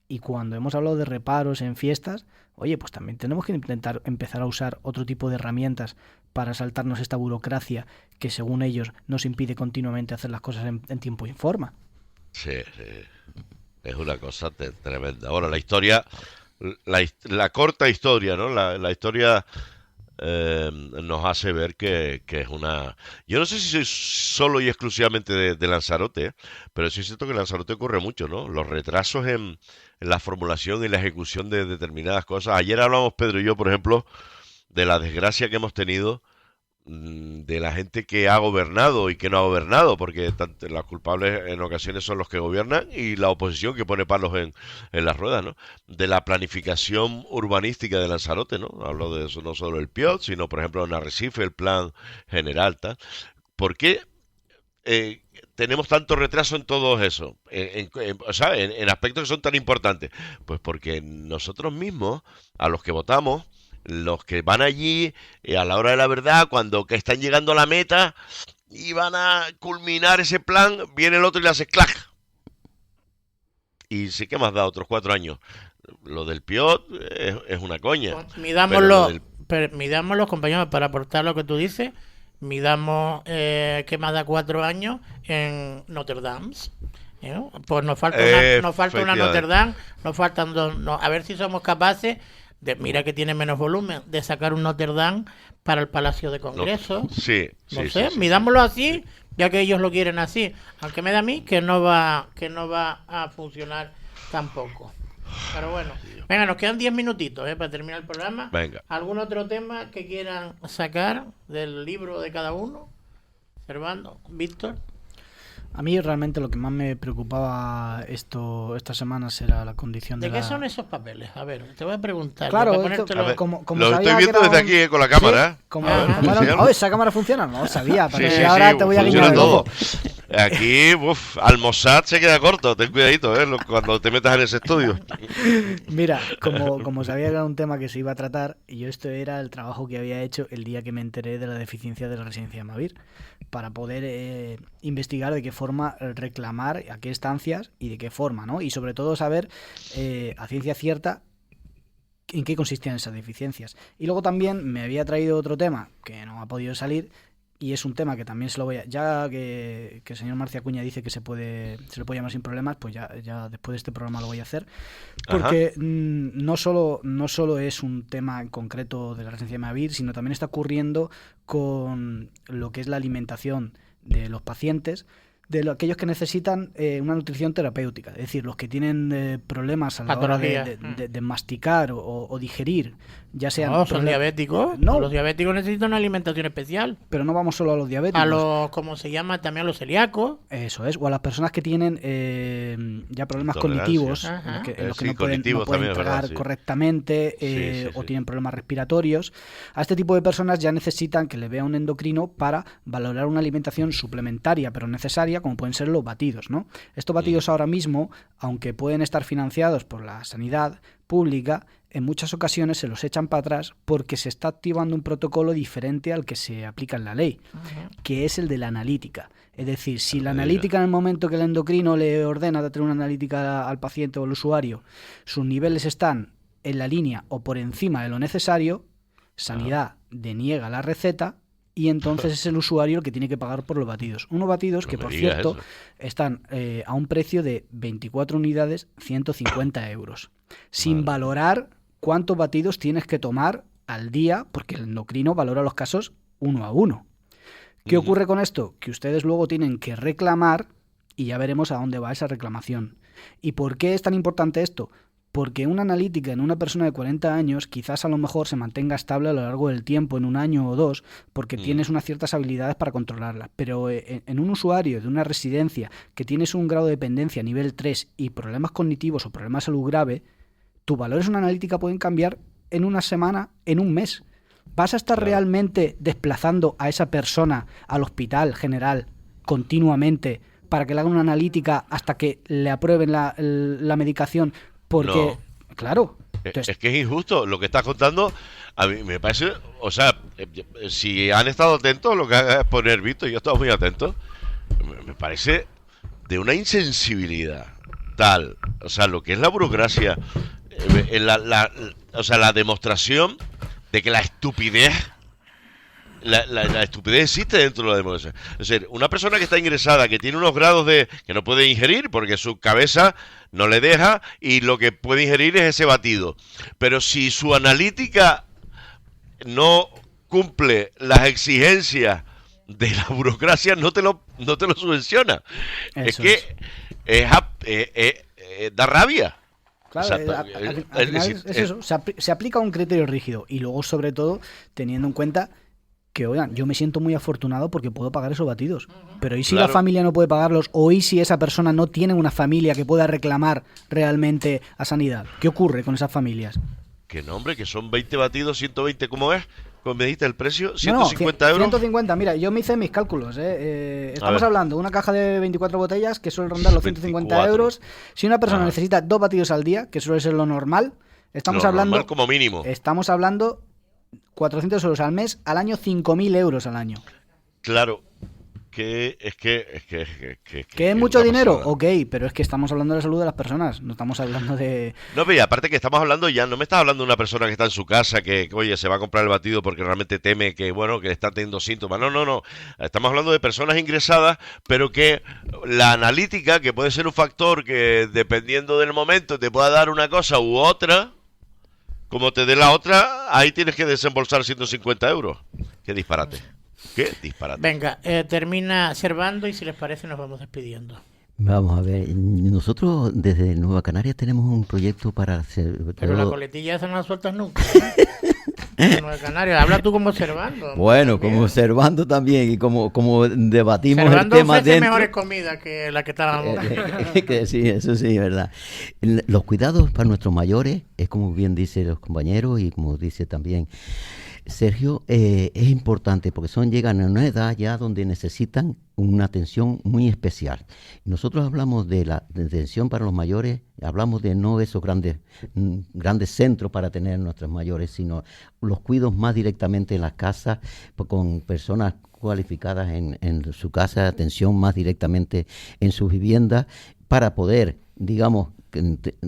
y cuando hemos hablado de reparos en fiestas, oye, pues también tenemos que intentar empezar a usar otro tipo de herramientas para saltarnos esta burocracia que, según ellos, nos impide continuamente hacer las cosas en tiempo y en forma. Sí, es una cosa tremenda. Bueno, la historia, la corta historia, ¿no? La historia nos hace ver que es una... Yo no sé si soy solo y exclusivamente de Lanzarote, pero sí es cierto que en Lanzarote ocurre mucho, ¿no? Los retrasos en la formulación y la ejecución de determinadas cosas. Ayer hablamos, Pedro y yo, por ejemplo, de la desgracia que hemos tenido de la gente que ha gobernado y que no ha gobernado, porque los culpables en ocasiones son los que gobiernan y la oposición que pone palos en las ruedas, ¿no? De la planificación urbanística de Lanzarote, ¿no? Hablo de eso, no solo el PIOT, sino, por ejemplo, en Arrecife, el plan general, tal. ¿Por qué tenemos tanto retraso en todo eso? En aspectos que son tan importantes. Pues porque nosotros mismos, a los que votamos, los que van allí a la hora de la verdad, cuando que están llegando a la meta y van a culminar ese plan, viene el otro y le hace clac. Y sí que me has dado otros 4 años. Lo del PIOT es una coña. Midámoslo, compañeros, para aportar lo que tú dices. Midamos que más da 4 años en Notre Dame, Pues nos falta una Notre Dame, nos faltan dos. A ver si somos capaces de, mira que tiene menos volumen, de sacar un Notre Dame para el Palacio de Congreso. Sí, no sé, midámoslo así, ya que ellos lo quieren así. Aunque me da a mí que no va a funcionar tampoco. Pero bueno, venga, nos quedan 10 minutitos para terminar el programa. Venga. ¿Algún otro tema que quieran sacar del libro de cada uno? Servando, Víctor. A mí realmente lo que más me preocupaba estas semanas era la condición ¿De qué son esos papeles? A ver, te voy a preguntar. Claro, como lo estoy viendo desde aquí con la cámara. ¿Sí? ¿Esa cámara funciona? No lo sabía, pero ahora te voy a guiñar todo. Aquí, al Mossad se queda corto, ten cuidadito, cuando te metas en ese estudio. Mira, como sabía que era un tema que se iba a tratar, y esto era el trabajo que había hecho el día que me enteré de la deficiencia de la residencia de Mavir, para poder investigar de qué forma reclamar, a qué estancias y de qué forma, ¿no? Y sobre todo saber a ciencia cierta en qué consistían esas deficiencias. Y luego también me había traído otro tema que no ha podido salir, y es un tema que también se lo voy a... Ya que el señor Marcia Acuña dice que se le puede llamar sin problemas, pues ya después de este programa lo voy a hacer. Porque no solo es un tema en concreto de la residencia de Mavir, sino también está ocurriendo con lo que es la alimentación de los pacientes, de aquellos que necesitan una nutrición terapéutica, es decir, los que tienen problemas a la hora de masticar o digerir, ya sean... No, son diabéticos. No. Los diabéticos necesitan una alimentación especial. Pero no vamos solo a los diabéticos. A los, ¿cómo se llama? También a los celíacos. Eso es, o a las personas que tienen ya problemas cognitivos, en los que no pueden tragar correctamente, o tienen problemas respiratorios. A este tipo de personas ya necesitan que le vea un endocrino para valorar una alimentación suplementaria, pero necesaria, como pueden ser los batidos, ¿no? Estos batidos ahora mismo, aunque pueden estar financiados por la sanidad pública, en muchas ocasiones se los echan para atrás porque se está activando un protocolo diferente al que se aplica en la ley, que es el de la analítica. Es decir, si la analítica, en el momento que el endocrino le ordena de tener una analítica al paciente o al usuario, sus niveles están en la línea o por encima de lo necesario, sanidad deniega la receta, y entonces es el usuario el que tiene que pagar por los batidos. Unos batidos que, por cierto, están a un precio de 24 unidades, 150 euros. Sin valorar cuántos batidos tienes que tomar al día, porque el endocrino valora los casos 1 a 1. ¿Qué ocurre con esto? Que ustedes luego tienen que reclamar, y ya veremos a dónde va esa reclamación. ¿Y por qué es tan importante esto? Porque una analítica en una persona de 40 años quizás a lo mejor se mantenga estable a lo largo del tiempo, en 1 año o 2, porque tienes unas ciertas habilidades para controlarla. Pero en un usuario de una residencia que tienes un grado de dependencia a nivel 3 y problemas cognitivos o problemas de salud grave, tus valores en una analítica pueden cambiar en una semana, en un mes. ¿Vas a estar realmente desplazando a esa persona al hospital general continuamente para que le hagan una analítica hasta que le aprueben la medicación? Porque, claro... Es que es injusto. Lo que estás contando, a mí me parece... O sea, si han estado atentos, lo que haga es poner visto, yo he estado muy atento, me parece de una insensibilidad tal. O sea, lo que es la burocracia, la demostración de que la estupidez... La estupidez existe dentro de la democracia. Es decir, una persona que está ingresada, que tiene unos grados que no puede ingerir porque su cabeza no le deja y lo que puede ingerir es ese batido. Pero si su analítica no cumple las exigencias de la burocracia, no te lo subvenciona. Eso da rabia. Claro, al final es eso. Se aplica un criterio rígido y luego, sobre todo, teniendo en cuenta que, oigan, yo me siento muy afortunado porque puedo pagar esos batidos. Pero ¿y si la familia no puede pagarlos? ¿O y si esa persona no tiene una familia que pueda reclamar realmente a sanidad? ¿Qué ocurre con esas familias? Que no, hombre, que son 20 batidos, 120, ¿cómo es? ¿Cómo me dijiste el precio? 150 euros. 150, mira, yo me hice mis cálculos. Estamos hablando de una caja de 24 botellas que suele rondar los 150 euros. Si una persona necesita 2 batidos al día, que suele ser lo normal, estamos hablando... Normal como mínimo. Estamos hablando 400 euros al mes, al año 5.000 euros al año. Claro, que es mucho dinero, ok, pero es que estamos hablando de la salud de las personas, no estamos hablando de... No, pero aparte que estamos hablando ya, no me estás hablando de una persona que está en su casa, que oye, se va a comprar el batido porque realmente teme que, bueno, que está teniendo síntomas. No. Estamos hablando de personas ingresadas, pero que la analítica, que puede ser un factor que dependiendo del momento te pueda dar una cosa u otra, como te dé la otra, ahí tienes que desembolsar 150 euros. Qué disparate. Venga, termina Servando y si les parece nos vamos despidiendo. Vamos a ver, nosotros desde Nueva Canarias tenemos un proyecto para hacer... Pero la coletilla esa no la sueltas nunca, Nueva Canarias, habla tú como Servando. Bueno, como Servando también, y como debatimos Servando el tema ofrece dentro... mejores comidas que la que estábamos. Que sí, eso sí, es verdad. Los cuidados para nuestros mayores, es como bien dicen los compañeros y como dice también Sergio, es importante porque llegan a una edad ya donde necesitan una atención muy especial. Nosotros hablamos de la atención para los mayores, hablamos de no esos grandes centros para tener a nuestros mayores, sino los cuidados más directamente en las casas, con personas cualificadas en su casa, atención más directamente en sus viviendas, para poder, digamos,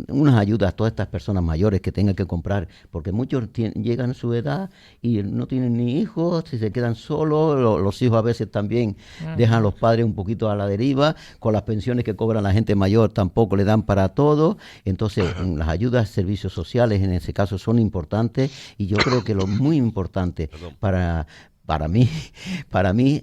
unas ayudas a todas estas personas mayores que tengan que comprar, porque muchos llegan a su edad y no tienen ni hijos, si se quedan solos, los hijos a veces también dejan a los padres un poquito a la deriva, con las pensiones que cobran la gente mayor tampoco le dan para todo, entonces las ayudas, servicios sociales en ese caso son importantes, y yo creo que lo muy importante para mí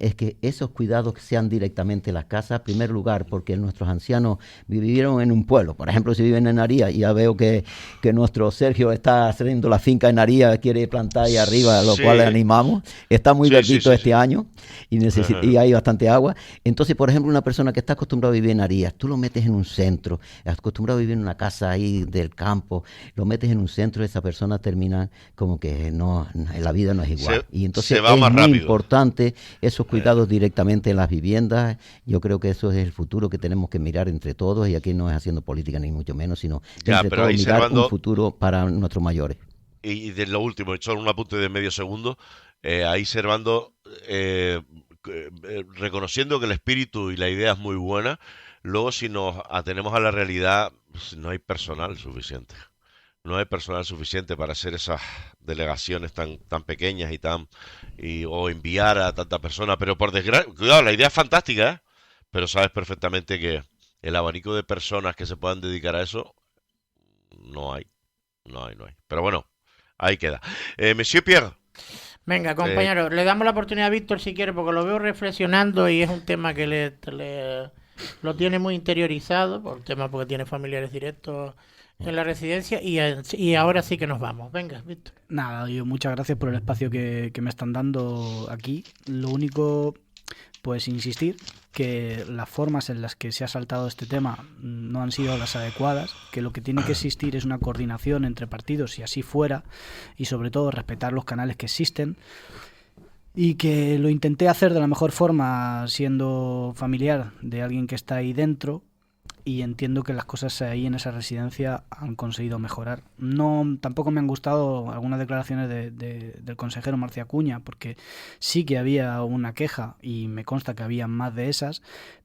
es que esos cuidados sean directamente en las casas, en primer lugar, porque nuestros ancianos vivieron en un pueblo. Por ejemplo, si viven en Aría, y ya veo que nuestro Sergio está haciendo la finca en Aría, quiere plantar ahí arriba, lo cual le animamos. Está muy verdito este año y hay bastante agua. Entonces, por ejemplo, una persona que está acostumbrada a vivir en Aría, tú lo metes en un centro, acostumbrado a vivir en una casa ahí del campo, lo metes en un centro, esa persona termina como que no, la vida no es igual. Y entonces muy rápido. Importante esos cuidados directamente en las viviendas. Yo creo que eso es el futuro que tenemos que mirar entre todos, y aquí no es haciendo política ni mucho menos, sino entre todos mirar un futuro para nuestros mayores. Y de lo último, solo un apunte de medio segundo, ahí Servando, reconociendo que el espíritu y la idea es muy buena, luego si nos atenemos a la realidad, pues no hay personal suficiente. No hay personal suficiente para hacer esas delegaciones tan pequeñas o enviar a tanta persona. Pero por desgracia, cuidado, la idea es fantástica, pero sabes perfectamente que el abanico de personas que se puedan dedicar a eso no hay. Pero bueno, ahí queda. Monsieur Pierre. Venga, compañero, le damos la oportunidad a Víctor si quiere, porque lo veo reflexionando y es un tema que lo tiene muy interiorizado, porque tiene familiares directos en la residencia, y ahora sí que nos vamos. Venga, Víctor. Nada, muchas gracias por el espacio que me están dando aquí. Lo único, pues insistir que las formas en las que se ha saltado este tema no han sido las adecuadas, que lo que tiene que existir es una coordinación entre partidos, si así fuera, y sobre todo respetar los canales que existen, y que lo intenté hacer de la mejor forma siendo familiar de alguien que está ahí dentro, y entiendo que las cosas ahí en esa residencia han conseguido mejorar. Tampoco me han gustado algunas declaraciones del consejero Marcia Acuña, porque sí que había una queja y me consta que había más de esas,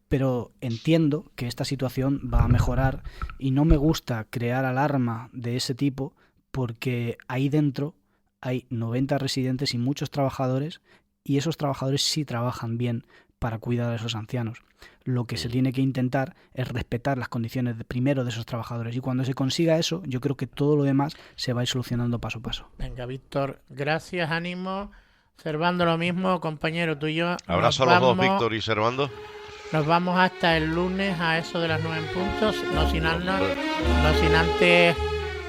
pero entiendo que esta situación va a mejorar y no me gusta crear alarma de ese tipo, porque ahí dentro hay 90 residentes y muchos trabajadores, y esos trabajadores sí trabajan bien para cuidar a esos ancianos. Lo que se tiene que intentar es respetar las condiciones primero de esos trabajadores, y cuando se consiga eso, yo creo que todo lo demás se va a ir solucionando paso a paso. Venga, Víctor, gracias, ánimo. Servando lo mismo, compañero, tú y yo. Abrazo a los dos, Víctor y Servando. Nos vamos hasta el lunes a eso de las 9 puntos, no sin antes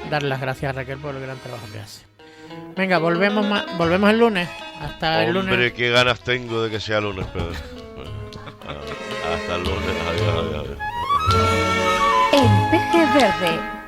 dar las gracias a Raquel por el gran trabajo que hace. Venga, volvemos el lunes. Hasta el lunes. Hombre, qué ganas tengo de que sea lunes, Pedro. Hasta el lunes. Adiós. En PG Verde.